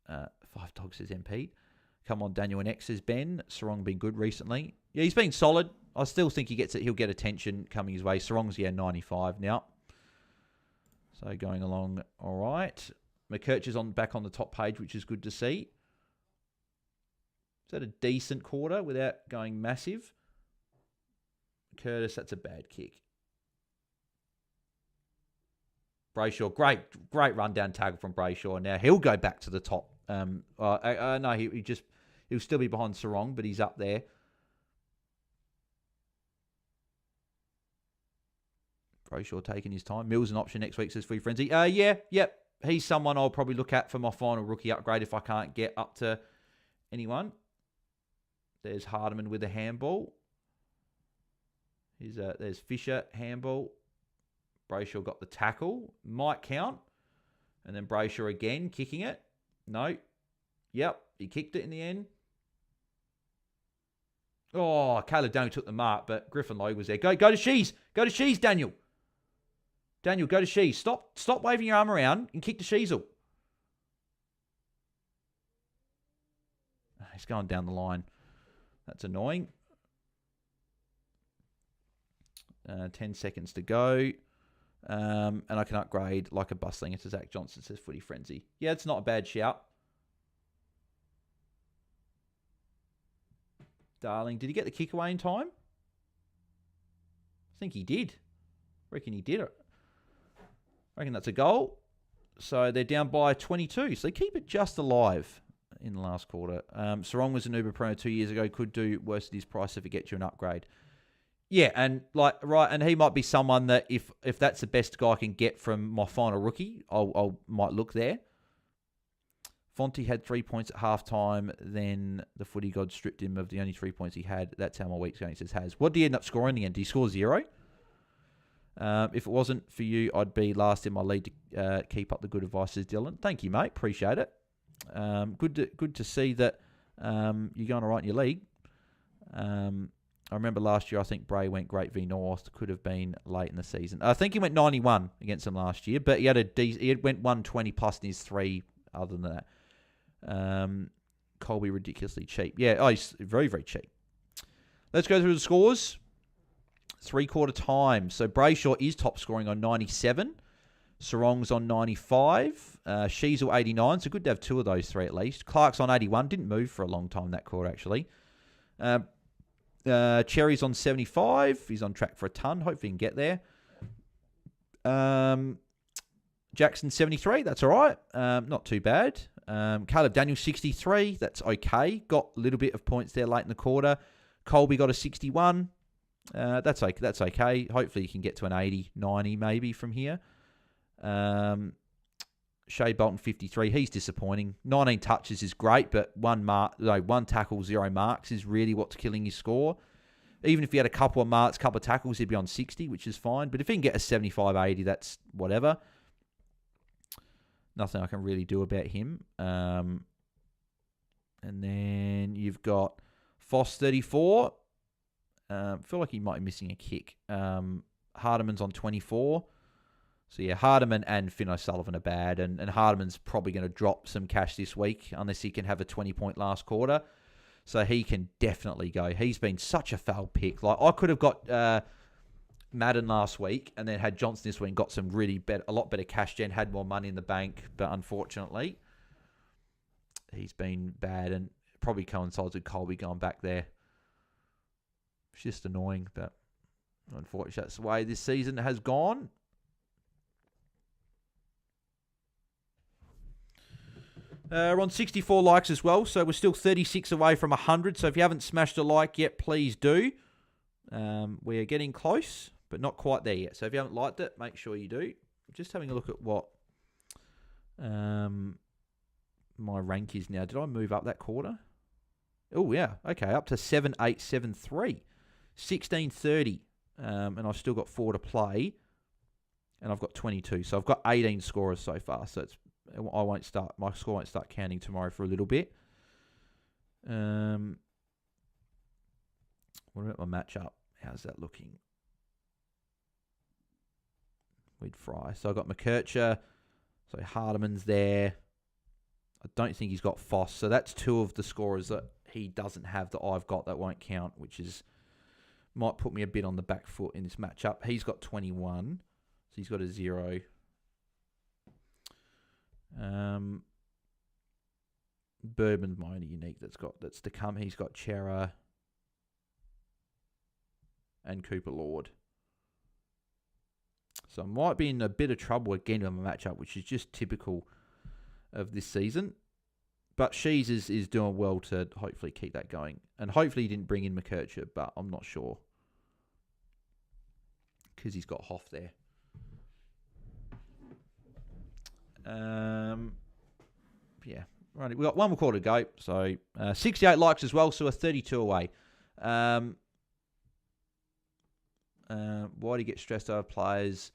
5 Dogs, says MP. Come on, Daniel and X, says Ben. Sarong been good recently. Yeah, he's been solid. I still think he'll get attention coming his way. Sarong's, 95 now. So going along all right. McKercher's back on the top page, which is good to see. Is that a decent quarter without going massive? Curtis, that's a bad kick. Brayshaw, great rundown tackle from Brayshaw. Now he'll go back to the top. No, he'll still be behind Sarong, but he's up there. Brayshaw taking his time. Mills an option next week, says Free Frenzy. Yep. He's someone I'll probably look at for my final rookie upgrade if I can't get up to anyone. There's Hardiman with a handball. There's Fisher, handball. Brayshaw got the tackle. Might count. And then Brayshaw again, kicking it. No. Yep, he kicked it in the end. Oh, Caleb Daniel took the mark, but Griffin Logue was there. Go to Shees. Go to Shees, Daniel. Daniel, go to Shees. Stop waving your arm around and kick to Sheesel. He's going down the line. That's annoying. 10 seconds to go. And I can upgrade like a bustling into Zach Johnson, says Footy Frenzy. Yeah, it's not a bad shout. Darling, did he get the kick away in time? I think he did. I reckon he did it. I reckon that's a goal. So they're down by 22. So they keep it just alive in the last quarter. Sarong was an Uber Pro 2 years ago. Could do worse at his price if it gets you an upgrade. Yeah, and and he might be someone that if that's the best guy I can get from my final rookie, I might look there. Fonte had 3 points at halftime, then the footy god stripped him of the only 3 points he had. That's how my week's going, says Has. What did he end up scoring in the end? Did he score 0? If it wasn't for you, I'd be last in my league to keep up the good advice, says Dylan. Thank you, mate. Appreciate it. Good to see that you're going all right in your league. I remember last year, I think Bray went great v North. Could have been late in the season. I think he went 91 against them last year, but he went 120 plus in his 3 other than that. Colby ridiculously cheap. Yeah, he's very, very cheap. Let's go through the scores. 3/4 time. So Brayshaw is top scoring on 97. Sarong's on 95. Sheasel 89. So good to have 2 of those 3 at least. Clark's on 81. Didn't move for a long time that quarter, actually. Cherry's on 75. He's on track for a ton. Hopefully he can get there. Jackson 73. That's all right. Not too bad. Caleb Daniel 63. That's okay. Got a little bit of points there late in the quarter. Colby got a 61. That's okay. Hopefully you can get to an 80, 90 maybe from here. Shea Bolton 53. He's disappointing. 19 touches is great, but one tackle, 0 marks is really what's killing his score. Even if he had a couple of marks, couple of tackles, he'd be on 60, which is fine. But if he can get a 75, 80, that's whatever. Nothing I can really do about him. And then you've got Foss 34. Feel like he might be missing a kick. Hardiman's on 24. So yeah, Hardiman and Finn O'Sullivan are bad, and Hardiman's probably going to drop some cash this week unless he can have a 20-point last quarter. So he can definitely go. He's been such a foul pick. Like I could have got Madden last week and then had Johnson this week and got some a lot better cash gen, had more money in the bank, but unfortunately, he's been bad and probably coincides with Colby going back there. It's just annoying, but unfortunately, that's the way this season has gone. We're on 64 likes as well, so we're still 36 away from 100. So if you haven't smashed a like yet, please do. We are getting close, but not quite there yet. So if you haven't liked it, make sure you do. I'm just having a look at what my rank is now. Did I move up that quarter? Oh, yeah. Okay, up to 7873. 1630. And I've still got 4 to play. And I've got 22. So I've got 18 scorers so far. So my score won't start counting tomorrow for a little bit. What about my matchup? How's that looking? We'd fry. So I've got McKercher. So Hardiman's there. I don't think he's got Foss. So that's 2 of the scorers that he doesn't have that I've got that won't count, which might put me a bit on the back foot in this matchup. He's got 21. So he's got a 0. Bourbon's my only unique that's to come. He's got Chera and Cooper Lord. So I might be in a bit of trouble again on my matchup, which is just typical of this season. But Shees is doing well to hopefully keep that going. And hopefully he didn't bring in McKercher, but I'm not sure. Because he's got Hoff there. Yeah. Right, we've got one more quarter to go. So 68 likes as well, so we're 32 away. Why do you get stressed over players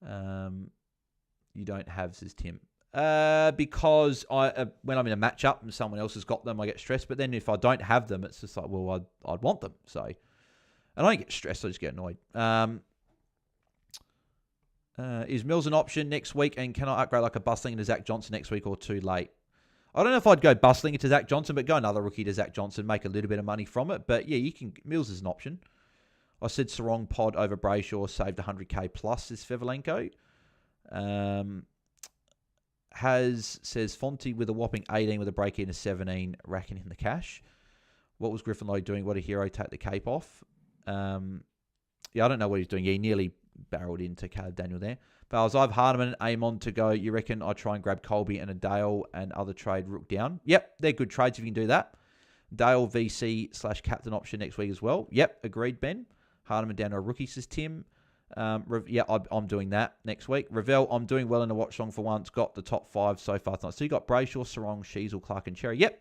you don't have, says Tim? Because when I'm in a matchup and someone else has got them, I get stressed. But then if I don't have them, it's just like, well, I'd want them. So I don't get stressed, I just get annoyed. Is Mills an option next week? And can I upgrade like a Bustling into Zach Johnson next week or too late? I don't know if I'd go Bustling into Zach Johnson, but go another rookie to Zach Johnson, make a little bit of money from it. But yeah, you can. Mills is an option. I said Sarong Pod over Brayshaw saved 100k plus, is Fevelenko. Says Fonte with a whopping 18 with a break in of 17, racking in the cash. What was Griffin Lowe doing? What a hero, take the cape off. Yeah, I don't know what he's doing. He nearly barreled into Caleb Daniel there. Bales, I have Hardiman and Amon to go. You reckon I try and grab Colby and a Dale and other trade Rook down? Yep, they're good trades if you can do that. Dale VC/captain option next week as well. Yep, agreed, Ben. Hardiman down to a rookie, says Tim. Yeah, I'm doing that next week. Ravel, I'm doing well in the Watchalong for once. Got the top 5 so far tonight. So you got Brayshaw, Sarong, Sheasel, Clark, and Cherry. Yep.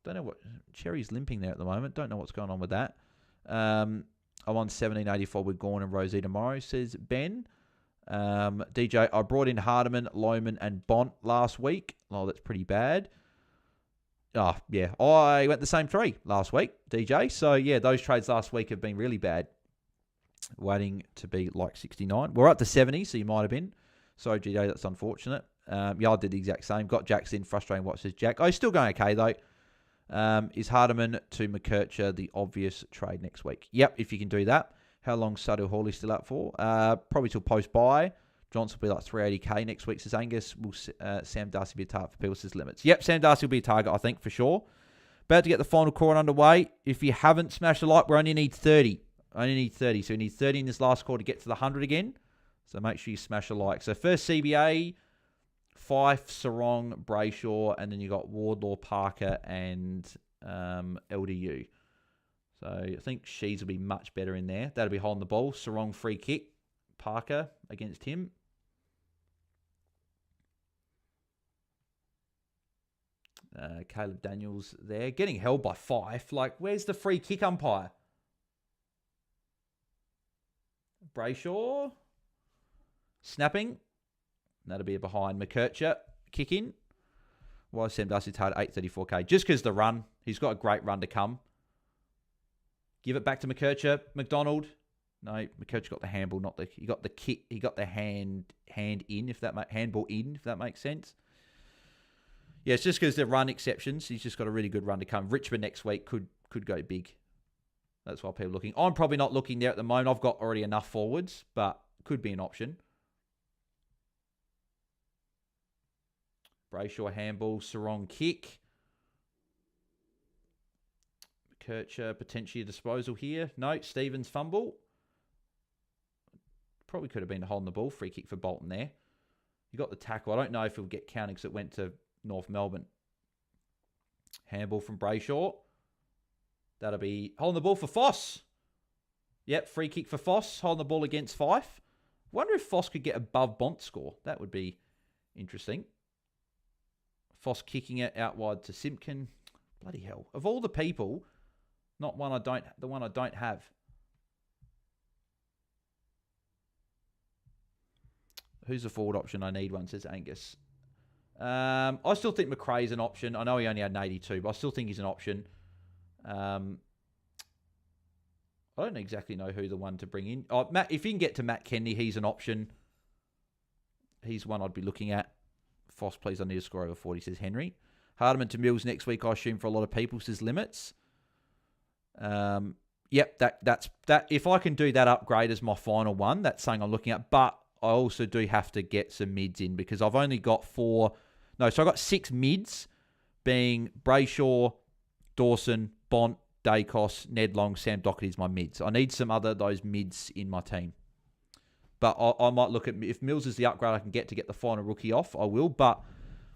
Don't know what... Cherry's limping there at the moment. Don't know what's going on with that. I won 1784 with Gorn and Rosie tomorrow, says Ben. DJ, I brought in Hardiman, Lohman, and Bont last week. Oh, that's pretty bad. Oh, yeah. I went the same 3 last week, DJ. So, yeah, those trades last week have been really bad. Waiting to be like 69. We're up to 70, so you might have been. Sorry, GJ, that's unfortunate. Yeah, I did the exact same. Got Jacks in. Frustrating what says Jack. Oh, he's still going okay, though. Is Hardiman to McKercher the obvious trade next week? Yep, if you can do that. How long Sadu Hawley still up for? Probably till post-buy. Johnson will be like 380k next week, says Angus. Will Sam Darcy be a target for people, says Limits? Yep, Sam Darcy will be a target, I think, for sure. About to get the final quarter underway. If you haven't smashed a like, we only need 30. Only need 30. So we need 30 in this last quarter to get to the 100 again. So make sure you smash a like. So first CBA, Fife, Sarong, Brayshaw, and then you got Wardlaw, Parker, and LDU. So I think Shees will be much better in there. That'll be holding the ball. Sarong free kick. Parker against him. Caleb Daniels there. Getting held by Fife. Like, where's the free kick umpire? Brayshaw. Snapping. That'll be a behind. McKercher. Kick in. Why is Sam Darcy target 834k? Just because the run. He's got a great run to come. Give it back to McKercher. McDonald. No, McKercher got the handball, not the... He got the kick. He got the hand in, if that handball in, if that makes sense. Yeah, it's just because they're run exceptions. He's just got a really good run to come. Richmond next week could go big. That's why people are looking. I'm probably not looking there at the moment. I've got already enough forwards, but could be an option. Brayshaw handball, Sarong kick. McKercher potentially a disposal here. No, Stevens fumble. Probably could have been holding the ball. Free kick for Bolton there. You got the tackle. I don't know if he'll get counting because it went to North Melbourne. Handball from Brayshaw. That'll be holding the ball for Foss. Yep, free kick for Foss. Holding the ball against Fife. Wonder if Foss could get above Bont's score. That would be interesting. Foss kicking it out wide to Simpkin. Bloody hell. Of all the people, not one the one I don't have. Who's the forward option? I need one, says Angus. I still think McRae's an option. I know he only had an 82, but I still think he's an option. I don't exactly know who the one to bring in. Oh, Matt, if you can get to Matt Kennedy, he's an option. He's one I'd be looking at. Foss, please, I need to score over 40, says Henry. Hardiman to Mills next week, I assume, for a lot of people, says Limits. Yep, that's that. If I can do that upgrade as my final one, that's something I'm looking at. But I also do have to get some mids in because I've only got 4 No, so I got 6 mids, being Brayshaw, Dawson, Bont, Dacos, Ned Long, Sam Docherty is my mids. I need some other those mids in my team. But I might look at, if Mills is the upgrade I can get to get the final rookie off, I will. But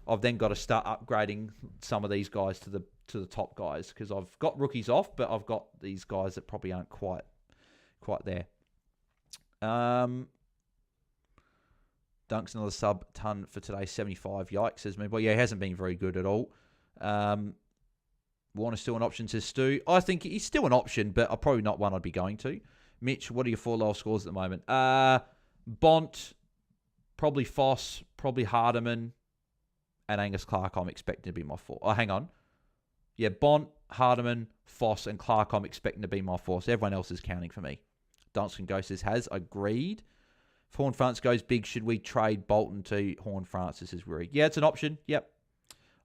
I've then got to start upgrading some of these guys to the top guys, because I've got rookies off, but I've got these guys that probably aren't quite there. Dunk's another sub-ton for today, 75. Yikes, says me. But yeah, he hasn't been very good at all. Warner's still an option, says Stu. I think he's still an option, but probably not one I'd be going to. Mitch, what are your 4 lowest scores at the moment? Bont, probably Foss, probably Hardiman, and Angus Clark I'm expecting to be my 4. Oh, hang on. Yeah, Bont, Hardiman, Foss, and Clark I'm expecting to be my 4. So everyone else is counting for me. Dunstan Ghost says, has agreed. If Horn France goes big, should we trade Bolton to Horn France? This is worried. Yeah, it's an option. Yep.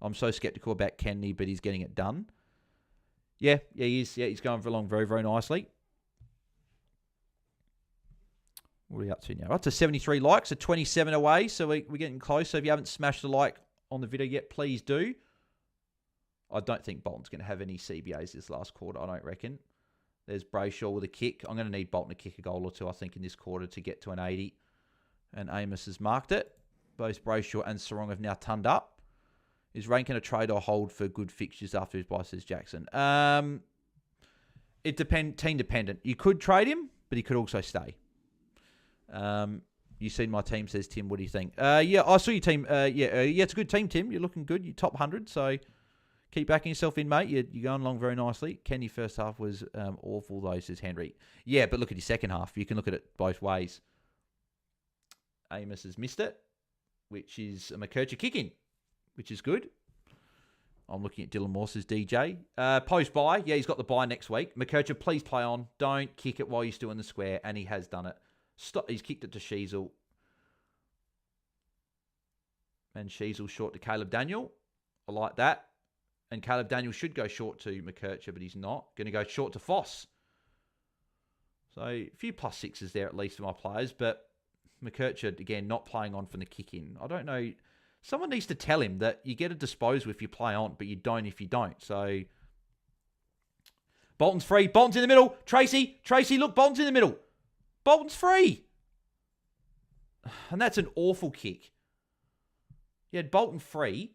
I'm so skeptical about Kennedy, but he's getting it done. Yeah, he is. Yeah, he's going along very, very nicely. What are we up to now? Up to 73 likes, so 27 away. So we're getting close. So if you haven't smashed the like on the video yet, please do. I don't think Bolton's going to have any CBAs this last quarter, I don't reckon. There's Brayshaw with a kick. I'm going to need Bolton to kick a goal or two, I think, in this quarter to get to an 80. And Amos has marked it. Both Brayshaw and Sarong have now turned up. Is Rankin a trade or hold for good fixtures after his buy, says Jackson? It depends, team dependent. You could trade him, but he could also stay. You seen my team, says Tim. What do you think? Yeah, I saw your team. Yeah, it's a good team, Tim. You're looking good. You're top 100, so keep backing yourself in, mate. You're going along very nicely. Kenny first half was awful, though, says Henry. Yeah, but look at his second half. You can look at it both ways. Amos has missed it, which is a McKercher kick-in, which is good. I'm looking at Dylan Morse's DJ. Post-buy. Yeah, he's got the buy next week. McKercher, please play on. Don't kick it while you're still in the square, and he has done it. He's kicked it to Sheasel. And Sheasel short to Caleb Daniel. I like that. And Caleb Daniel should go short to McKercher, but he's not. Going to go short to Foss. So a few +6s there at least for my players. But McKercher, again, not playing on from the kick-in. I don't know. Someone needs to tell him that you get a disposal if you play on, but you don't if you don't. So Bolton's free. Bolton's in the middle. Tracy, look, Bolton's in the middle. Bolton's free. And that's an awful kick. You had Bolton free.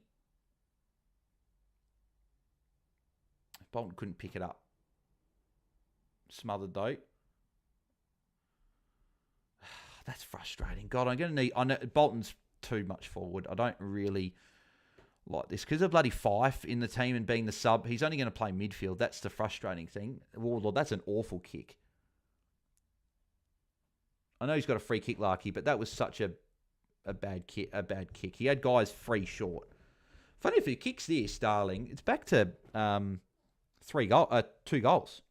Bolton couldn't pick it up. Smothered, though. That's frustrating. God, I'm going to need... I know Bolton's too much forward. I don't really like this. Because of bloody Fife in the team and being the sub, he's only going to play midfield. That's the frustrating thing. Warlord, that's an awful kick. I know he's got a free kick, Larky, but that was such a bad kick. He had guys free short. Funny if he kicks this, darling, it's back to 2 goals.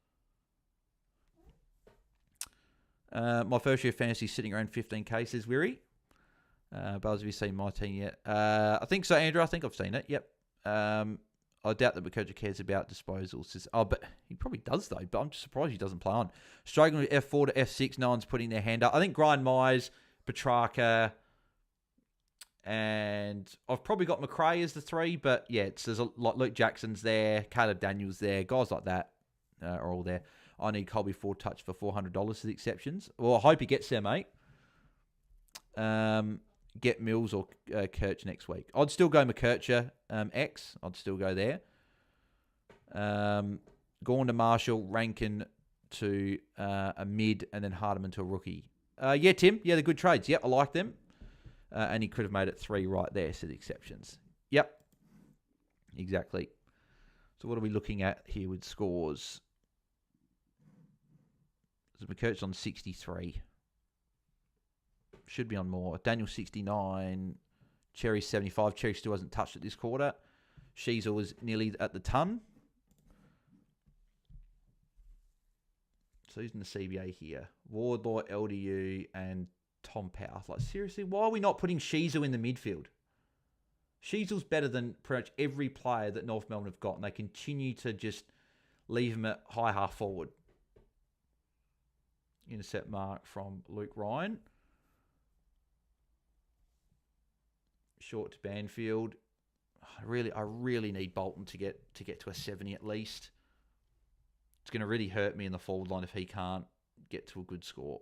My first year of fantasy sitting around 15k, says Weary. Buzz, have you seen my team yet? I think so, Andrew. I think I've seen it. Yep. I doubt that McKercher cares about disposals. But he probably does, though. But I'm just surprised he doesn't play on. Struggling with F4 to F6. No one's putting their hand up. I think Grind Myers, Petrarca, and I've probably got McRae as the 3. But yeah, there's a lot. Luke Jackson's there. Caleb Daniels there. Guys like that are all there. I need Colby 4-touch for $400 as the exceptions. Well, I hope he gets there, mate. Get Mills or Kirch next week. I'd still go McKercher X. I'd still go there. Gorn to Marshall, Rankin to a mid, and then Hardiman to a rookie. Yeah, Tim. Yeah, they're good trades. Yep, I like them. And he could have made it 3 right there, so the exceptions. Yep. Exactly. So what are we looking at here with scores? So McKercher's on 63. Should be on more. Daniel 69. Cherry 75. Cherry still hasn't touched it this quarter. Sheasel was nearly at the ton. So who's in the CBA here? Wardlaw, LDU, and Tom Power. Like, seriously, why are we not putting Sheasel in the midfield? Sheasel's better than pretty much every player that North Melbourne have got, and they continue to just leave him at high half forward. Intercept mark from Luke Ryan. Short to Banfield. I really need Bolton to get to a 70 at least. It's going to really hurt me in the forward line if he can't get to a good score.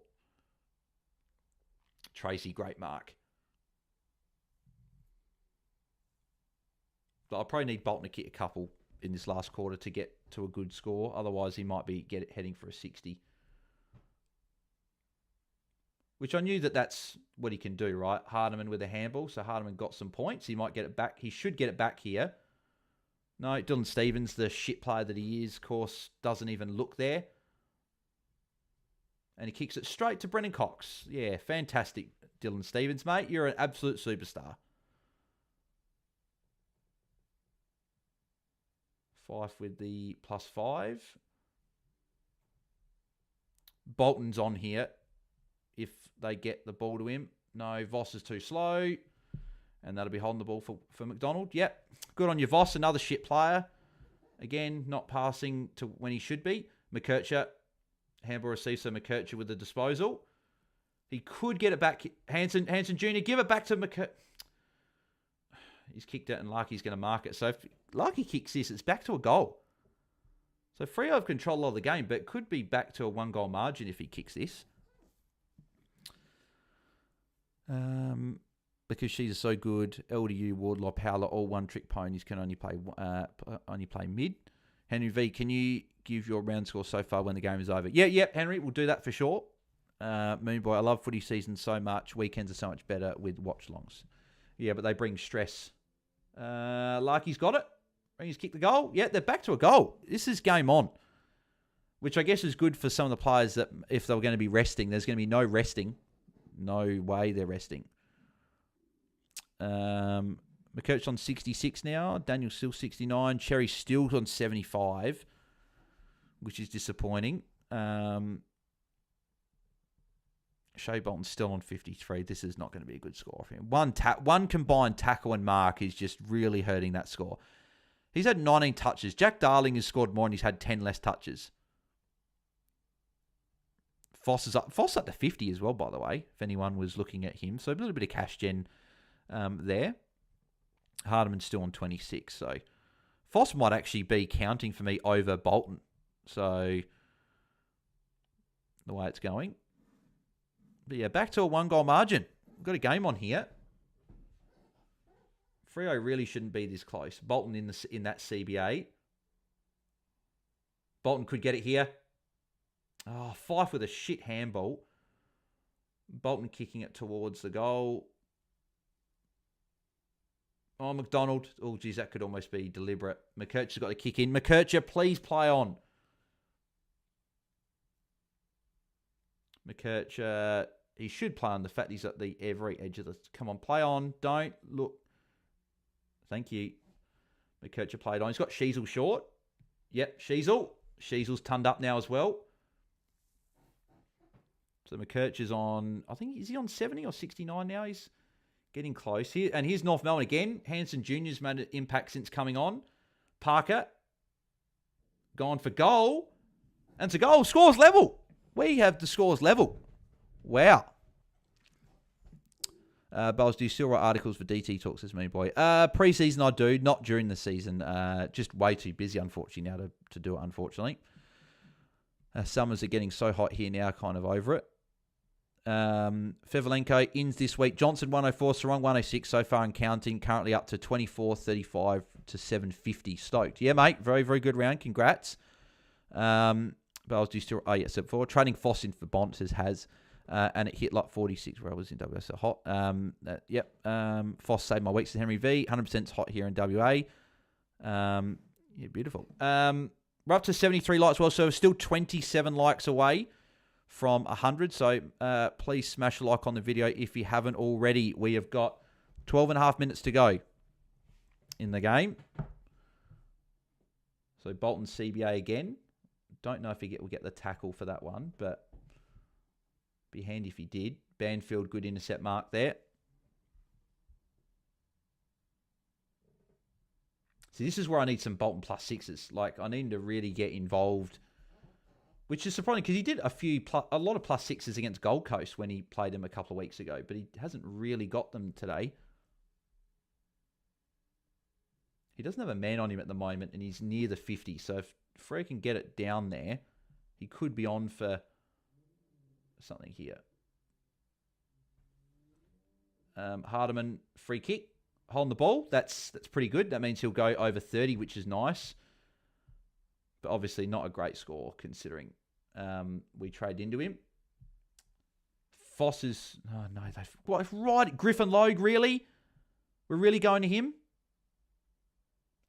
Tracy, great mark. But I'll probably need Bolton to kick a couple in this last quarter to get to a good score. Otherwise, he might be heading for a 60. Which I knew that's what he can do, right? Hardiman with a handball. So Hardiman got some points. He might get it back. He should get it back here. No, Dylan Stevens, the shit player that he is, of course, doesn't even look there. And he kicks it straight to Brennan Cox. Yeah, fantastic, Dylan Stevens, mate. You're an absolute superstar. Fife with the +5. Bolton's on here if they get the ball to him. No, Voss is too slow. And that'll be holding the ball for McDonald. Yep. Good on you, Voss. Another shit player. Again, not passing to when he should be. McKercher. Handball received, so McKercher with the disposal. He could get it back. Hanson Jr., give it back to McKercher. He's kicked it and Larky's going to mark it. So if Larky kicks this, it's back to a goal. So Freo have control of the game, but it could be back to a 1-goal margin if he kicks this. Because she's so good, LDU, Wardlaw, Powler, all one-trick ponies can only play mid. Henry V, can you give your round score so far when the game is over? Yeah, Henry, we'll do that for sure. Moonboy, I love footy season so much. Weekends are so much better with watchalongs. Yeah, but they bring stress. Larky's got it. He's kicked the goal. Yeah, they're back to a goal. This is game on. Which I guess is good for some of the players that if they were going to be resting, there's going to be no resting. No way they're resting. McKerch on 66 now. Daniel's still 69. Cherry's still on 75, which is disappointing. Shea Bolton's still on 53. This is not going to be a good score for him. One combined tackle and mark is just really hurting that score. He's had 19 touches. Jack Darling has scored more and he's had 10 less touches. Foss is up to 50 as well, by the way, if anyone was looking at him. So a little bit of cash gen there. Hardiman's still on 26. So Foss might actually be counting for me over Bolton. So the way it's going. But yeah, back to a 1-goal margin. We've got a game on here. Freo really shouldn't be this close. Bolton in that CBA. Bolton could get it here. Oh, Fife with a shit handball. Bolton kicking it towards the goal. Oh, McDonald. Oh, geez, that could almost be deliberate. McKercher's got the kick in. McKercher, please play on. McKercher, he should play on. The fact he's at the every edge of the... Come on, play on. Don't look. Thank you. McKercher played on. He's got Sheasel short. Yep, Sheasel. Sheasel's tunned up now as well. So McKercher's on... I think, is he on 70 or 69 now? He's getting close here. And here's North Melbourne again. Hanson Jr.'s made an impact since coming on. Parker. Gone for goal. And it's a goal. Scores level. We have the scores level. Wow. Bells, do you still write articles for DT Talks, says me boy? Pre-season I do, not during the season. Just way too busy, unfortunately, now to do it, unfortunately. Summers are getting so hot here now, kind of over it. Fevelenko ins this week. Johnson 104, Sarong 106 so far and counting. Currently up to 24, 35 to 750. Stoked. Yeah, mate. Very, very good round. Congrats. Bells, do you still... Oh, yes. For trading Foss in for Bont, says Has. And it hit like 46 where I was in WA. So hot. Yep. Foss saved my week, says Henry V. 100% hot here in WA. Yeah, beautiful. We're up to 73 likes. Well, so we're still 27 likes away from 100. So please smash a like on the video if you haven't already. We have got 12 and a half minutes to go in the game. So Bolton CBA again. Don't know if we'll get the tackle for that one, but be handy if he did. Banfield, good intercept mark there. See, this is where I need some Bolton +6s. Like, I need to really get involved, which is surprising because he did a lot of +6s against Gold Coast when he played them a couple of weeks ago, but he hasn't really got them today. He doesn't have a man on him at the moment, and he's near the 50. So if Free can get it down there, he could be on for something here. Hardiman, free kick, holding the ball. That's pretty good. That means he'll go over 30, which is nice. But obviously not a great score considering we traded into him. Foss is... Oh, no. What, right? Griffin Logue, really? We're really going to him?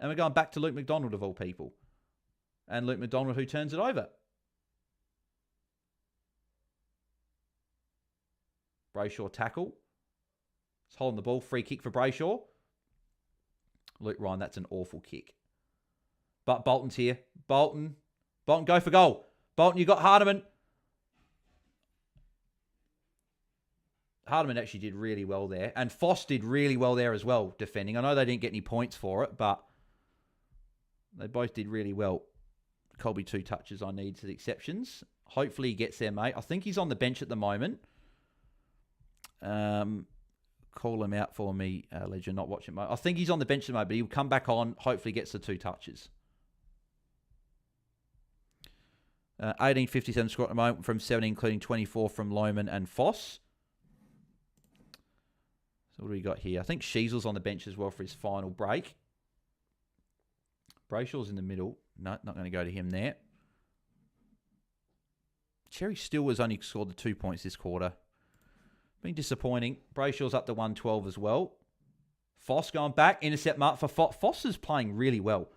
And we're going back to Luke McDonald, of all people. And Luke McDonald, who turns it over. Brayshaw tackle. He's holding the ball. Free kick for Brayshaw. Luke Ryan, that's an awful kick. But Bolton's here. Bolton, go for goal. Bolton, you got Hardiman. Hardiman actually did really well there. And Foss did really well there as well, defending. I know they didn't get any points for it, but they both did really well. Colby 2 touches I need to the exceptions. Hopefully he gets there, mate. I think he's on the bench at the moment. Call him out for me, Legend, not watching, mate. I think he's on the bench at the moment, but he'll come back on. Hopefully gets the 2 touches. 1857 score at the moment from 70, including 24 from Lohman and Foss. So what do we got here? I think Sheasel's on the bench as well for his final break. Brayshaw's in the middle. No, not going to go to him there. Cherry still has only scored the 2 points this quarter. Been disappointing. Brayshaw's up to 112 as well. Foss going back. Intercept mark for Foss. Foss is playing really well.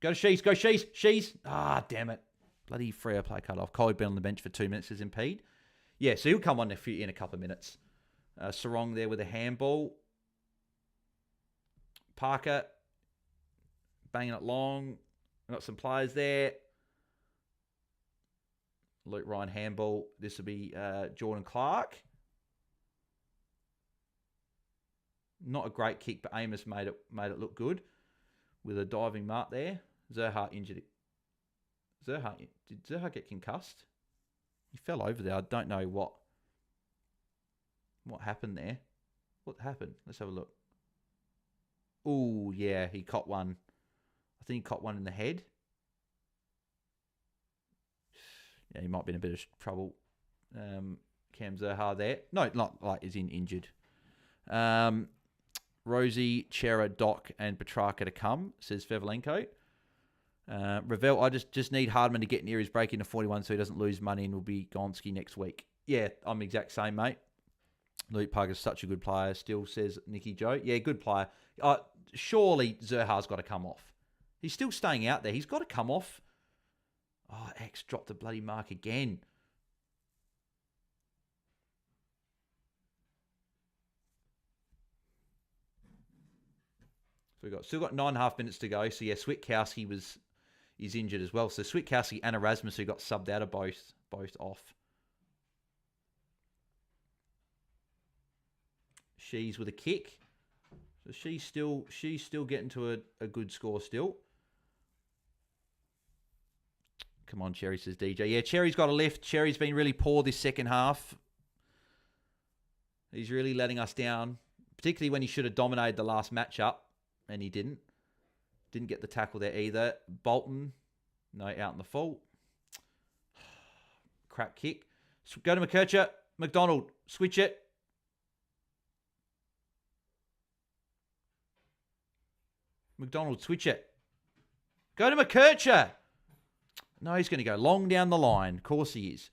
Go to Shees. Go Shees. Shees. Ah, damn it. Bloody Freo play cut off. Coley been on the bench for 2 minutes as impede. Yeah, so he'll come on in a couple of minutes. Sarong there with a handball. Parker banging it long. Got some players there. Luke Ryan handball. This will be Jordan Clark. Not a great kick, but Amos made it look good with a diving mark there. Zerha injured it. Did Zerha get concussed? He fell over there. I don't know what happened there. What happened? Let's have a look. Oh, yeah, he caught one. I think he caught one in the head. Yeah, he might be in a bit of trouble. Cam Zerha there. No, not like is injured. Rosie, Chera, Doc, and Petrarca to come, says Fevelenko. Ravel, I just need Hardman to get near his break into 41 so he doesn't lose money and will be Gonski next week. Yeah, I'm the exact same, mate. Luke Parker's such a good player, still says Nicky Joe. Yeah, good player. Surely Zerha's got to come off. He's still staying out there. He's got to come off. Oh, X dropped the bloody mark again. So we've still got 9.5 minutes to go. So yeah, Switkowski is injured as well. So Switkowski and Erasmus, who got subbed out, are both off. She's with a kick. So she's still getting to a good score still. Come on, Cherry, says DJ. Yeah, Cherry's got a lift. Cherry's been really poor this second half. He's really letting us down, particularly when he should have dominated the last matchup, and he didn't. Didn't get the tackle there either. Bolton, no, out in the full. Crap kick. Go to McKercher. McDonald, switch it. McDonald, switch it. Go to McKercher. No, he's going to go long down the line. Of course he is.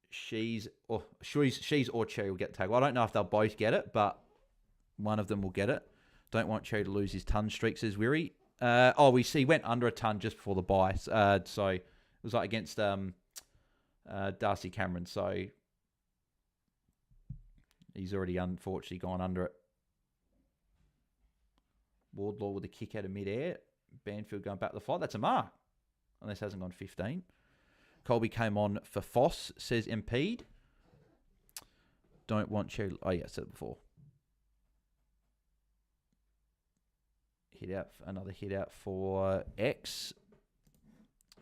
She's or Cherry will get the tackle. I don't know if they'll both get it, but one of them will get it. Don't want Cherry to lose his ton streak, says Weary. We see he went under a ton just before the bye. So it was like against Darcy Cameron. So he's already unfortunately gone under it. Wardlaw with a kick out of midair. Banfield going back to the fight. That's a mark. Unless it hasn't gone 15. Colby came on for Foss, says Impede. Don't want Cherry. Oh, yeah, I said it before. Another hit out for X.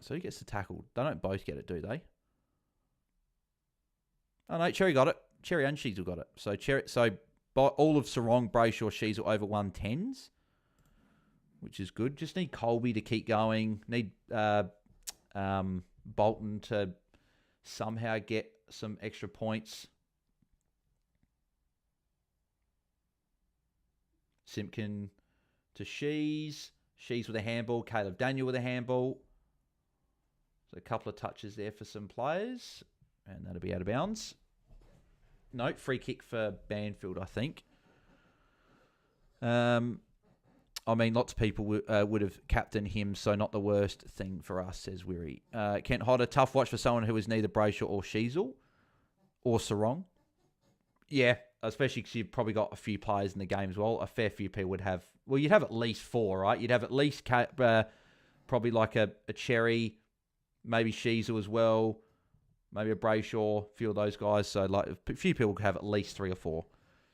So who gets the tackle? They don't both get it, do they? Oh, no, Cherry got it. Cherry and Sheasel got it. So by all of Sarong, Brayshaw, Sheasel over 110s, which is good. Just need Colby to keep going. Need Bolton to somehow get some extra points. Simpkin to Shees with a handball. Caleb Daniel with a handball. So a couple of touches there for some players. And that'll be out of bounds. No, free kick for Banfield, I think. I mean, lots of people would have captained him, so not the worst thing for us, says Weary. Kent Hodder, tough watch for someone who is neither Brayshaw or Sheasel or Sarong. Yeah, especially because you've probably got a few players in the game as well. A fair few people would have... Well, you'd have at least 4, right? You'd have at least probably like a Cherry, maybe Sheasel as well, maybe a Brayshaw, a few of those guys. So like a few people could have at least 3 or 4.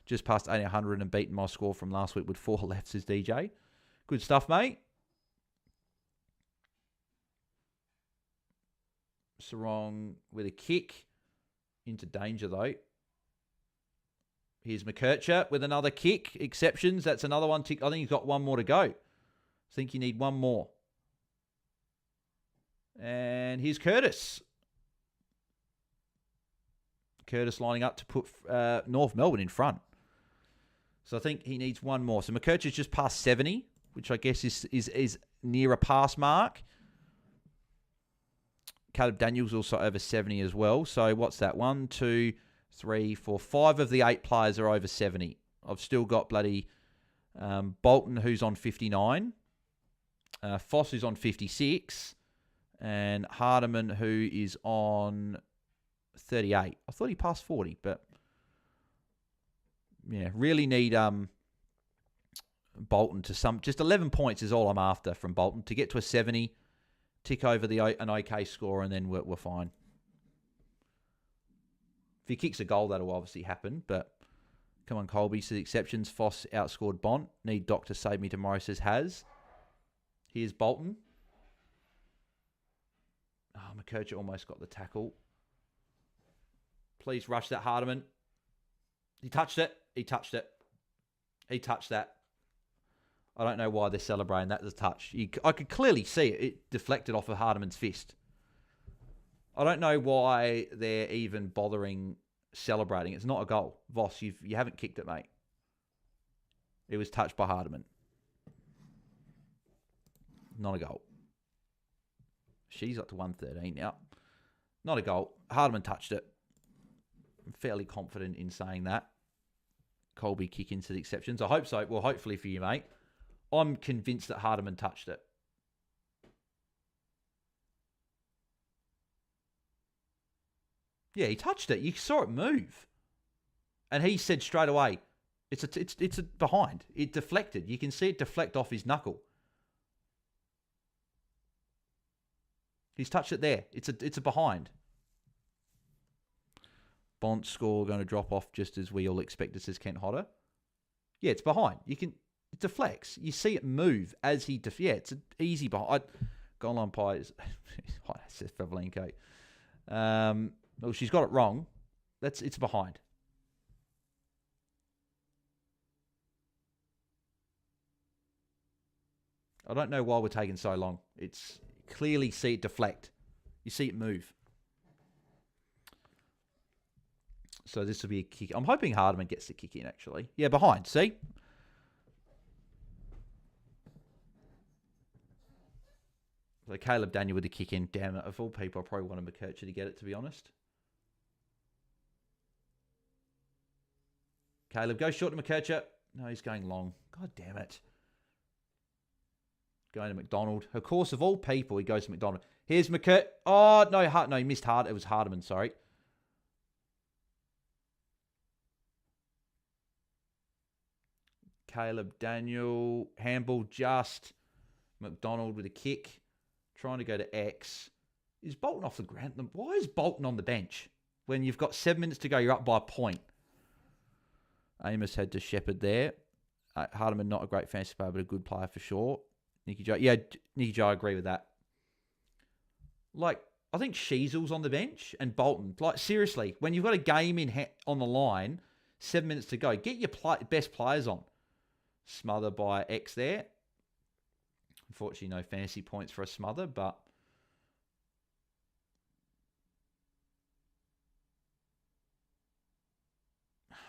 Just past 800 and beaten my score from last week with 4 lefts as DJ. Good stuff, mate. Sarong with a kick. Into danger, though. Here's McKercher with another kick. Exceptions. That's another one. I think he's got one more to go. I think you need one more. And here's Curtis. Curtis lining up to put North Melbourne in front. So I think he needs one more. So McKercher's just past 70, which I guess is near a pass mark. Caleb Daniels also over 70 as well. So what's that? 1, 2, 3, 4, 5 of the 8 players are over 70. I've still got bloody Bolton, who's on 59. Foss, who's on 56. And Hardiman, who is on 38. I thought he passed 40, but yeah, really need Bolton to some... Just 11 points is all I'm after from Bolton. To get to a 70, tick over an OK score, and then we're fine. If he kicks a goal, that'll obviously happen, but come on, Colby. So the exceptions, Foss outscored Bont. Need Doc to save me tomorrow, says Has. Here's Bolton. Oh, McKercher almost got the tackle. Please rush that, Hardiman. He touched it. He touched it. He touched that. I don't know why they're celebrating that as a touch. I could clearly see it. It deflected off of Hardiman's fist. I don't know why they're even bothering celebrating. It's not a goal. Voss, you haven't kicked it, mate. It was touched by Hardiman. Not a goal. She's up to 113 now. Not a goal. Hardiman touched it. I'm fairly confident in saying that. Colby kick into the exceptions. I hope so. Well, hopefully for you, mate. I'm convinced that Hardiman touched it. Yeah, he touched it. You saw it move. And he said straight away, it's a behind. It deflected. You can see it deflect off his knuckle. He's touched it there. It's a behind. Bont score going to drop off just as we all expected, says Kent Hodder. Yeah, it's behind. It deflects. You see it move as he yeah, it's an easy behind. Goal line pie is says Pavlenko. Well, she's got it wrong. It's behind. I don't know why we're taking so long. It's clearly see it deflect. You see it move. So this will be a kick. I'm hoping Hardiman gets the kick in, actually. Yeah, behind. See? So Caleb Daniel with the kick in. Damn it. Of all people, I probably wanted McKercher to get it, to be honest. Caleb, go short to McKercher. No, he's going long. God damn it. Going to McDonald. Of course, of all people, he goes to McDonald. Here's McKercher. Oh, no, he missed Hard. It was Hardiman, sorry. Caleb Daniel. Handball just. McDonald with a kick. Trying to go to X. Is Bolton off the ground? Why is Bolton on the bench? When you've got 7 minutes to go, you're up by a point. Amos had to shepherd there. Hardiman, not a great fantasy player, but a good player for sure. Nicky Joe. Yeah, Nicky Joe, I agree with that. Like, I think Sheasel's on the bench and Bolton. Like, seriously, when you've got a game on the line, 7 minutes to go, get your best players on. Smother by X there. Unfortunately, no fantasy points for a smother, but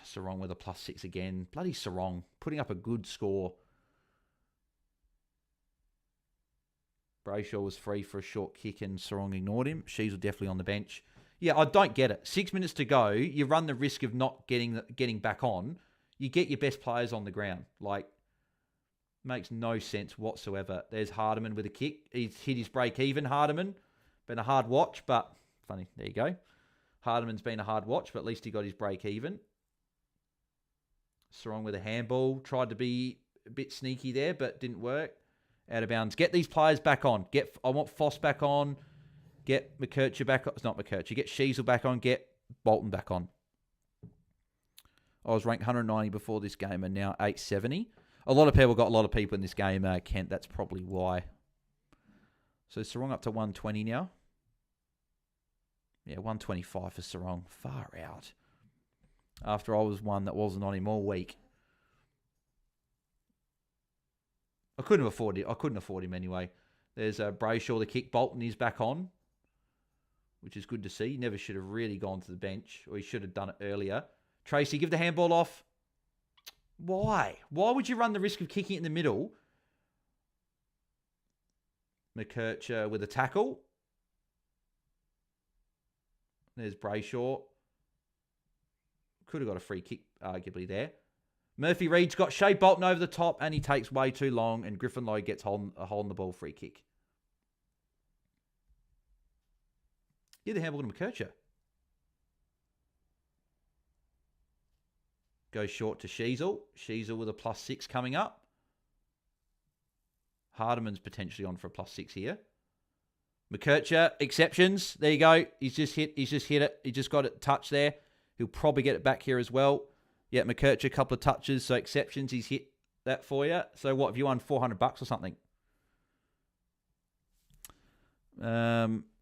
Sarong with a +6 again. Bloody Sarong, putting up a good score. Brayshaw was free for a short kick and Sarong ignored him. She's definitely on the bench. Yeah, I don't get it. 6 minutes to go, you run the risk of not getting back on. You get your best players on the ground. Like, makes no sense whatsoever. There's Hardiman with a kick. He's hit his break even, Hardiman. Been a hard watch, but funny. There you go. Hardiman's been a hard watch, but at least he got his break even. Sarong with a handball. Tried to be a bit sneaky there, but didn't work. Out of bounds. Get these players back on. I want Foss back on. Get McKercher back on. It's not McKercher. Get Sheasel back on. Get Bolton back on. I was ranked 190 before this game and now 870. A lot of people got a lot of people in this game, Kent. That's probably why. So Sarong up to 120 now. Yeah, 125 for Sarong. Far out. After I was one that wasn't on him all week. I couldn't afford it. I couldn't afford him anyway. There's Brayshaw, the kick. Bolton is back on, which is good to see. He never should have really gone to the bench, or he should have done it earlier. Tracy, give the handball off. Why? Why would you run the risk of kicking it in the middle? McKercher with a tackle. There's Brayshaw. Could have got a free kick, arguably, there. Murphy Reed's got Shea Bolton over the top, and he takes way too long, and Griffin Lowe gets a hole in the ball free kick. Give the handball to McKercher. Goes short to Sheasel. Sheasel with a +6 coming up. Hardiman's potentially on for a +6 here. McKercher, exceptions. There you go. He's just hit it. He just got it touch there. He'll probably get it back here as well. Yeah, McKercher, a couple of touches. So exceptions, he's hit that for you. So what, have you won $400 or something?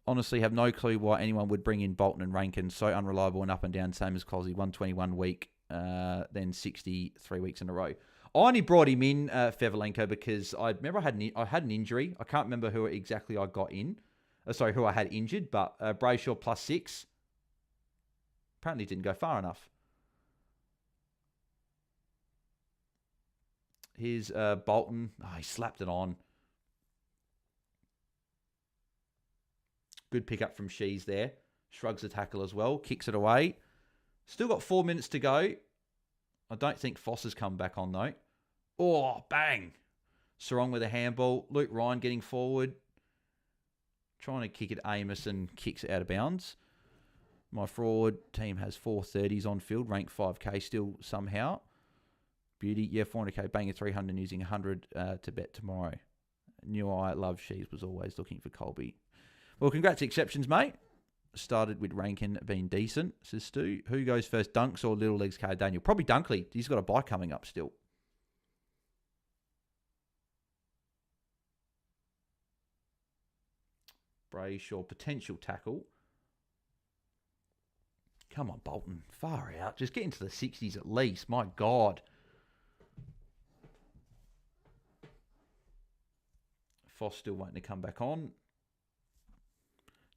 Honestly, have no clue why anyone would bring in Bolton and Rankin. So unreliable and up and down, same as Cosy. 121 week, then 60 3 weeks in a row. I only brought him in, Fevelenko, because I remember I had an injury. I can't remember who exactly I got in. Who I had injured, but Brayshaw +6. Apparently didn't go far enough. Here's Bolton. Oh, he slapped it on. Good pickup from Shees there. Shrugs the tackle as well. Kicks it away. Still got 4 minutes to go. I don't think Foss has come back on, though. Oh, bang. Sarong with a handball. Luke Ryan getting forward. Trying to kick it Amos and kicks it out of bounds. My fraud team has 430s on field. Rank 5K still somehow. Beauty. Yeah, 400K. Banging 300 using 100 to bet tomorrow. Knew I love Shees was always looking for Colby. Well, congrats, exceptions, mate. Started with Rankin being decent, says Stu. Who goes first, Dunks or Little Legs K Daniel? Probably Dunkley. He's got a bye coming up still. Brayshaw, potential tackle. Come on, Bolton. Far out. Just get into the 60s at least. My God. Foss still waiting to come back on.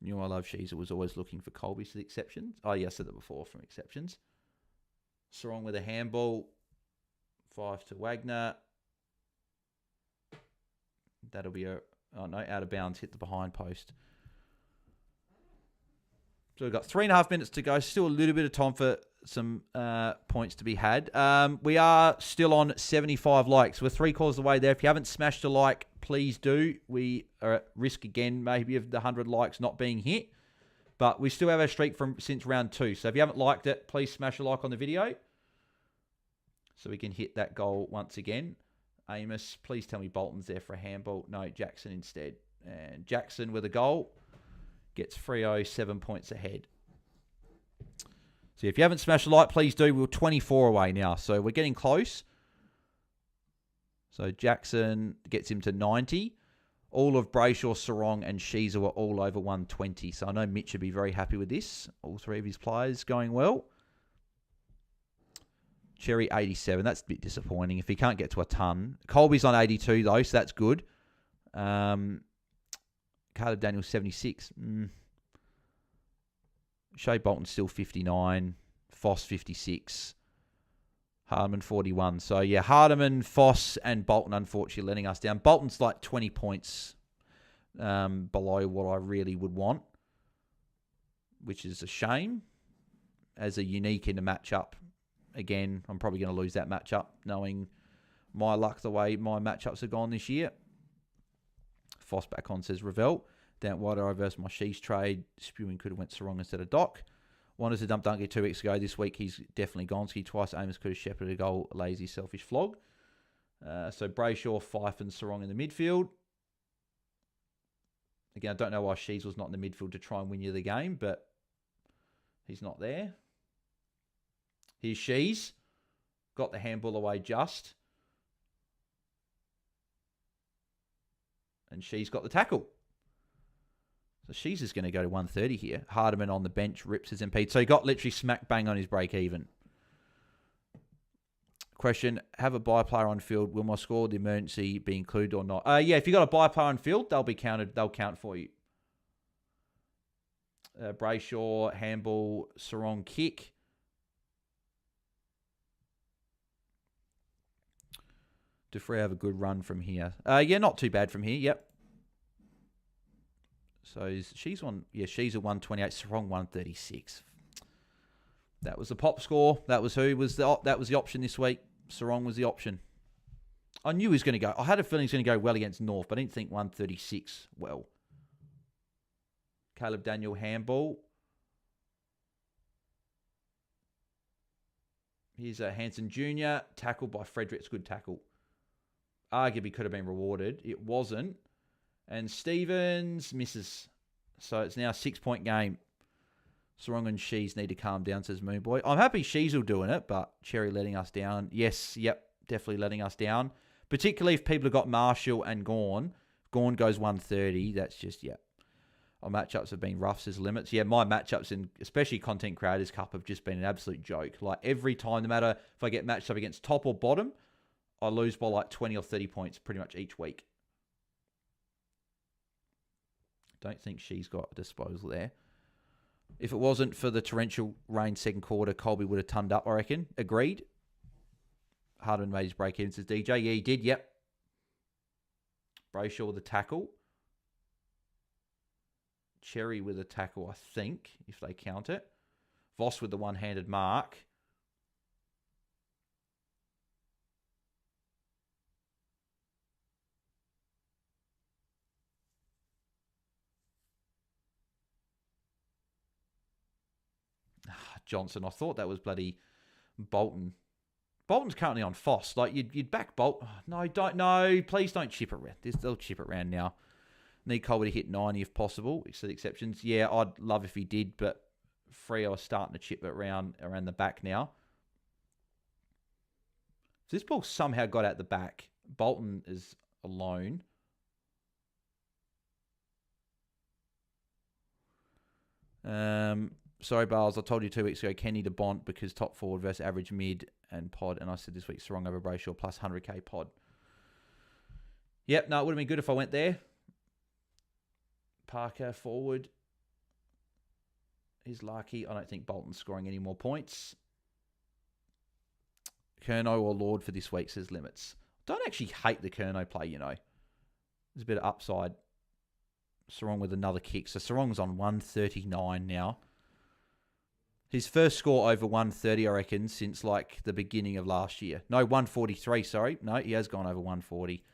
Knew I love Sheezer was always looking for Colby to the exceptions. Oh, yeah, I said that before from exceptions. Sarong with a handball. 5 to Wagner. That'll be a... Oh, no, out of bounds. Hit the behind post. So we've got 3.5 minutes to go. Still a little bit of time for some points to be had. We are still on 75 likes. We're 3/4 of the way there. If you haven't smashed a like, please do. We are at risk again, maybe of the 100 likes not being hit. But we still have our streak from since round 2. So if you haven't liked it, please smash a like on the video. So we can hit that goal once again. Amos, please tell me Bolton's there for a handball. No, Jackson instead. And Jackson with a goal. Gets Freo 7 points ahead. So if you haven't smashed a like, please do. We're 24 away now. So we're getting close. So Jackson gets him to 90. All of Brayshaw, Sarong, and Sheezer were all over 120. So I know Mitch would be very happy with this. All three of his players going well. Cherry, 87. That's a bit disappointing if he can't get to a ton. Colby's on 82, though, so that's good. Caleb Daniels, 76. Shea Bolton still 59. Foss, 56. Hardeman, 41. So, yeah, Hardeman, Foss, and Bolton, unfortunately, letting us down. Bolton's like 20 points below what I really would want, which is a shame. As a unique in the matchup, again, I'm probably going to lose that matchup, knowing my luck the way my matchups have gone this year. Foss back on, says Ravel. Down wide, I reversed my Shees trade. Spewing could have went Sarong instead of Doc. Wanted to dump Dunky 2 weeks ago. This week, he's definitely Gonski twice. Amos could have shepherded a goal. Lazy, selfish flog. So Brayshaw, Fife, and Sarong in the midfield. Again, I don't know why Shees was not in the midfield to try and win you the game, but he's not there. Here's Shees. Got the handball away just. And Shees got the tackle. So Shees is going to go to 130 here. Hardeman on the bench rips his MP. So he got literally smack bang on his break even. Question, have a buy player on field. Will my score, the emergency, be included or not? Yeah, if you got a buy player on field, they'll be counted. They'll count for you. Brayshaw, handball, Sarong kick. Defrey have a good run from here. Yeah, not too bad from here. Yep. So she's on. Yeah, she's a 128. Sarong 136. That was the pop score. That was who was the. That was the option this week. Sarong was the option. I knew he was going to go. I had a feeling he was going to go well against North, but I didn't think 136 well. Caleb Daniel handball. Here's a Hanson Jr. Tackled by Fredericks. Good tackle. Arguably could have been rewarded. It wasn't. And Stevens misses. So it's now a 6-point game. Sarong and Shees need to calm down, says Moonboy. I'm happy Shees will doing it, but Cherry letting us down. Yes, yep, definitely letting us down. Particularly if people have got Marshall and Gawn. Gawn goes 130. That's just, yep. Our matchups have been rough, says Limits. Yeah, my matchups, in especially Content Creators Cup, have just been an absolute joke. Like every time, no matter if I get matched up against top or bottom, I lose by like 20 or 30 points pretty much each week. Don't think she's got a disposal there. If it wasn't for the torrential rain second quarter, Colby would have turned up, I reckon. Agreed. Harden made his break in, says DJ. Yeah, he did, yep. Brayshaw with a tackle. Cherry with a tackle, I think, if they count it. Voss with the one-handed mark. Johnson. I thought that was bloody Bolton. Bolton's currently on Foss. Like, you'd back Bolt. Oh, no, don't. No, please don't chip it around. They'll chip it around now. Need Colby to hit 90 if possible. Except exceptions. Yeah, I'd love if he did, but Freo are starting to chip it around the back now. If this ball somehow got out the back, Bolton is alone. Sorry, Bales, I told you 2 weeks ago, Kenny to Bont because top forward versus average mid and pod. And I said this week, Sarong over Brayshaw plus 100k pod. Yep, no, it would have been good if I went there. Parker forward is lucky. I don't think Bolton's scoring any more points. Kerno or Lord for this week, says Limits. Don't actually hate the Kerno play, you know. There's a bit of upside. Sarong with another kick. So Sarong's on 139 now. His first score over 130, I reckon, since like the beginning of last year. No, 143, sorry. No, he has gone over 140.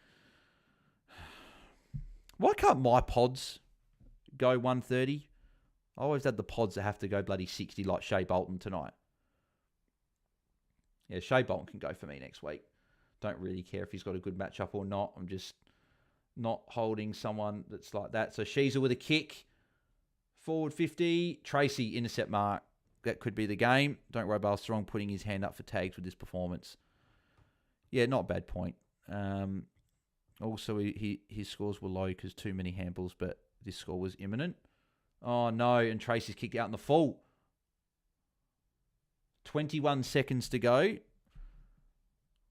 Why can't my pods go 130? I always had the pods that have to go bloody 60 like Shea Bolton tonight. Yeah, Shea Bolton can go for me next week. Don't really care if he's got a good matchup or not. I'm just not holding someone that's like that. So Sheezer with a kick. Forward 50. Tracy, intercept mark. That could be the game. Don't worry about Strong putting his hand up for tags with this performance. Yeah, not a bad point. Also, his scores were low because too many handballs, but this score was imminent. Oh, no, and Tracy's kicked out in the full. 21 seconds to go.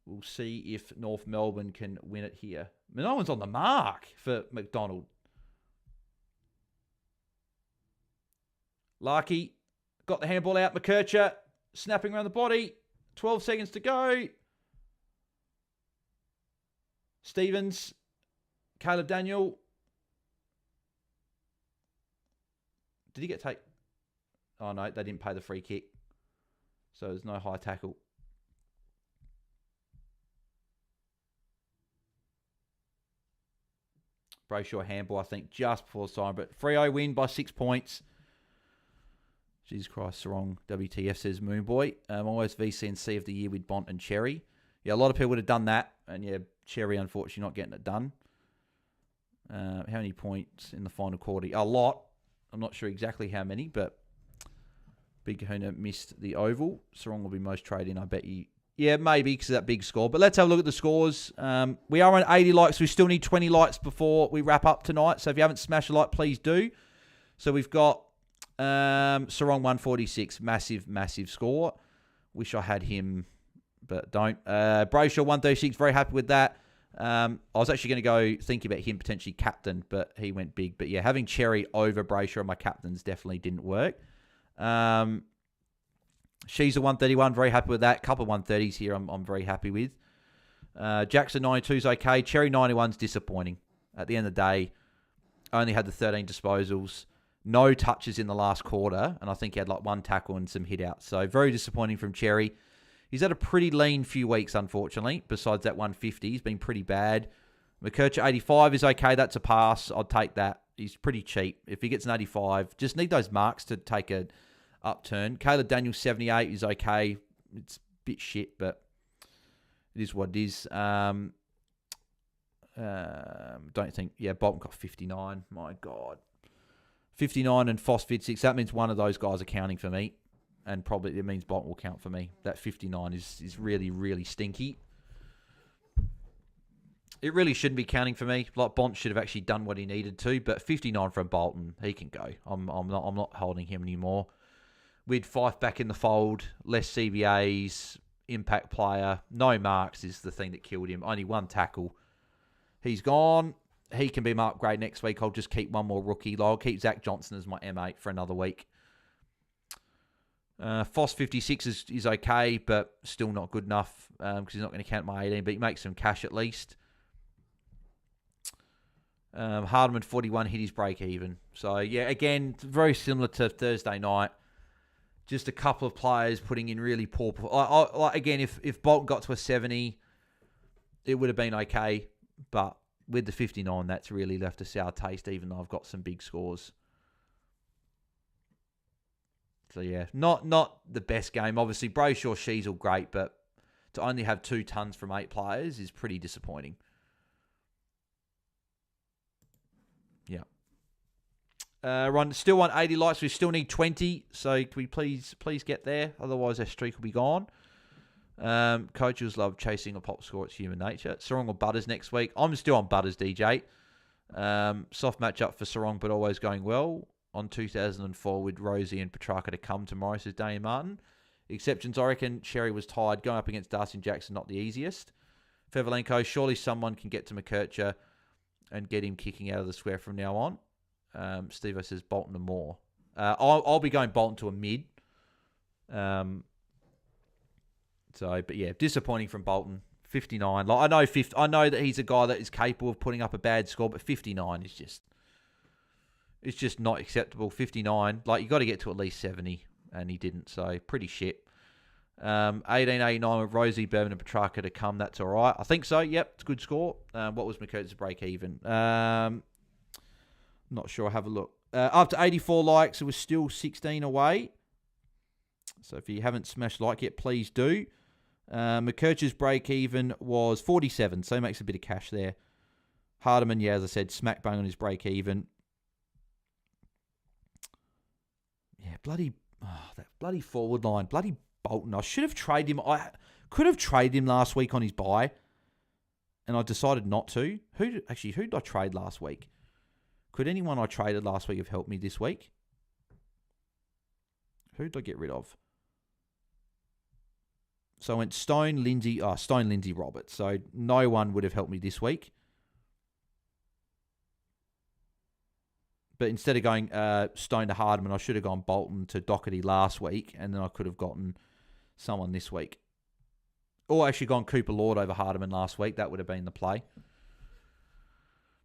We'll see if North Melbourne can win it here. No one's on the mark for McDonald. Larkey got the handball out. McKercher snapping around the body. 12 seconds to go. Stevens. Caleb Daniel. Did he get take? Oh, no, they didn't pay the free kick. So there's no high tackle. Brayshaw handball, I think, just before time. But Freo win by 6 points. Jesus Christ, Sarong. WTF says Moonboy. Almost VCNC of the year with Bont and Cherry. Yeah, a lot of people would have done that. And yeah, Cherry, unfortunately, not getting it done. How many points in the final quarter? A lot. I'm not sure exactly how many, but Big Kahuna missed the oval. Sarong will be most traded in, I bet you. Yeah, maybe because of that big score. But let's have a look at the scores. We are on 80 likes. We still need 20 likes before we wrap up tonight. So if you haven't smashed a like, please do. So we've got Sarong 146. Massive, massive score. Wish I had him, but don't. Brayshaw 136. Very happy with that. I was actually going to go thinking about him potentially captain, but he went big. But yeah, having Cherry over Brayshaw on my captains definitely didn't work. She's a 131. Very happy with that. Couple of 130s here I'm very happy with. Jackson 92 is okay. Cherry 91 is disappointing. At the end of the day, only had the 13 disposals. No touches in the last quarter. And I think he had like one tackle and some hit outs. So very disappointing from Cherry. He's had a pretty lean few weeks, unfortunately. Besides that 150, he's been pretty bad. McKercher 85 is okay. That's a pass. I'll take that. He's pretty cheap. If he gets an 85, just need those marks to take a upturn. Caleb Daniel 78 is okay. It's a bit shit, but it is what it is. Don't think. Yeah, Bolton got 59. My God. 59 and Foss 56. That means one of those guys are counting for me. And probably it means Bolton will count for me. That 59 is really, really stinky. It really shouldn't be counting for me. Like Bont should have actually done what he needed to, but 59 from Bolton, he can go. I'm not holding him anymore. With Fife back in the fold, less CBAs, impact player, no marks is the thing that killed him. Only one tackle. He's gone. He can be my upgrade next week. I'll just keep one more rookie. I'll keep Zach Johnson as my M8 for another week. Foss 56 is okay, but still not good enough because he's not going to count my 18, but he makes some cash at least. Hardeman 41 hit his break even. So, yeah, again, very similar to Thursday night. Just a couple of players putting in really poor... again, if Bolton got to a 70, it would have been okay. But with the 59, that's really left a sour taste, even though I've got some big scores. So, yeah, not the best game. Obviously, Brayshaw, Sheasel, great, but to only have 2 tons from 8 players is pretty disappointing. Yeah. Still want 80 likes. We still need 20. So can we please get there? Otherwise, our streak will be gone. Coaches love chasing a pop score. It's human nature. Sarong or Butters next week. I'm still on Butters, DJ. Soft matchup for Sarong, but always going well. On 2004 with Rosie and Petrarca to come tomorrow, says Dane Martin. Exceptions, I reckon Cherry was tired. Going up against Darcy and Jackson, not the easiest. Fevelenko, surely someone can get to McKercher and get him kicking out of the square from now on. Steve-O says Bolton and more. I'll be going Bolton to a mid. But yeah, disappointing from Bolton. 59. Like I know that he's a guy that is capable of putting up a bad score, but 59 is just... It's just not acceptable. 59. Like, you got to get to at least 70, and he didn't, so pretty shit. 1889 with Rosie, Bevan, and Petrarca to come. That's all right. I think so. Yep, it's a good score. What was McKercher's break even? Not sure. I'll have a look. Up to 84 likes. It was still 16 away. So if you haven't smashed like yet, please do. McKercher's break even was 47, so he makes a bit of cash there. Hardeman, yeah, as I said, smack bang on his break even. Yeah, that bloody forward line. Bloody Bolton. I should have traded him. I could have traded him last week on his bye and I decided not to. Who did I trade last week? Could anyone I traded last week have helped me this week? Who did I get rid of? So I went Stone, Lindsay, Roberts. So no one would have helped me this week. But instead of going Stone to Hardiman, I should have gone Bolton to Doherty last week, and then I could have gotten someone this week. Or actually gone Cooper Lord over Hardiman last week. That would have been the play.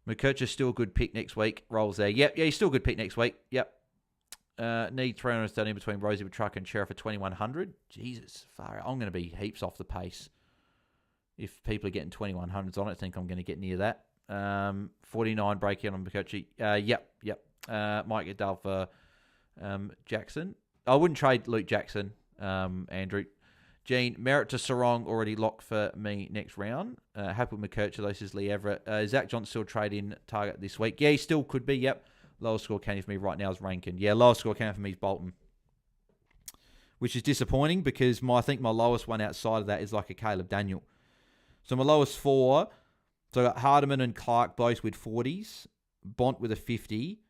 McKercher's still a good pick next week. Rolls there. Yep, yeah, he's still a good pick next week. Yep. Need 330 between Rosie Petrarca and Sheriff for 2,100. Jesus, far out. I'm going to be heaps off the pace. If people are getting 2,100s, I don't think I'm going to get near that. 49 breakout on McKercher. Yep. Might get dull for Jackson. I wouldn't trade Luke Jackson, Andrew. Gene, Merritt to Sarong already locked for me next round. Happy with McKercher, though, says Lee Everett. Zach Johnson still trade-in target this week. Yeah, he still could be, yep. Lowest score counting for me right now is Rankin. Yeah, lowest score counting for me is Bolton. Which is disappointing because I think my lowest one outside of that is like a Caleb Daniel. So my lowest 4, so I got Hardiman and Clark both with 40s, Bont with a 50,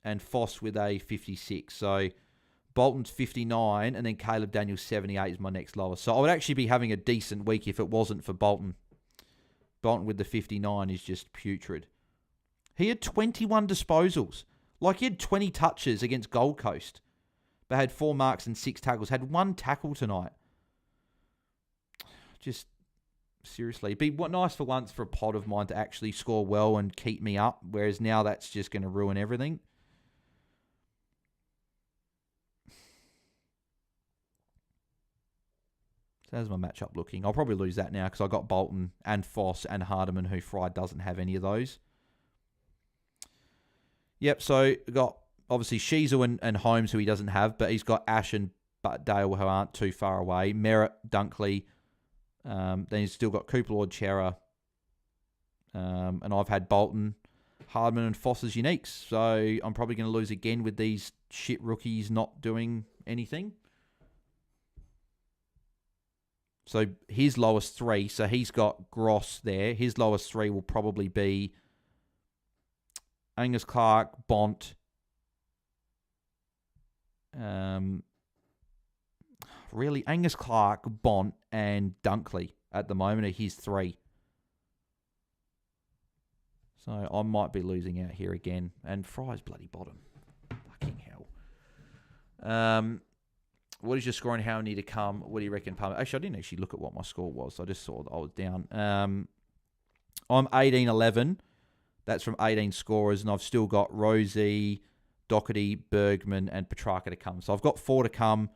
and Foss with a 56. So Bolton's 59, and then Caleb Daniels 78 is my next lowest. So I would actually be having a decent week if it wasn't for Bolton. Bolton with the 59 is just putrid. He had 21 disposals. Like, he had 20 touches against Gold Coast, but had 4 marks and 6 tackles. Had 1 tackle tonight. Just, seriously. It'd be nice for once for a pod of mine to actually score well and keep me up, whereas now that's just going to ruin everything. So how's my matchup looking? I'll probably lose that now because I got Bolton and Foss and Hardiman, who Fry doesn't have any of those. Yep, so got obviously Sheezel and Holmes, who he doesn't have, but he's got Ash and Dale, who aren't too far away. Merritt, Dunkley. Then he's still got Cooper Lord, Chera. And I've had Bolton, Hardman, and Foss as uniques. So I'm probably going to lose again with these shit rookies not doing anything. So his lowest 3, so he's got Gross there. His lowest 3 will probably be Angus Clark, Bont. Really, Angus Clark, Bont, and Dunkley at the moment are his 3. So I might be losing out here again. And Fry's bloody bottom. Fucking hell. What is your score and how I need to come? What do you reckon, Palmer? Actually, I didn't actually look at what my score was. I just saw that I was down. I'm 18-11. That's from 18 scorers, and I've still got Rosie, Doherty, Bergman, and Petrarca to come. So I've got 4 to come.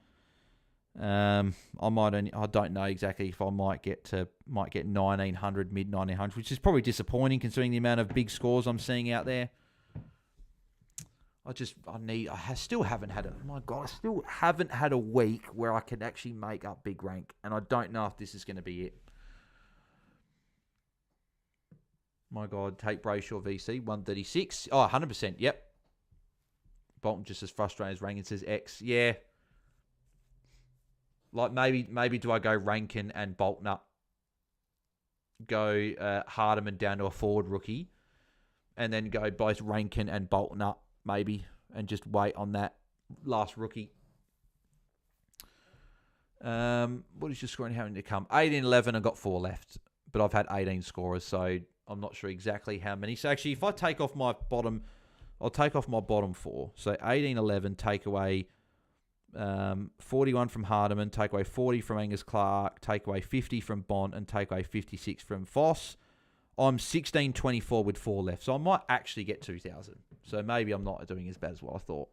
I don't know exactly if I might get 1900, mid 1900, which is probably disappointing considering the amount of big scores I'm seeing out there. I still haven't had a week where I can actually make up big rank, and I don't know if this is going to be it. My God, Tate Brayshaw VC 136. Oh, 100%. Yep. Bolton just as frustrated as Rankin says X. Yeah. Like maybe do I go Rankin and Bolton up? Go Hardiman down to a forward rookie, and then go both Rankin and Bolton up maybe, and just wait on that last rookie. What is your scoring having to come? 18-11. I've got 4 left, but I've had 18 scorers, so I'm not sure exactly how many. So actually, if I take off my bottom, I'll take off my bottom 4. So 18-11, take away 41 from Hardiman, take away 40 from Angus Clark, take away 50 from Bont, and take away 56 from Foss. I'm 16-24 with 4 left, so I might actually get 2,000. So maybe I'm not doing as bad as what I thought.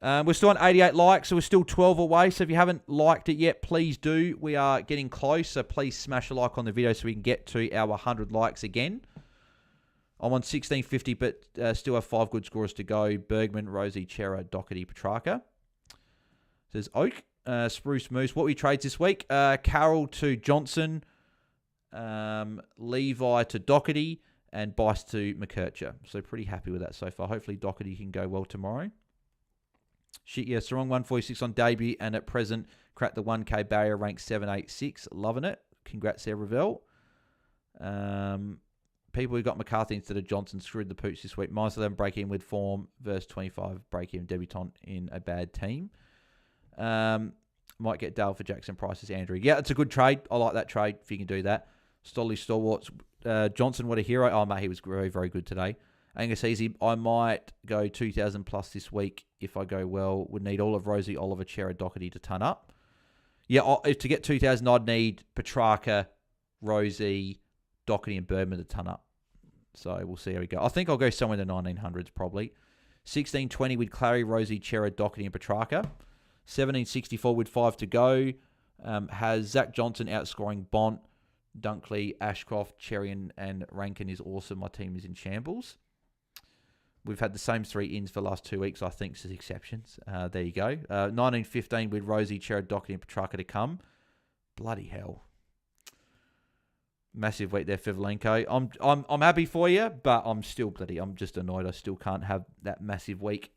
We're still on 88 likes, so we're still 12 away. So if you haven't liked it yet, please do. We are getting close, so please smash a like on the video so we can get to our 100 likes again. I'm on 1650, but still have 5 good scorers to go. Bergman, Rosie, Chera, Doherty, Petrarca. Says Oak, Spruce Moose. What we trades this week? Carroll to Johnson, Levi to Doherty, and Bice to McKercher. So pretty happy with that so far. Hopefully Doherty can go well tomorrow. Shit, yeah, Sarong 146 on debut, and at present, cracked the 1K barrier, ranked 786. Loving it. Congrats there, Ravel. People who got McCarthy instead of Johnson screwed the pooch this week. -11 break-even with form versus 25 break-even debutant in a bad team. Might get Dale for Jackson Price's Andrew. Yeah, it's a good trade. I like that trade if you can do that. Stolly Stalwarts. Johnson, what a hero. Oh, mate, he was very, very good today. Angus Easy, I might go 2,000 plus this week if I go well. Would need all of Rosie, Oliver, Chera, Doherty to ton up. Yeah, if to get 2,000, I'd need Petrarca, Rosie, Doherty and Birdman to ton up. So we'll see how we go. I think I'll go somewhere in the 1900s probably. 1620 with Clary, Rosie, Chera, Doherty and Petrarca. 1764 with 5 to go. Has Zach Johnson outscoring Bont, Dunkley, Ashcroft, Cherry and Rankin is awesome. My team is in shambles. We've had the same 3 ins for the last 2 weeks. I think there's exceptions. There you go. 1915 with Rosie, Chera, Doherty and Petrarca to come. Bloody hell. Massive week there, Fivelenko. I'm happy for you, but I'm just annoyed. I still can't have that massive week.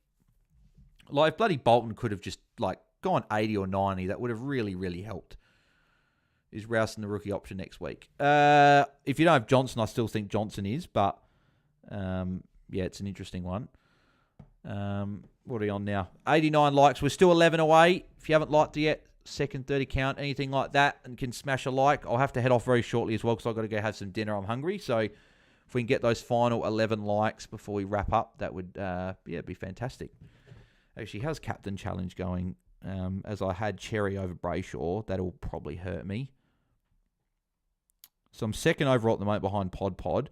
Like, if bloody Bolton could have just, gone 80 or 90, that would have really, really helped. Is Rouse in the rookie option next week? If you don't have Johnson, I still think Johnson is, but, yeah, it's an interesting one. What are we on now? 89 likes. We're still 11 away. If you haven't liked it yet, second 30 count, anything like that, and can smash a like. I'll have to head off very shortly as well because I've got to go have some dinner. I'm hungry. So if we can get those final 11 likes before we wrap up, that would be fantastic. Actually, how's Captain Challenge going? As I had Cherry over Brayshaw, that'll probably hurt me. So I'm second overall at the moment behind Pod.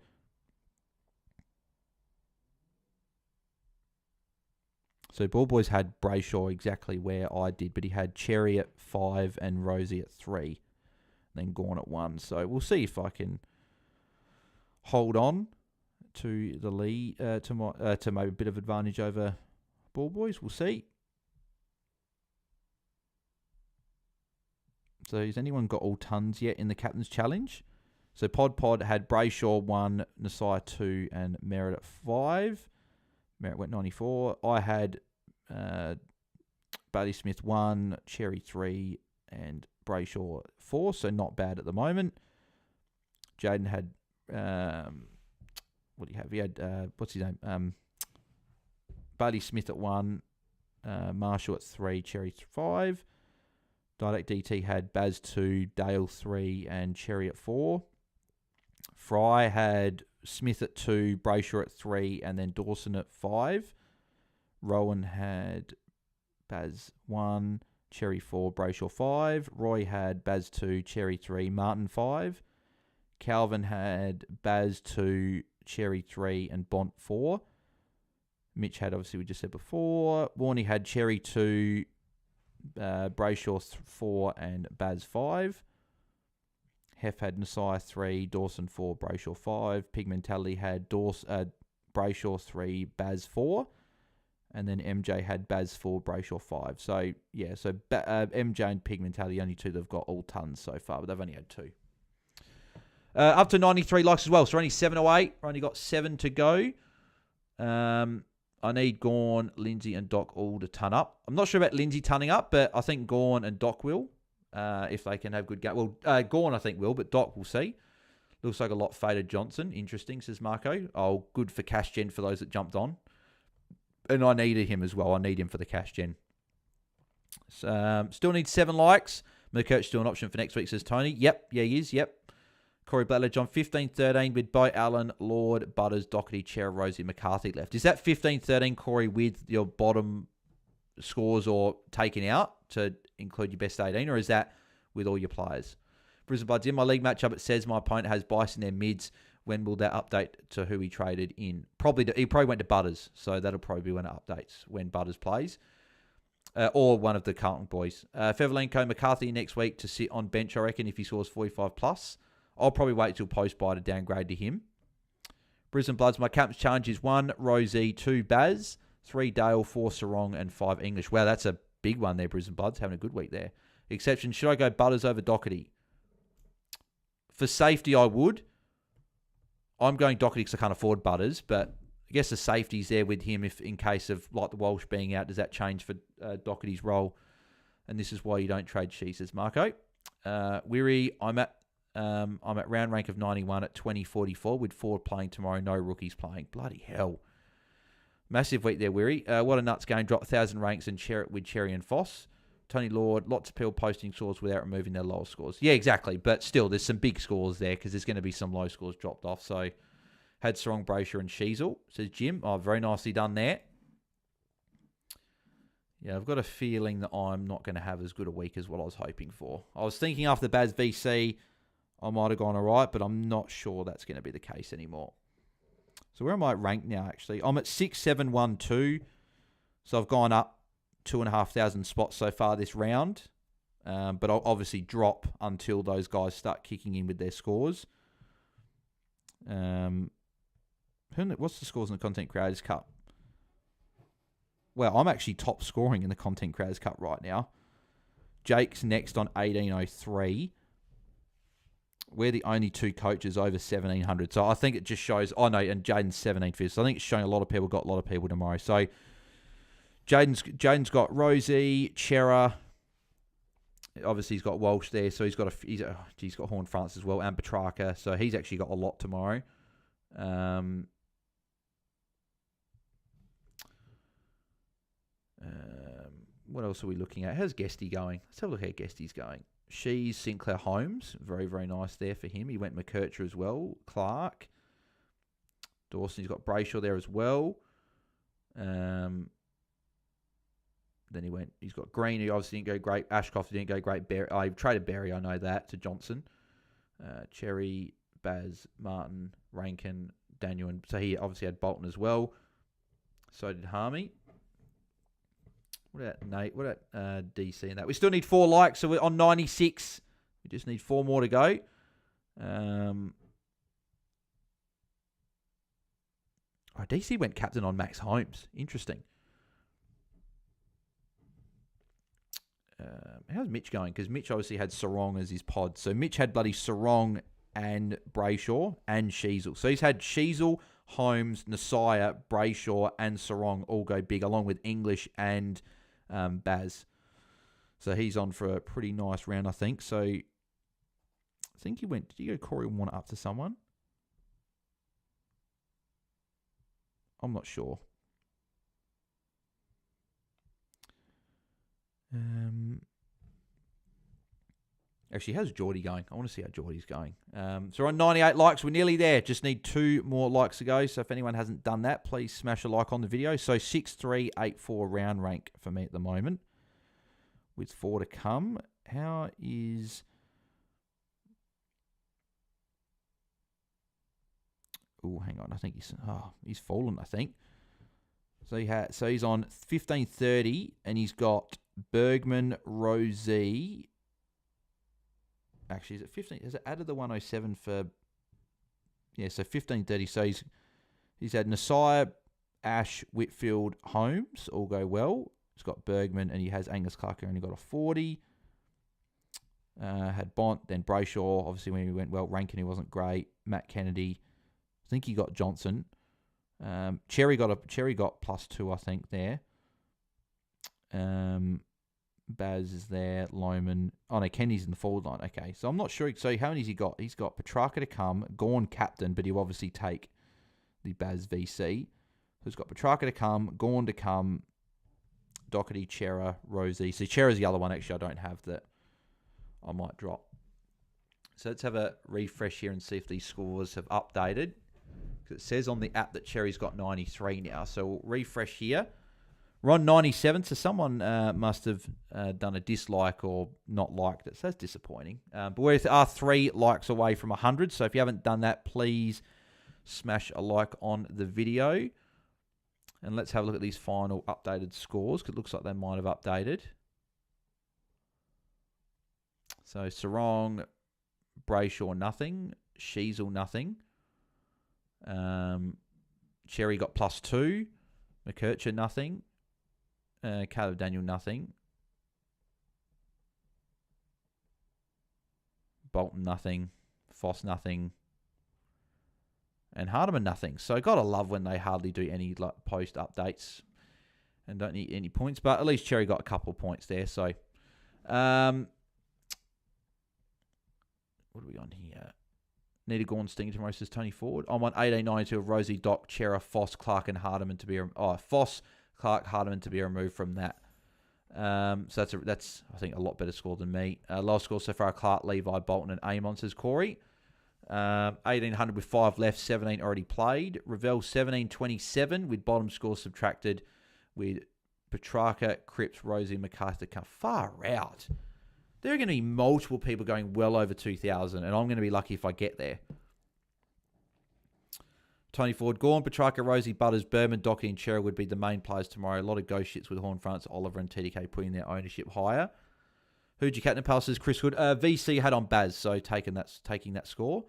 So Ball Boys had Brayshaw exactly where I did, but he had Cherry at 5 and Rosie at 3, then Gawn at 1. So we'll see if I can hold on to the lead, to maybe a bit of advantage over Ball Boys. We'll see. So has anyone got all tons yet in the Captain's Challenge? So Pod had Brayshaw 1, Nasai 2, and Merritt at 5. Merritt went 94. I had Bailey Smith 1, Cherry 3, and Brayshaw 4, so not bad at the moment. Jaiden had, what do you have? He had, what's his name? Bailey Smith at 1, Marshall at 3, Cherry 5. Didact DT had Baz 2, Dale 3, and Cherry at 4. Fry had Smith at 2, Brayshaw at 3, and then Dawson at 5. Rowan had Baz 1, Cherry 4, Brayshaw 5. Roy had Baz 2, Cherry 3, Martin 5. Calvin had Baz 2, Cherry 3, and Bont 4. Mitch had, obviously, we just said before. Warney had Cherry 2, Brayshaw 4, and Baz 5. Hef had Nasai 3, Dawson 4, Brayshaw 5. Pigmentality had Brayshaw 3, Baz 4. And then MJ had Baz 4, Brayshaw 5. So, yeah, MJ and Pigmentality, only 2 that have got all tons so far, but they've only had 2. Up to 93 likes as well, so only 7 away. We've only got 7 to go. I need Gawn, Lindsay, and Doc all to ton up. I'm not sure about Lindsay tunning up, but I think Gawn and Doc will, if they can have good game. Well, Gawn I think will, but Doc we'll see. Looks like a lot faded Johnson. Interesting, says Marco. Oh, good for cash gen for those that jumped on. And I needed him as well. I need him for the cash gen. Still need 7 likes. Merkirch still an option for next week, says Tony. Yep, yeah, he is. Yep. Corey Butler, John 15-13 with Bo Allen, Lord, Butters, Doherty, Chera, Rosie, McCarthy left. Is that 15-13, Corey, with your bottom scores or taken out to include your best 18, or is that with all your players? Brisbane Bloods, in my league matchup, it says my opponent has Bice in their mids. When will that update to who he traded in? He probably went to Butters, so that'll probably be when it updates, when Butters plays. Or one of the Carlton boys. Fevelenko, McCarthy next week to sit on bench, I reckon, if he scores 45 plus. I'll probably wait till post-buy to downgrade to him. Brisbane Bloods, my captain's challenge is 1 Rosie, 2 Baz, 3 Dale, 4 Sarong, and 5 English. Wow, that's a big one there, Brisbane Bloods. Having a good week there. Exception, should I go Butters over Doherty? For safety, I would. I'm going Doherty because I can't afford Butters, but I guess the safety's there with him if in case of like the Walsh being out. Does that change for Doherty's role? And this is why you don't trade She, says Marco. Weary, I'm at I'm at round rank of 91 at 20.44 with Ford playing tomorrow. No rookies playing. Bloody hell. Massive week there, Weary. What a nuts game. Dropped 1,000 ranks and with Cherry and Foss. Tony Lord, lots of people posting scores without removing their lower scores. Yeah, exactly. But still, there's some big scores there because there's going to be some low scores dropped off. So, had Sarong, Brayshaw and Sheasel, says Jim. Oh, very nicely done there. Yeah, I've got a feeling that I'm not going to have as good a week as what I was hoping for. I was thinking after the Baz VC, I might have gone all right, but I'm not sure that's going to be the case anymore. So where am I ranked now, actually? I'm at 6,712. So I've gone up 2,500 spots so far this round. But I'll obviously drop until those guys start kicking in with their scores. What's the scores in the Content Creators Cup? Well, I'm actually top scoring in the Content Creators Cup right now. Jake's next on 1,803. We're the only two coaches over 1,700. So I think it just shows... Oh, no, and Jaiden's 17th. So I think it's showing a lot of people got a lot of people tomorrow. So Jaiden's got Rosie, Chera. Obviously, he's got Walsh there. So he's got Horn France as well, and Petrarca. So he's actually got a lot tomorrow. What else are we looking at? How's Guesty going? Let's have a look how Guesty's going. She's Sinclair Holmes. Very, very nice there for him. He went McKercher as well. Clark. Dawson's got Brayshaw there as well. Then he's got Green, who obviously didn't go great. Ashcroft didn't go great. I traded Berry, I know that, to Johnson. Cherry, Baz, Martin, Rankin, Daniel. And so he obviously had Bolton as well. So did Harmy. What about Nate? What about DC and that? We still need 4 likes, so we're on 96. We just need 4 more to go. DC went captain on Max Holmes. Interesting. How's Mitch going? Because Mitch obviously had Sarong as his pod. So Mitch had bloody Sarong and Brayshaw and Sheasel. So he's had Sheasel, Holmes, Nasiah, Brayshaw, and Sarong all go big, along with English and Baz. So he's on for a pretty nice round, I think. So I think he went... Did he go Corey Warner up to someone? I'm not sure. Actually, how's Jordy going? I want to see how Jordy's going. So we're on 98 likes. We're nearly there. Just need 2 more likes to go. So if anyone hasn't done that, please smash a like on the video. So 6,384 round rank for me at the moment, with 4 to come. How is... Oh, hang on. I think he's fallen, I think. So he's on 1530, and he's got Bergman, Rosie. Actually, is it 15? Has it added the 107 for? Yeah, so 1530. So he's had Nasiah, Ash, Whitfield, Holmes all go well. He's got Bergman, and he has Angus Clark, who only got a 40. Had Bont, then Brayshaw. Obviously, when he went well, Rankin, he wasn't great. Matt Kennedy. I think he got Johnson. Cherry got +2, I think, there. Baz is there. Loman. Oh, no, Kenny's in the forward line. Okay, so I'm not sure. So how many has he got? He's got Petrarca to come, Gorn captain, but he'll obviously take the Baz VC. So he's got Petrarca to come, Gorn to come, Doherty, Chera, Rosie. So Chera's the other one, actually, I don't have that I might drop. So let's have a refresh here and see if these scores have updated. It says on the app that Cherry's got 93 now. So we'll refresh here. We're on 97, so someone must have done a dislike or not liked it. So that's disappointing. But we are 3 likes away from 100. So if you haven't done that, please smash a like on the video. And let's have a look at these final updated scores, because it looks like they might have updated. So Sarong, Brayshaw, nothing. Sheasel, nothing. Cherry got +2. McKercher, nothing. Caleb Daniel, nothing. Bolton, nothing. Foss, nothing. And Hardiman, nothing. So gotta love when they hardly do any post updates and don't need any points. But at least Cherry got a couple of points there. So What are we on here? Need a Gorn Stinger tomorrow, says Tony Ford. I'm on 1892 of Rosie, Doc, Chera, Foss, Clark, and Hardiman to be... Foss, Clark, Hardiman to be removed from that. So that's I think, a lot better score than me. Lowest score so far, Clark, Levi, Bolton, and Amon, says Corey. 1800 with 5 left, 17 already played. Ravel 1727 with bottom score subtracted with Petrarca, Cripps, Rosie, MacArthur. Come far out. There are going to be multiple people going well over 2,000, and I'm going to be lucky if I get there. Tony Ford, Gorn, Petrarca, Rosie, Butters, Berman, Docky, and Chera would be the main players tomorrow. A lot of ghost shits with Horn Fronts, Oliver, and TDK putting their ownership higher. Who'd you captain? Pal, says Chris Hood. VC had on Baz, so taking that score.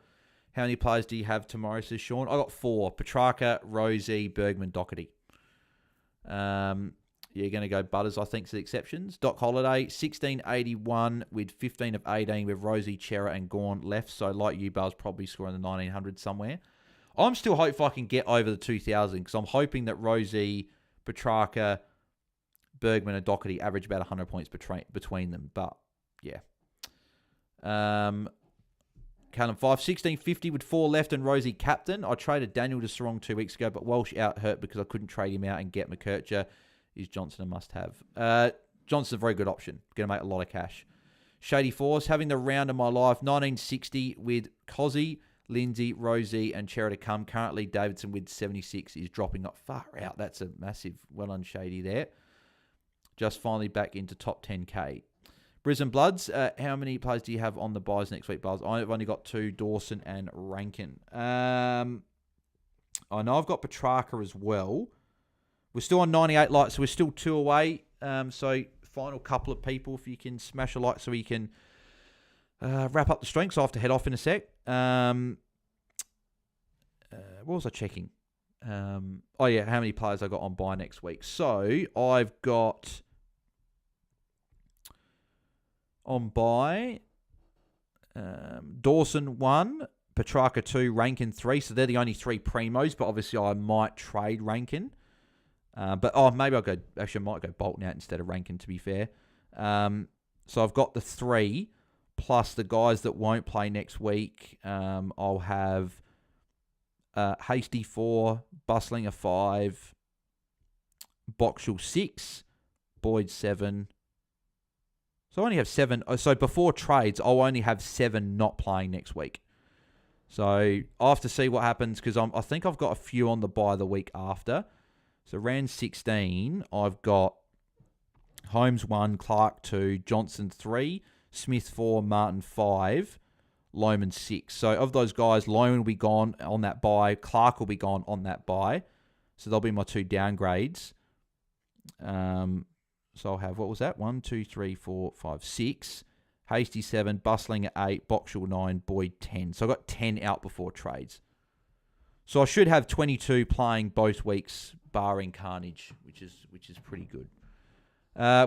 How many players do you have tomorrow, says Sean? I got 4. Petrarca, Rosie, Bergman, Doherty. You're going to go Butters, I think, is the exceptions. Doc Holiday, 1681 with 15 of 18 with Rosie, Chera, and Gorn left. So, like you, Buzz, probably scoring the 1900 somewhere. I'm still hopeful I can get over the 2000 because I'm hoping that Rosie, Petrarca, Bergman, and Doherty average about 100 points between them. But, yeah. Callum 5, 1650 with 4 left and Rosie captain. I traded Daniel to Sarong 2 weeks ago, but Walsh out hurt because I couldn't trade him out and get McKercher. Is Johnson a must-have? Johnson's a very good option. Going to make a lot of cash. Shady Force, having the round of my life. 1960 with Cozzy, Lindsay, Rosie, and Chera to come. Currently, Davidson with 76 is dropping up far out. That's a massive, well done, Shady there. Just finally back into top 10K. Brisbane Bloods, how many players do you have on the buys next week, Buzz? I've only got 2, Dawson and Rankin. I know I've got Petrarca as well. We're still on 98 likes, so we're still 2 away. So final couple of people, if you can smash a like so we can wrap up the stream, so I have to head off in a sec. What was I checking? How many players I got on buy next week? So I've got on buy Dawson 1, Petrarca 2, Rankin 3. So they're the only 3 primos, but obviously I might trade Rankin. Maybe I'll go. Actually, I might go Bolton out instead of Rankin, to be fair. So I've got the 3 plus the guys that won't play next week. I'll have Hasty 4, Bustlinger 5, Boxall 6, Boyd 7. So I only have 7. So before trades, I'll only have 7 not playing next week. So I'll have to see what happens because I think I've got a few on the bye the week after. So round 16, I've got Holmes 1, Clark 2, Johnson 3, Smith 4, Martin 5, Lohman 6. So of those guys, Lohman will be gone on that bye. Clark will be gone on that bye. So they'll be my 2 downgrades. So I'll have, what was that? 1, 2, 3, 4, 5, 6. Hasty 7, Bustling at 8, Boxall 9, Boyd 10. So I got 10 out before trades. So I should have 22 playing both weeks, barring Carnage, which is pretty good.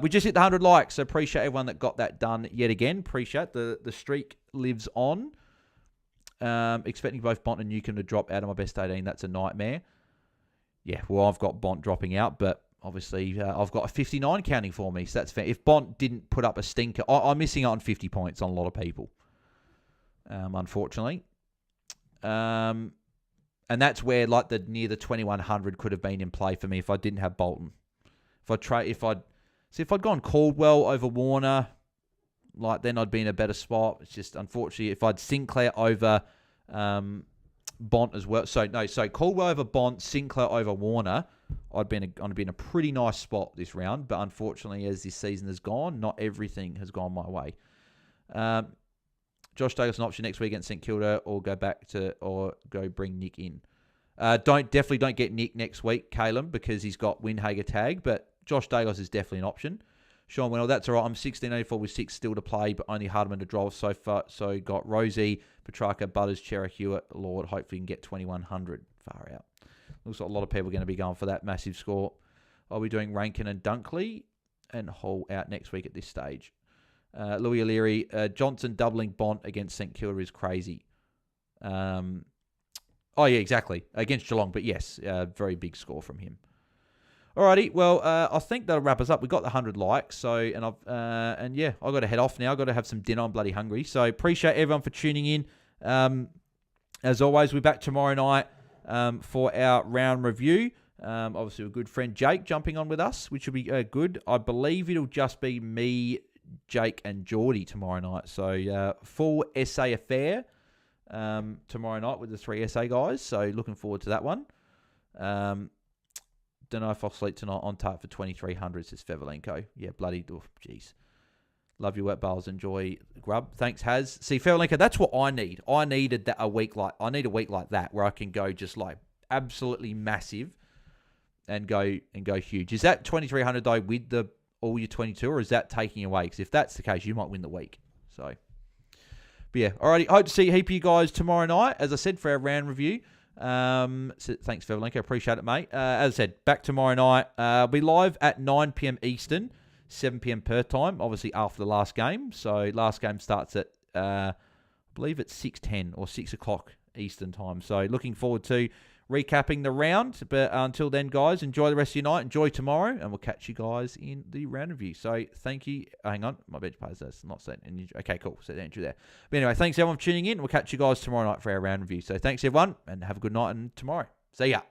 We just hit the 100 likes, so appreciate everyone that got that done yet again. Appreciate the streak lives on. Expecting both Bont and Newcomb to drop out of my best 18. That's a nightmare. Yeah, well, I've got Bont dropping out, but obviously I've got a 59 counting for me, so that's fair. If Bont didn't put up a stinker, I'm missing out on 50 points on a lot of people, unfortunately. And that's where near the 2100 could have been in play for me if I didn't have Bolton. If I'd gone Caldwell over Warner, then I'd be in a better spot. It's just unfortunately if I'd Sinclair over Bont as well. So Caldwell over Bont, Sinclair over Warner, I'd be in a pretty nice spot this round. But unfortunately, as this season has gone, not everything has gone my way. Josh Douglas an option next week against St Kilda, or go bring Nick in. Definitely don't get Nick next week, Caleb, because he's got Windhager tag. But Josh Douglas is definitely an option. Sean Wendell, that's all right. I'm 1684 with 6 still to play, but only Hardiman to draw so far. So got Rosie, Petrarca, Butters, Chera, Hewitt, Lord. Hopefully you can get 2100. Far out. Looks like a lot of people are going to be going for that massive score. I'll be doing Rankin and Dunkley and Hall out next week at this stage. Louis O'Leary, Johnson doubling Bont against St Kilda is crazy. Exactly. Against Geelong, but yes, very big score from him. Alrighty, well, I think that'll wrap us up. We got the 100 likes, so I got to head off now. I got to have some dinner. I'm bloody hungry. So appreciate everyone for tuning in. As always, we're back tomorrow night for our round review. Obviously, a good friend Jake jumping on with us, which will be good. I believe it'll just be me, Jake, and Jordy tomorrow night. So full SA affair tomorrow night with the 3 SA guys. So looking forward to that one. Don't know if I'll sleep tonight. On target for 2300, says Fevelenko. Yeah, bloody, jeez. Love your wet bowls. Enjoy grub. Thanks, Haz. See, Fevelenko, that's what I need. I need a week like that where I can go just like absolutely massive and go huge. Is that 2300 though with all your 22, or is that taking away? Because if that's the case, you might win the week. So, but yeah, alrighty. Hope to see a heap of you guys tomorrow night, as I said, for our round review. So thanks, Fevelenko. Appreciate it, mate. As I said, back tomorrow night. We'll be live at 9 p.m. Eastern, 7 p.m. Perth time, obviously after the last game. So last game starts at, I believe it's 6:10 or 6 o'clock Eastern time. So looking forward to recapping the round. But until then, guys, enjoy the rest of your night. Enjoy tomorrow, and we'll catch you guys in the round review. So thank you. Hang on, my bench players, that's not set. Okay, cool. Set entry there. But anyway, thanks everyone for tuning in. We'll catch you guys tomorrow night for our round review. So thanks everyone, and have a good night and tomorrow. See ya.